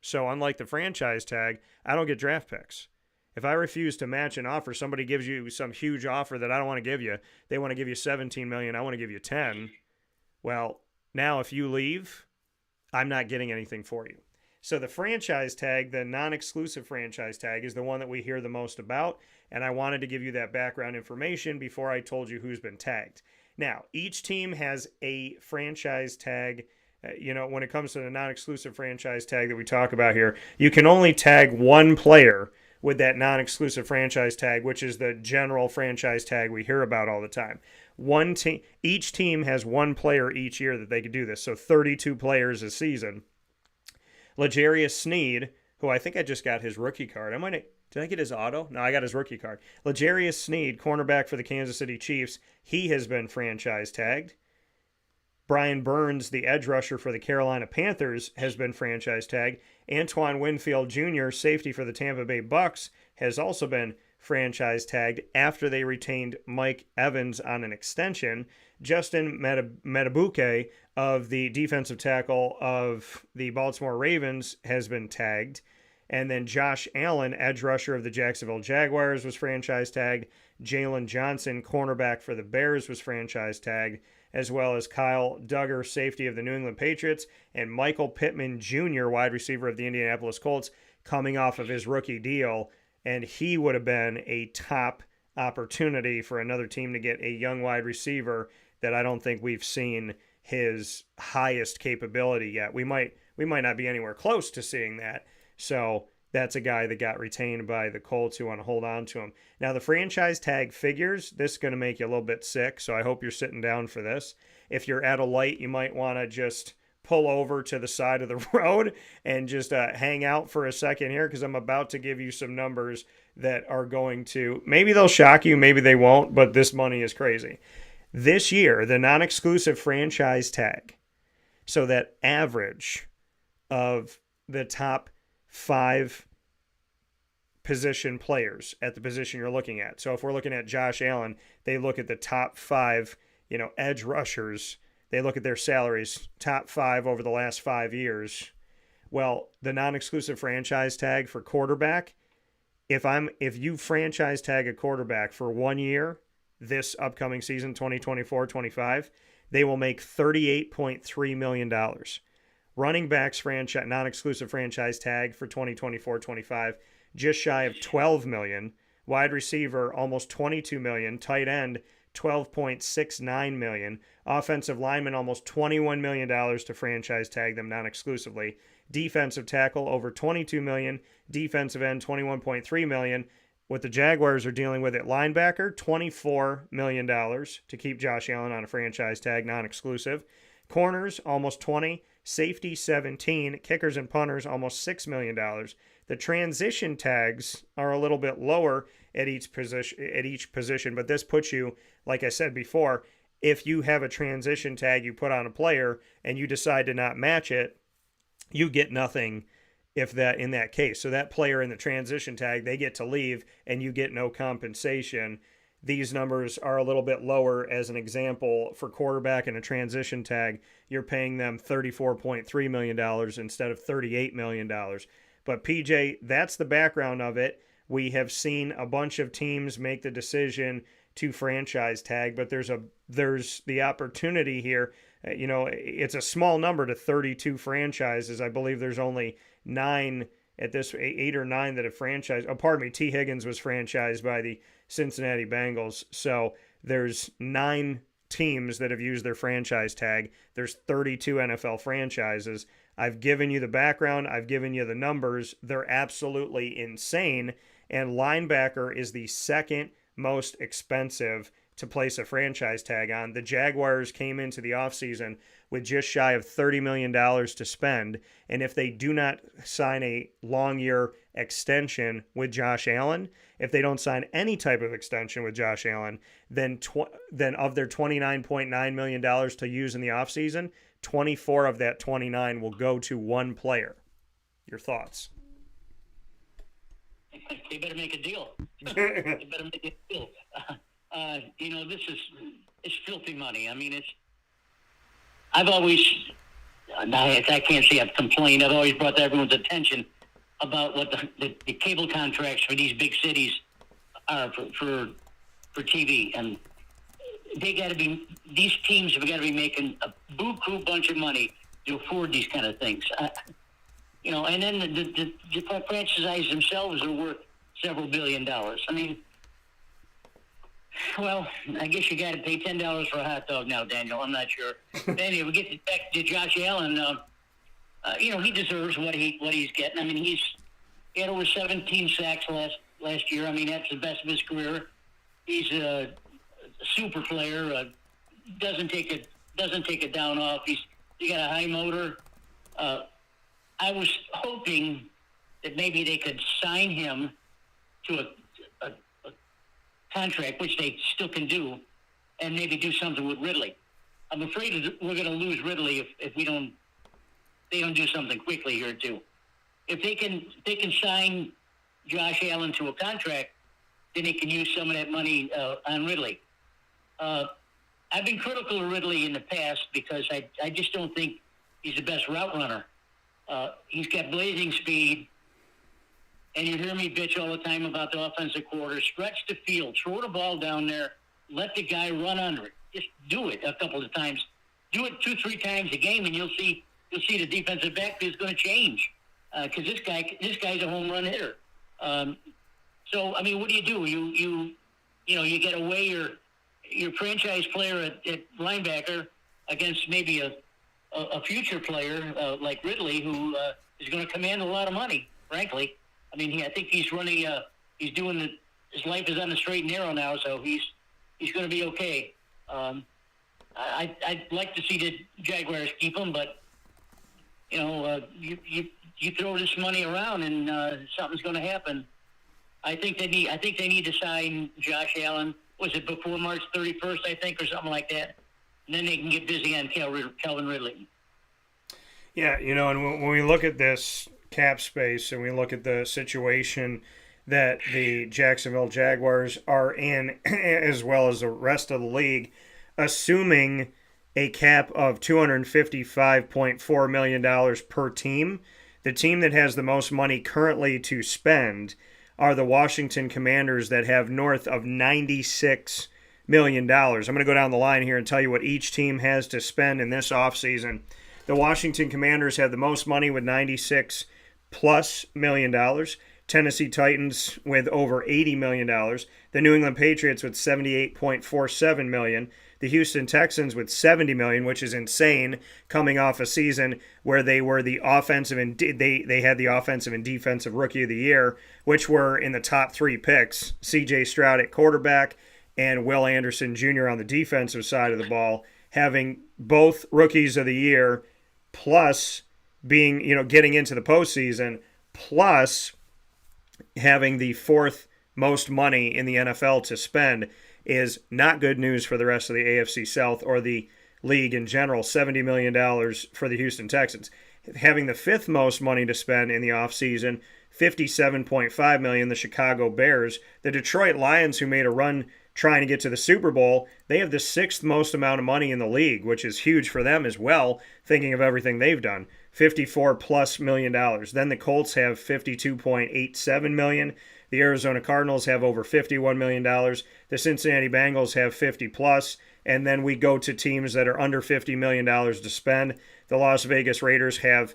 So unlike the franchise tag, I don't get draft picks. If I refuse to match an offer, somebody gives you some huge offer that I don't want to give you. They want to give you $17 million. I want to give you 10. Well, now if you leave, I'm not getting anything for you. So the franchise tag, the non-exclusive franchise tag, is the one that we hear the most about, and I wanted to give you that background information before I told you who's been tagged. Now, each team has a franchise tag. When it comes to the non-exclusive franchise tag that we talk about here, you can only tag one player with that non-exclusive franchise tag, which is the general franchise tag we hear about all the time. Each team has one player each year that they could do this, so 32 players a season. L'Jarius Sneed, who I think I just got his rookie card. Did I get his auto? No, I got his rookie card. L'Jarius Sneed, cornerback for the Kansas City Chiefs, he has been franchise tagged. Brian Burns, the edge rusher for the Carolina Panthers, has been franchise tagged. Antoine Winfield Jr., safety for the Tampa Bay Bucks, has also been franchise tagged after they retained Mike Evans on an extension. Justin Matabuke of the defensive tackle of the Baltimore Ravens has been tagged. And then Josh Allen, edge rusher of the Jacksonville Jaguars, was franchise tagged. Jalen Johnson, cornerback for the Bears, was franchise tagged, as well as Kyle Duggar, safety of the New England Patriots, and Michael Pittman Jr., wide receiver of the Indianapolis Colts, coming off of his rookie deal. And he would have been a top opportunity for another team to get a young wide receiver that I don't think we've seen his highest capability yet. We might not be anywhere close to seeing that. So that's a guy that got retained by the Colts who want to hold on to him. Now, the franchise tag figures, this is going to make you a little bit sick, so I hope you're sitting down for this. If you're at a light, you might want to just pull over to the side of the road and just hang out for a second here, because I'm about to give you some numbers that are going to, maybe they'll shock you, maybe they won't, but this money is crazy. This year, the non-exclusive franchise tag, so that average of the top 5 position players at the position you're looking at. So if we're looking at Josh Allen, they look at the top 5, edge rushers. They look at their salaries, top 5 over the last 5 years. Well, the non-exclusive franchise tag for quarterback, if you franchise tag a quarterback for 1 year, this upcoming season, 2024-25, they will make $38.3 million. Running backs non-exclusive franchise tag for 2024-25, just shy of $12 million. Wide receiver, almost $22 million. Tight end, $12.69 million. Offensive lineman, almost $21 million to franchise tag them non-exclusively. Defensive tackle, over $22 million. Defensive end, $21.3 million. What the Jaguars are dealing with at linebacker, $24 million to keep Josh Allen on a franchise tag non-exclusive. Corners, almost $20 million. Safety, $17 million. Kickers and punters, almost $6 million. The transition tags are a little bit lower at each position, but this puts you, like I said before, if you have a transition tag you put on a player and you decide to not match it, you get nothing in that case. So that player in the transition tag, they get to leave and you get no compensation. These numbers are a little bit lower. As an example, for quarterback in a transition tag, you're paying them $34.3 million instead of $38 million. But PJ, that's the background of it. We have seen a bunch of teams make the decision to franchise tag, but there's the opportunity here. It's a small number to 32 franchises. I believe there's only 9 at this, 8 or 9 that have franchised. Oh, pardon me, T. Higgins was franchised by the Cincinnati Bengals. So there's 9 teams that have used their franchise tag. There's 32 NFL franchises. I've given you the background. I've given you the numbers. They're absolutely insane. And linebacker is the second most expensive to place a franchise tag on. The Jaguars came into the offseason with just shy of $30 million to spend. And if they do not sign a long-year extension with Josh Allen, if they don't sign any type of extension with Josh Allen, then of their $29.9 million to use in the offseason, 24 of that 29 will go to one player. Your thoughts? They better make a deal. They better make a deal. It's filthy money. I mean, I've always, I can't say I've complained. I've always brought to everyone's attention about what the cable contracts for these big cities are for TV. And these teams have got to be making a buku bunch of money to afford these kind of things. And then the franchises themselves are worth several $1 billion. I mean, Well, I guess you got to pay $10 for a hot dog now, Daniel. I'm not sure. But anyway, we get back to Josh Allen. He deserves what he's getting. I mean, he had over 17 sacks last year. I mean, that's the best of his career. He's a super player. Doesn't take a down off. He got a high motor. I was hoping that maybe they could sign him to a contract, which they still can do, and maybe do something with Ridley. I'm afraid we're going to lose Ridley if they don't do something quickly here too. If they can sign Josh Allen to a contract, then they can use some of that money on Ridley. I've been critical of Ridley in the past because I just don't think he's the best route runner. He's got blazing speed, and you hear me bitch all the time about the offensive quarter. Stretch the field, throw the ball down there, let the guy run under it. Just do it a couple of times. Do it 2-3 times a game, and you'll see the defensive backfield is going to change because this guy's a home run hitter. So I mean, what do? You get away your franchise player at linebacker against maybe a future player like Ridley, who is going to command a lot of money. Frankly, I mean, I think he's running. He's doing his life is on the straight and narrow now, so he's going to be okay. I'd like to see the Jaguars keep him, but you throw this money around and something's going to happen. I think they need to sign Josh Allen. Was it before March 31st, I think, or something like that? And then they can get busy on Calvin Ridley. Yeah, and when we look at this cap space and we look at the situation that the Jacksonville Jaguars are in, as well as the rest of the league, assuming a cap of $255.4 million per team, the team that has the most money currently to spend are the Washington Commanders that have north of $96 million. I'm going to go down the line here and tell you what each team has to spend in this offseason. The Washington Commanders have the most money with $96+ million. Tennessee Titans with over $80 million. The New England Patriots with $78.47 million. The Houston Texans with $70 million, which is insane, coming off a season where they were the offensive and they had the offensive and defensive rookie of the year, which were in the top 3 picks. C.J. Stroud at quarterback and Will Anderson Jr. on the defensive side of the ball, having both rookies of the year, plus being getting into the postseason, plus having the 4th most money in the NFL to spend, is not good news for the rest of the AFC South or the league in general. $70 million for the Houston Texans. Having the 5th most money to spend in the offseason, $57.5 million, the Chicago Bears. The Detroit Lions, who made a run trying to get to the Super Bowl, they have the 6th most amount of money in the league, which is huge for them as well, thinking of everything they've done. $54+ million. Then the Colts have $52.87 million. The Arizona Cardinals have over $51 million. The Cincinnati Bengals have 50+. And then we go to teams that are under $50 million to spend. The Las Vegas Raiders have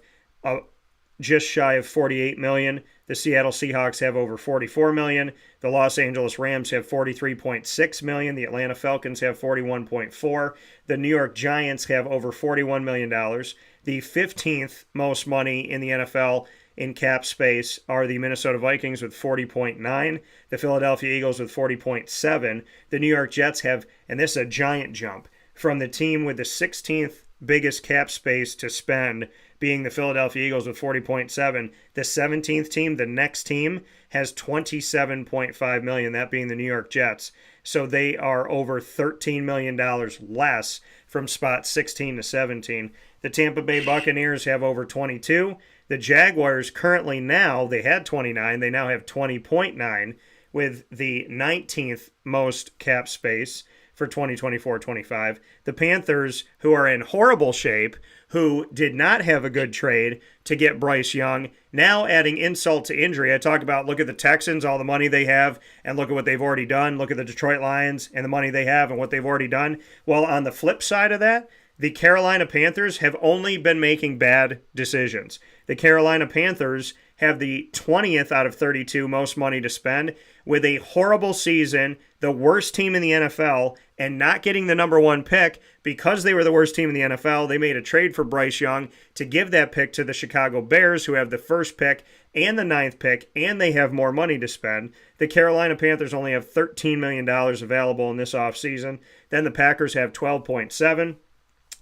just shy of $48 million. The Seattle Seahawks have over $44 million. The Los Angeles Rams have $43.6 million. The Atlanta Falcons have $41.4. The New York Giants have over $41 million. The 15th most money in the NFL in cap space are the Minnesota Vikings with $40.9, the Philadelphia Eagles with $40.7. The New York Jets have, and this is a giant jump, from the team with the 16th biggest cap space to spend, being the Philadelphia Eagles with $40.7. The 17th team, the next team, has $27.5 million, that being the New York Jets. So they are over $13 million less from spot 16 to 17. The Tampa Bay Buccaneers have over 22. The Jaguars currently now, they had 29, they now have 20.9 with the 19th most cap space for 2024-25. The Panthers, who are in horrible shape, who did not have a good trade to get Bryce Young, now adding insult to injury. I talk about, look at the Texans, all the money they have, and look at what they've already done. Look at the Detroit Lions and the money they have and what they've already done. Well, on the flip side of that, the Carolina Panthers have only been making bad decisions. The Carolina Panthers have the 20th out of 32 most money to spend with a horrible season, the worst team in the NFL, and not getting the number one pick because they were the worst team in the NFL. They made a trade for Bryce Young to give that pick to the Chicago Bears, who have the first pick and the 9th pick, and they have more money to spend. The Carolina Panthers only have $13 million available in this offseason. Then the Packers have $12.7.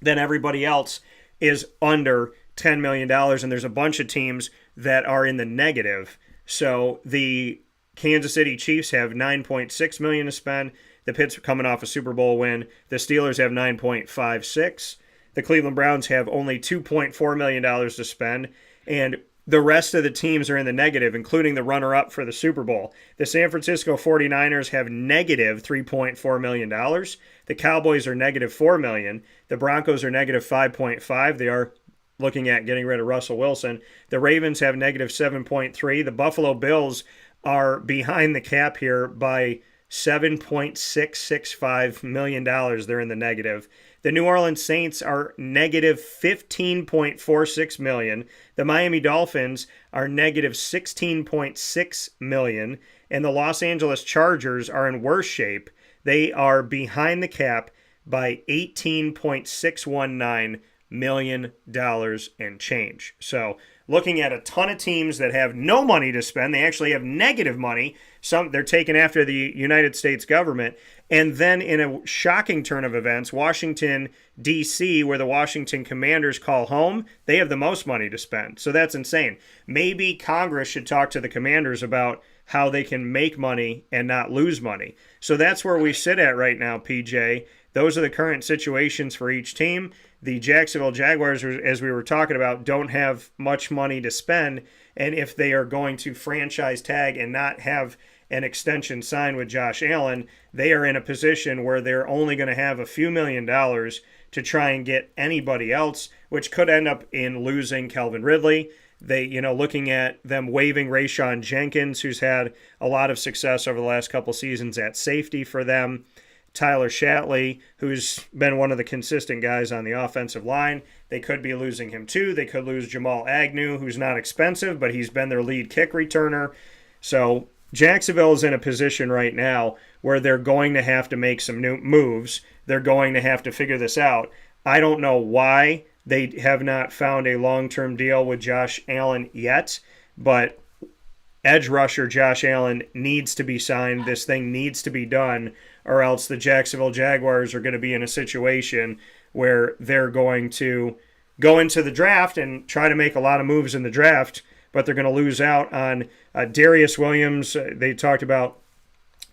Then everybody else is under $10 million, and there's a bunch of teams that are in the negative. So the Kansas City Chiefs have $9.6 million to spend. The Pitts are coming off a Super Bowl win. The Steelers have $9.56. The Cleveland Browns have only $2.4 million to spend. And the rest of the teams are in the negative, including the runner-up for the Super Bowl. The San Francisco 49ers have negative $3.4 million. The Cowboys are negative $4 million. The Broncos are negative $5.5. They are looking at getting rid of Russell Wilson. The Ravens have negative $7.3. The Buffalo Bills are behind the cap here by $7.665 million. They're in the negative. The New Orleans Saints are negative $15.46 million. The Miami Dolphins are negative $16.6 million. And the Los Angeles Chargers are in worse shape. They are behind the cap by $18.619 million and change. So looking at a ton of teams that have no money to spend, they actually have negative money. They're taken after the United States government. And then in a shocking turn of events, Washington, D.C., where the Washington Commanders call home, they have the most money to spend. So that's insane. Maybe Congress should talk to the Commanders about how they can make money and not lose money. So that's where we sit at right now, PJ. Those are the current situations for each team. The Jacksonville Jaguars, as we were talking about, don't have much money to spend. And if they are going to franchise tag and not have an extension signed with Josh Allen, they are in a position where they're only going to have a few $1 million to try and get anybody else, which could end up in losing Calvin Ridley. They, looking at them waiving Rayshon Jenkins, who's had a lot of success over the last couple seasons at safety for them. Tyler Shatley, who's been one of the consistent guys on the offensive line. They could be losing him too. They could lose Jamal Agnew, who's not expensive, but he's been their lead kick returner. So Jacksonville is in a position right now where they're going to have to make some new moves. They're going to have to figure this out. I don't know why they have not found a long-term deal with Josh Allen yet, but edge rusher Josh Allen needs to be signed. This thing needs to be done, or else the Jacksonville Jaguars are going to be in a situation where they're going to go into the draft and try to make a lot of moves in the draft, but they're going to lose out on Darius Williams. They talked about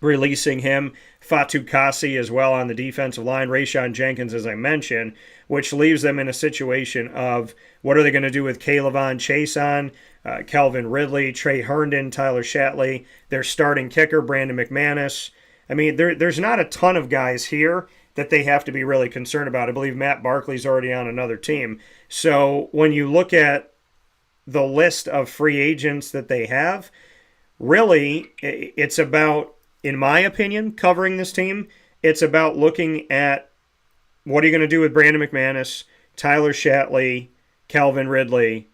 releasing him. Fatou Kassi as well on the defensive line. Rayshon Jenkins, as I mentioned, which leaves them in a situation of what are they going to do with Kayvon Chason, Calvin Ridley, Trey Herndon, Tyler Shatley, their starting kicker, Brandon McManus. I mean, there's not a ton of guys here that they have to be really concerned about. I believe Matt Barkley's already on another team. So when you look at the list of free agents that they have, really it's about, in my opinion, covering this team. It's about looking at what are you going to do with Brandon McManus, Tyler Shatley, Calvin Ridley,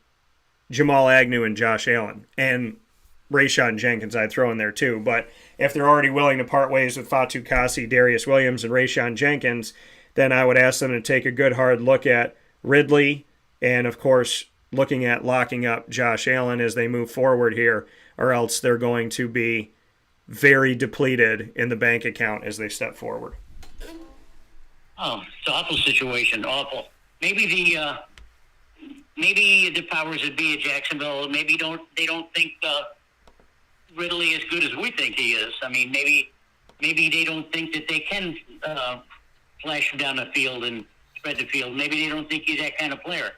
Jamal Agnew, and Josh Allen. And Rayshon Jenkins I'd throw in there too. But if they're already willing to part ways with Fatou Kassi, Darius Williams, and Rayshon Jenkins, then I would ask them to take a good hard look at Ridley and, of course, looking at locking up Josh Allen as they move forward here, or else they're going to be very depleted in the bank account as they step forward. Oh, it's an awful situation, awful. Maybe the powers that be at Jacksonville they don't think Ridley is good as we think he is. I mean, maybe they don't think that they can flash him down the field and spread the field. Maybe they don't think he's that kind of player.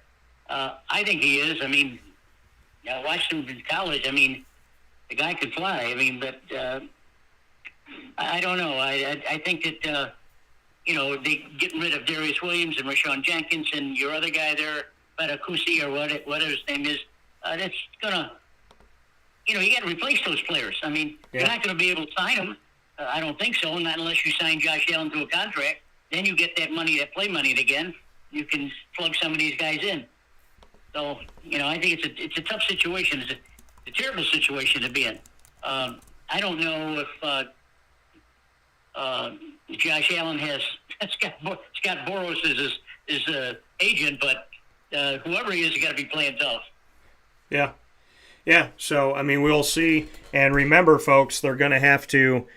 I think he is. I mean, I watched him in college. I mean, the guy could fly. I mean, but I don't know. I think that, they getting rid of Darius Williams and Rayshon Jenkins and your other guy there, Batakusi or what his name is, that's going to, you got to replace those players. I mean, You're not going to be able to sign them. I don't think so, not unless you sign Josh Allen to a contract. Then you get that money, that play money again. You can plug some of these guys in. So, I think it's a tough situation. a terrible situation to be in. I don't know if Josh Allen has Scott Boras as his agent, but whoever he is, he got to be playing tough. Yeah. Yeah, so, I mean, we'll see. And remember, folks, they're going to have to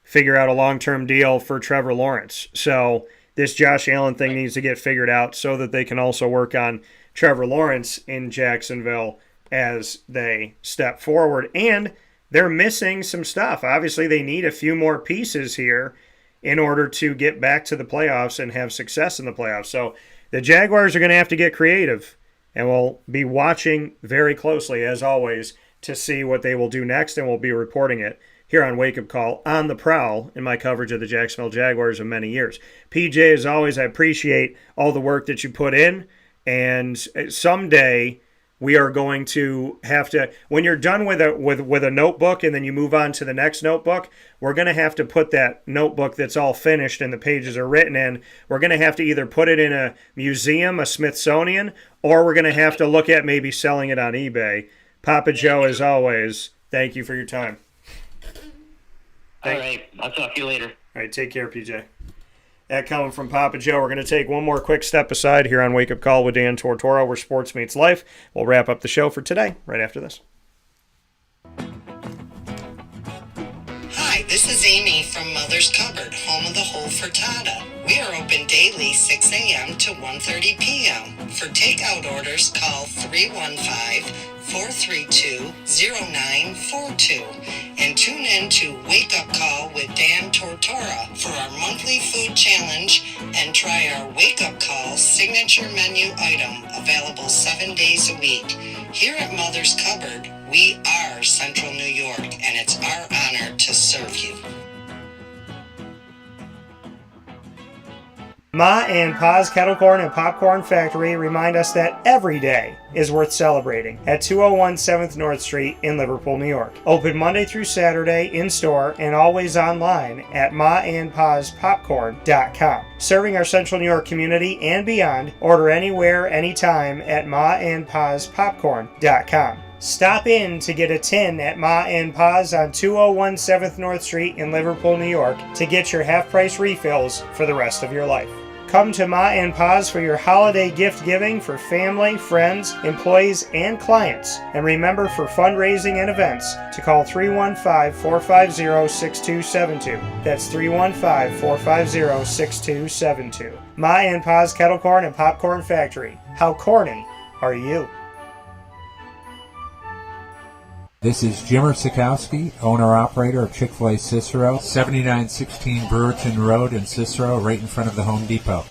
figure out a long-term deal for Trevor Lawrence. So this Josh Allen thing needs to get figured out so that they can also work on Trevor Lawrence in Jacksonville as they step forward. And they're missing some stuff. Obviously, they need a few more pieces here in order to get back to the playoffs and have success in the playoffs. So the Jaguars are going to have to get creative. And we'll be watching very closely, as always, to see what they will do next, and we'll be reporting it here on Wake Up Call on the Prowl in my coverage of the Jacksonville Jaguars of many years. PJ, as always, I appreciate all the work that you put in, and someday we are going to have to, when you're done with a notebook and then you move on to the next notebook, we're going to have to put that notebook that's all finished and the pages are written in, we're going to have to either put it in a museum, a Smithsonian, or we're going to have to look at maybe selling it on eBay. Papa Joe, as always, thank you for your time. All right. I'll talk to you later. All right, take care, PJ. That coming from Papa Joe. We're going to take one more quick step aside here on Wake Up Call with Dan Tortora, where sports meets life. We'll wrap up the show for today right after this. Hi, this is Amy from Mother's Cupboard, home of the whole frittata. We are open daily 6 a.m. to 1:30 p.m. For takeout orders, call 315-432-0942 and tune in to Wake Up Call with Dan Tortora for our monthly food challenge and try our Wake Up Call signature menu item available 7 days a week. Here at Mother's Cupboard, we are Central New York, and it's our honor to serve you. Ma and Pa's Kettle Corn and Popcorn Factory remind us that every day is worth celebrating at 201 7th North Street in Liverpool, New York. Open Monday through Saturday in-store and always online at maandpaspopcorn.com. Serving our Central New York community and beyond, order anywhere, anytime at maandpaspopcorn.com. Stop in to get a tin at Ma and Pa's on 201 7th North Street in Liverpool, New York to get your half-price refills for the rest of your life. Come to Ma and Pa's for your holiday gift giving for family, friends, employees, and clients. And remember, for fundraising and events, to call 315-450-6272. That's 315-450-6272. Ma and Pa's Kettle Corn and Popcorn Factory. How corny are you? This is Jimmer Sikowski, owner-operator of Chick-fil-A Cicero, 7916 Brewerton Road in Cicero, right in front of the Home Depot.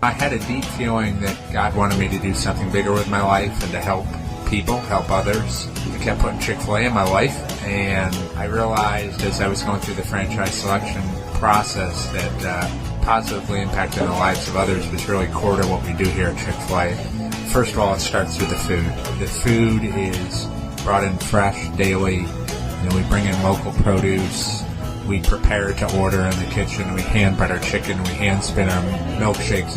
I had a deep feeling that God wanted me to do something bigger with my life and to help people, help others. I kept putting Chick-fil-A in my life, and I realized as I was going through the franchise selection process that positively impacting the lives of others was really core to what we do here at Chick-fil-A. First of all, it starts with the food. The food is brought in fresh daily, and we bring in local produce. We prepare to order in the kitchen. We hand bread our chicken. We hand spin our milkshakes.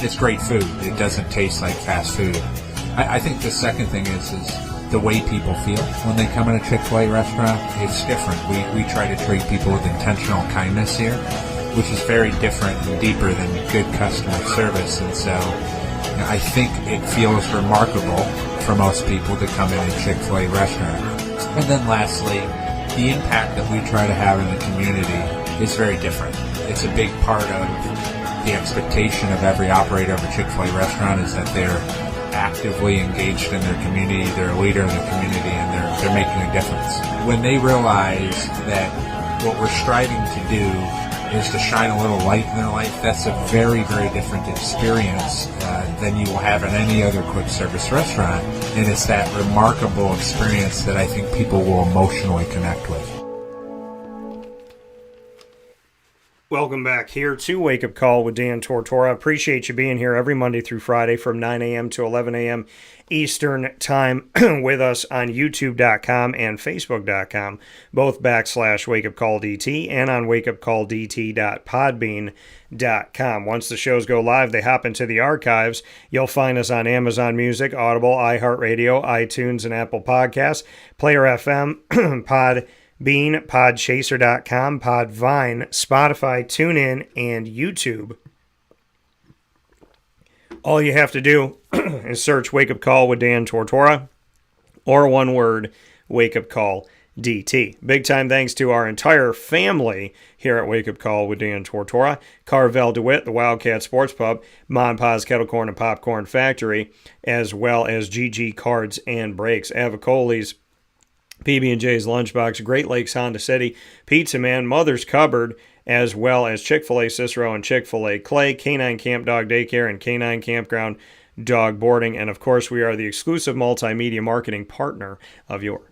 It's great food. It doesn't taste like fast food. I think the second thing is the way people feel when they come in a Chick-fil-A restaurant. It's different. We try to treat people with intentional kindness here, which is very different and deeper than good customer service. And so I think it feels remarkable for most people to come in a Chick-fil-A restaurant. And then lastly, the impact that we try to have in the community is very different. It's a big part of the expectation of every operator of a Chick-fil-A restaurant is that they're actively engaged in their community, they're a leader in the community, and they're making a difference. When they realize that what we're striving to do is to shine a little light in their life, that's a very, very different experience than you will have in any other quick service restaurant. And it's that remarkable experience that I think people will emotionally connect with. Welcome back here to Wake Up Call with Dan Tortora. Appreciate you being here every Monday through Friday from 9 a.m. to 11 a.m. Eastern Time with us on YouTube.com and Facebook.com, both /WakeUpCallDT and on WakeUpCallDT.podbean.com. Once the shows go live, they hop into the archives. You'll find us on Amazon Music, Audible, iHeartRadio, iTunes, and Apple Podcasts, Player FM, Podbean, Podchaser.com, Podvine, Spotify, TuneIn, and YouTube. All you have to do is search Wake Up Call with Dan Tortora, or one word, Wake Up Call DT. Big time thanks to our entire family here at Wake Up Call with Dan Tortora, Carvel DeWitt, the Wildcat Sports Pub, Mon Pa's Kettle Corn and Popcorn Factory, as well as GG Cards and Breaks, Avicoli's, PB&J's Lunchbox, Great Lakes Honda City, Pizza Man, Mother's Cupboard, as well as Chick-fil-A Cicero and Chick-fil-A Clay, Canine Camp Dog Daycare, and Canine Campground Dog Boarding. And, of course, we are the exclusive multimedia marketing partner of your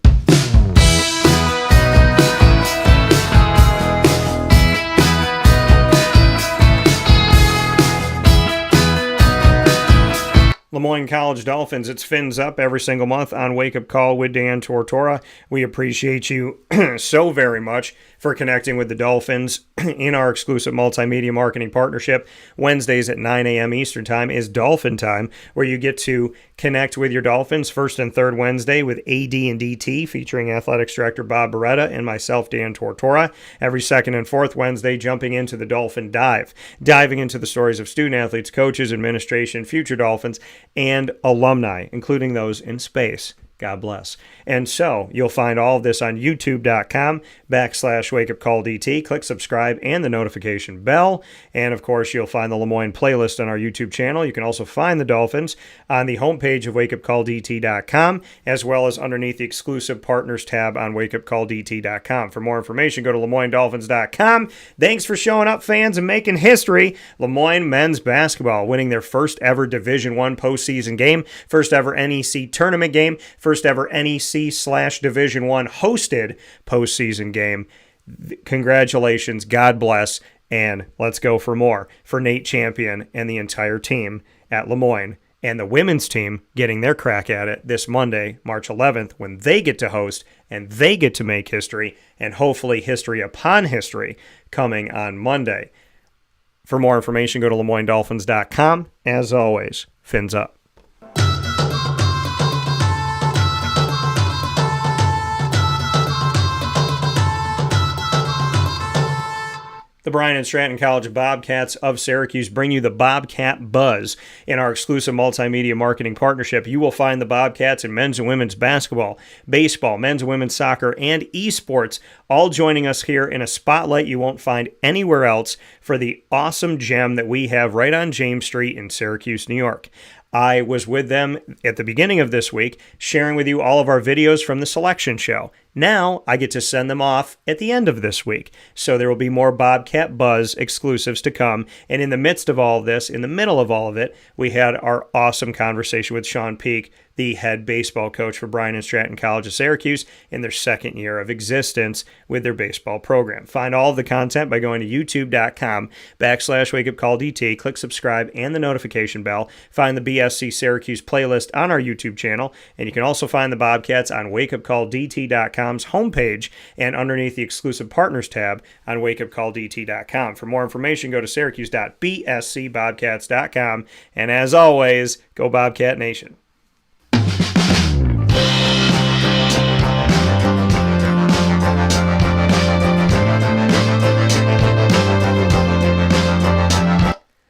LeMoyne College Dolphins. It's Fins Up every single month on Wake Up Call with Dan Tortora. We appreciate you so very much for connecting with the Dolphins in our exclusive multimedia marketing partnership. Wednesdays at 9 a.m. Eastern Time is Dolphin Time, where you get to connect with your Dolphins first and third Wednesday with AD and DT, featuring Athletics Director Bob Beretta and myself, Dan Tortora. Every second and fourth Wednesday, jumping into the Dolphin Dive, diving into the stories of student athletes, coaches, administration, future Dolphins, and alumni, including those in space. God bless. And so you'll find all of this on youtube.com /WakeUpCallDT. Click subscribe and the notification bell. And of course, you'll find the LeMoyne playlist on our YouTube channel. You can also find the Dolphins on the homepage of WakeUpCallDT.com, as well as underneath the exclusive partners tab on WakeUpCallDT.com. For more information, go to LeMoyneDolphins.com. Thanks for showing up, fans, and making history. LeMoyne men's basketball winning their first ever Division I postseason game, first ever NEC tournament game, first ever NEC/Division I hosted postseason game. Congratulations, God bless, and let's go for more for Nate Champion and the entire team at LeMoyne, and the women's team getting their crack at it this Monday, March 11th, when they get to host and they get to make history, and hopefully history upon history coming on Monday. For more information, go to LeMoyneDolphins.com. As always, Fins Up. The Bryan and Stratton College Bobcats of Syracuse bring you the Bobcat Buzz. In our exclusive multimedia marketing partnership, you will find the Bobcats in men's and women's basketball, baseball, men's and women's soccer, and esports, all joining us here in a spotlight you won't find anywhere else for the awesome gem that we have right on James Street in Syracuse, New York. I was with them at the beginning of this week, sharing with you all of our videos from the selection show. Now I get to send them off at the end of this week. So there will be more Bobcat Buzz exclusives to come. And in the midst of all of this, in the middle of all of it, we had our awesome conversation with Sean Peake, the head baseball coach for Bryan and Stratton College of Syracuse in their second year of existence with their baseball program. Find all of the content by going to youtube.com /WakeUpCallDT. Click subscribe and the notification bell. Find the BSC Syracuse playlist on our YouTube channel. And you can also find the Bobcats on WakeUpCallDT.com's homepage and underneath the exclusive partners tab on WakeUpCallDT.com. For more information, go to Syracuse.bscbobcats.com. And as always, go Bobcat Nation.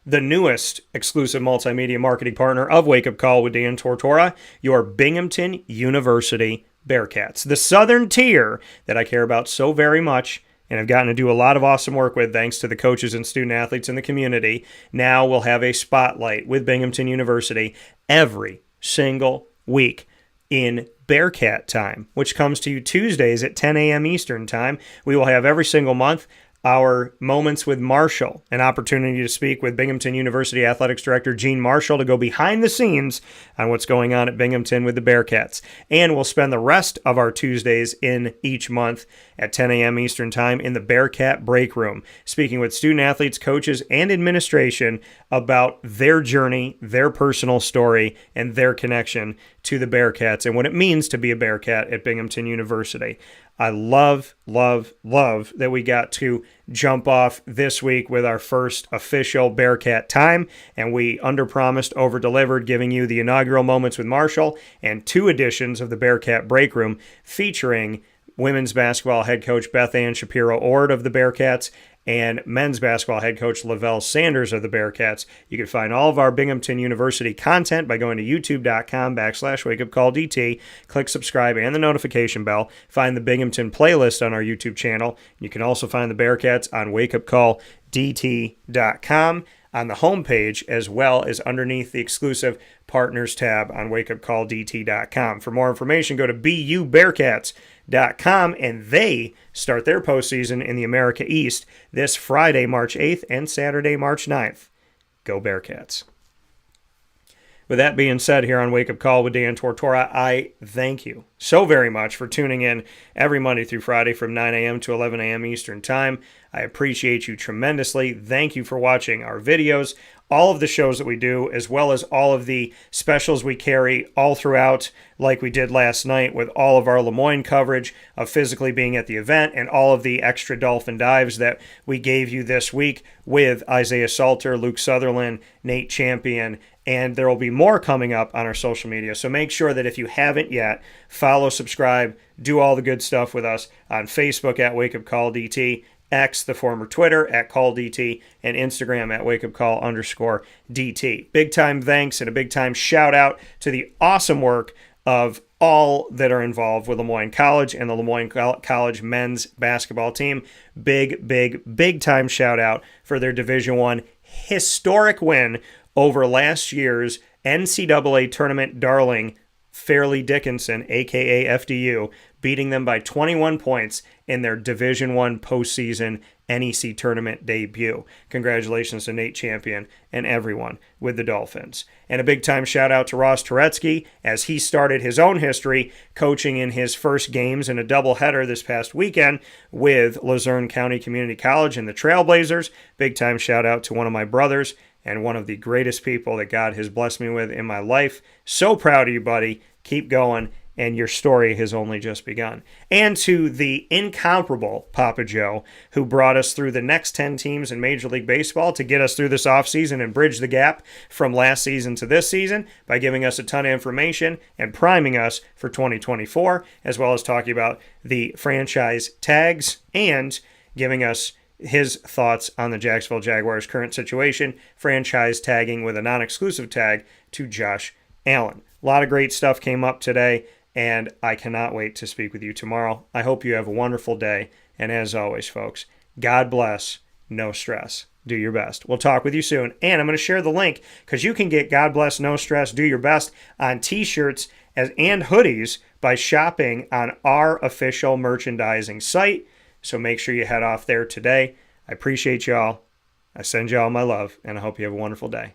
The newest exclusive multimedia marketing partner of Wake Up Call with Dan Tortora, your Binghamton University Bearcats. The Southern tier that I care about so very much and have gotten to do a lot of awesome work with thanks to the coaches and student athletes in the community, now will have a spotlight with Binghamton University every single week in Bearcat Time, which comes to you Tuesdays at 10 a.m. Eastern Time. We will have every single month our Moments with Marshall, an opportunity to speak with Binghamton University Athletics Director Gene Marshall to go behind the scenes on what's going on at Binghamton with the Bearcats. And we'll spend the rest of our Tuesdays in each month at 10 a.m. Eastern Time in the Bearcat Break Room, speaking with student athletes, coaches, and administration about their journey, their personal story, and their connection to the Bearcats and what it means to be a Bearcat at Binghamton University. I love that we got to jump off this week with our first official Bearcat time, and we underpromised, over-delivered, giving you the inaugural Moments with Marshall and 2 editions of the Bearcat Break Room featuring women's basketball head coach Beth Ann Shapiro-Ord of the Bearcats and men's basketball head coach Lavelle Sanders of the Bearcats. You can find all of our Binghamton University content by going to youtube.com/wakeupcalldt. Click subscribe and the notification bell. Find the Binghamton playlist on our YouTube channel. You can also find the Bearcats on wakeupcalldt.com on the homepage, as well as underneath the exclusive Partners tab on wakeupcalldt.com. For more information, go to bubearcats.com, and they start their postseason in the America East this Friday, March 8th, and Saturday, March 9th. Go Bearcats. With that being said, here on Wake Up Call with Dan Tortora, I thank you so very much for tuning in every Monday through Friday from 9 a.m. to 11 a.m. Eastern Time. I appreciate you tremendously. Thank you for watching our videos, all of the shows that we do, as well as all of the specials we carry all throughout, like we did last night with all of our LeMoyne coverage of physically being at the event and all of the extra dolphin dives that we gave you this week with Isaiah Salter, Luke Sutherland, Nate Champion, and there will be more coming up on our social media. So make sure that if you haven't yet, follow, subscribe, do all the good stuff with us on Facebook at Wake Up Call DT, X, the former Twitter, at Call DT, and Instagram at wakeupcall_DT. Big time thanks and a big time shout out to the awesome work of all that are involved with LeMoyne College and the LeMoyne College men's basketball team. Big time shout out for their Division I historic win over last year's NCAA tournament darling, Fairleigh Dickinson, a.k.a. FDU, beating them by 21 points in their Division I postseason NEC tournament debut. Congratulations to Nate Champion and everyone with the Dolphins. And a big-time shout-out to Ross Turetsky as he started his own history coaching in his first games in a doubleheader this past weekend with Luzerne County Community College and the Trailblazers. Big-time shout-out to one of my brothers and one of the greatest people that God has blessed me with in my life. So proud of you, buddy. Keep going, and your story has only just begun. And to the incomparable Papa Joe, who brought us through the next 10 teams in Major League Baseball to get us through this offseason and bridge the gap from last season to this season by giving us a ton of information and priming us for 2024, as well as talking about the franchise tags and giving us his thoughts on the Jacksonville Jaguars' current situation, franchise tagging with a non-exclusive tag to Josh Allen. A lot of great stuff came up today, and I cannot wait to speak with you tomorrow. I hope you have a wonderful day, and as always, folks, God bless, no stress. Do your best. We'll talk with you soon, and I'm going to share the link because you can get God bless, no stress, do your best on t-shirts and hoodies by shopping on our official merchandising site. So make sure you head off there today. I appreciate y'all. I send y'all my love, and I hope you have a wonderful day.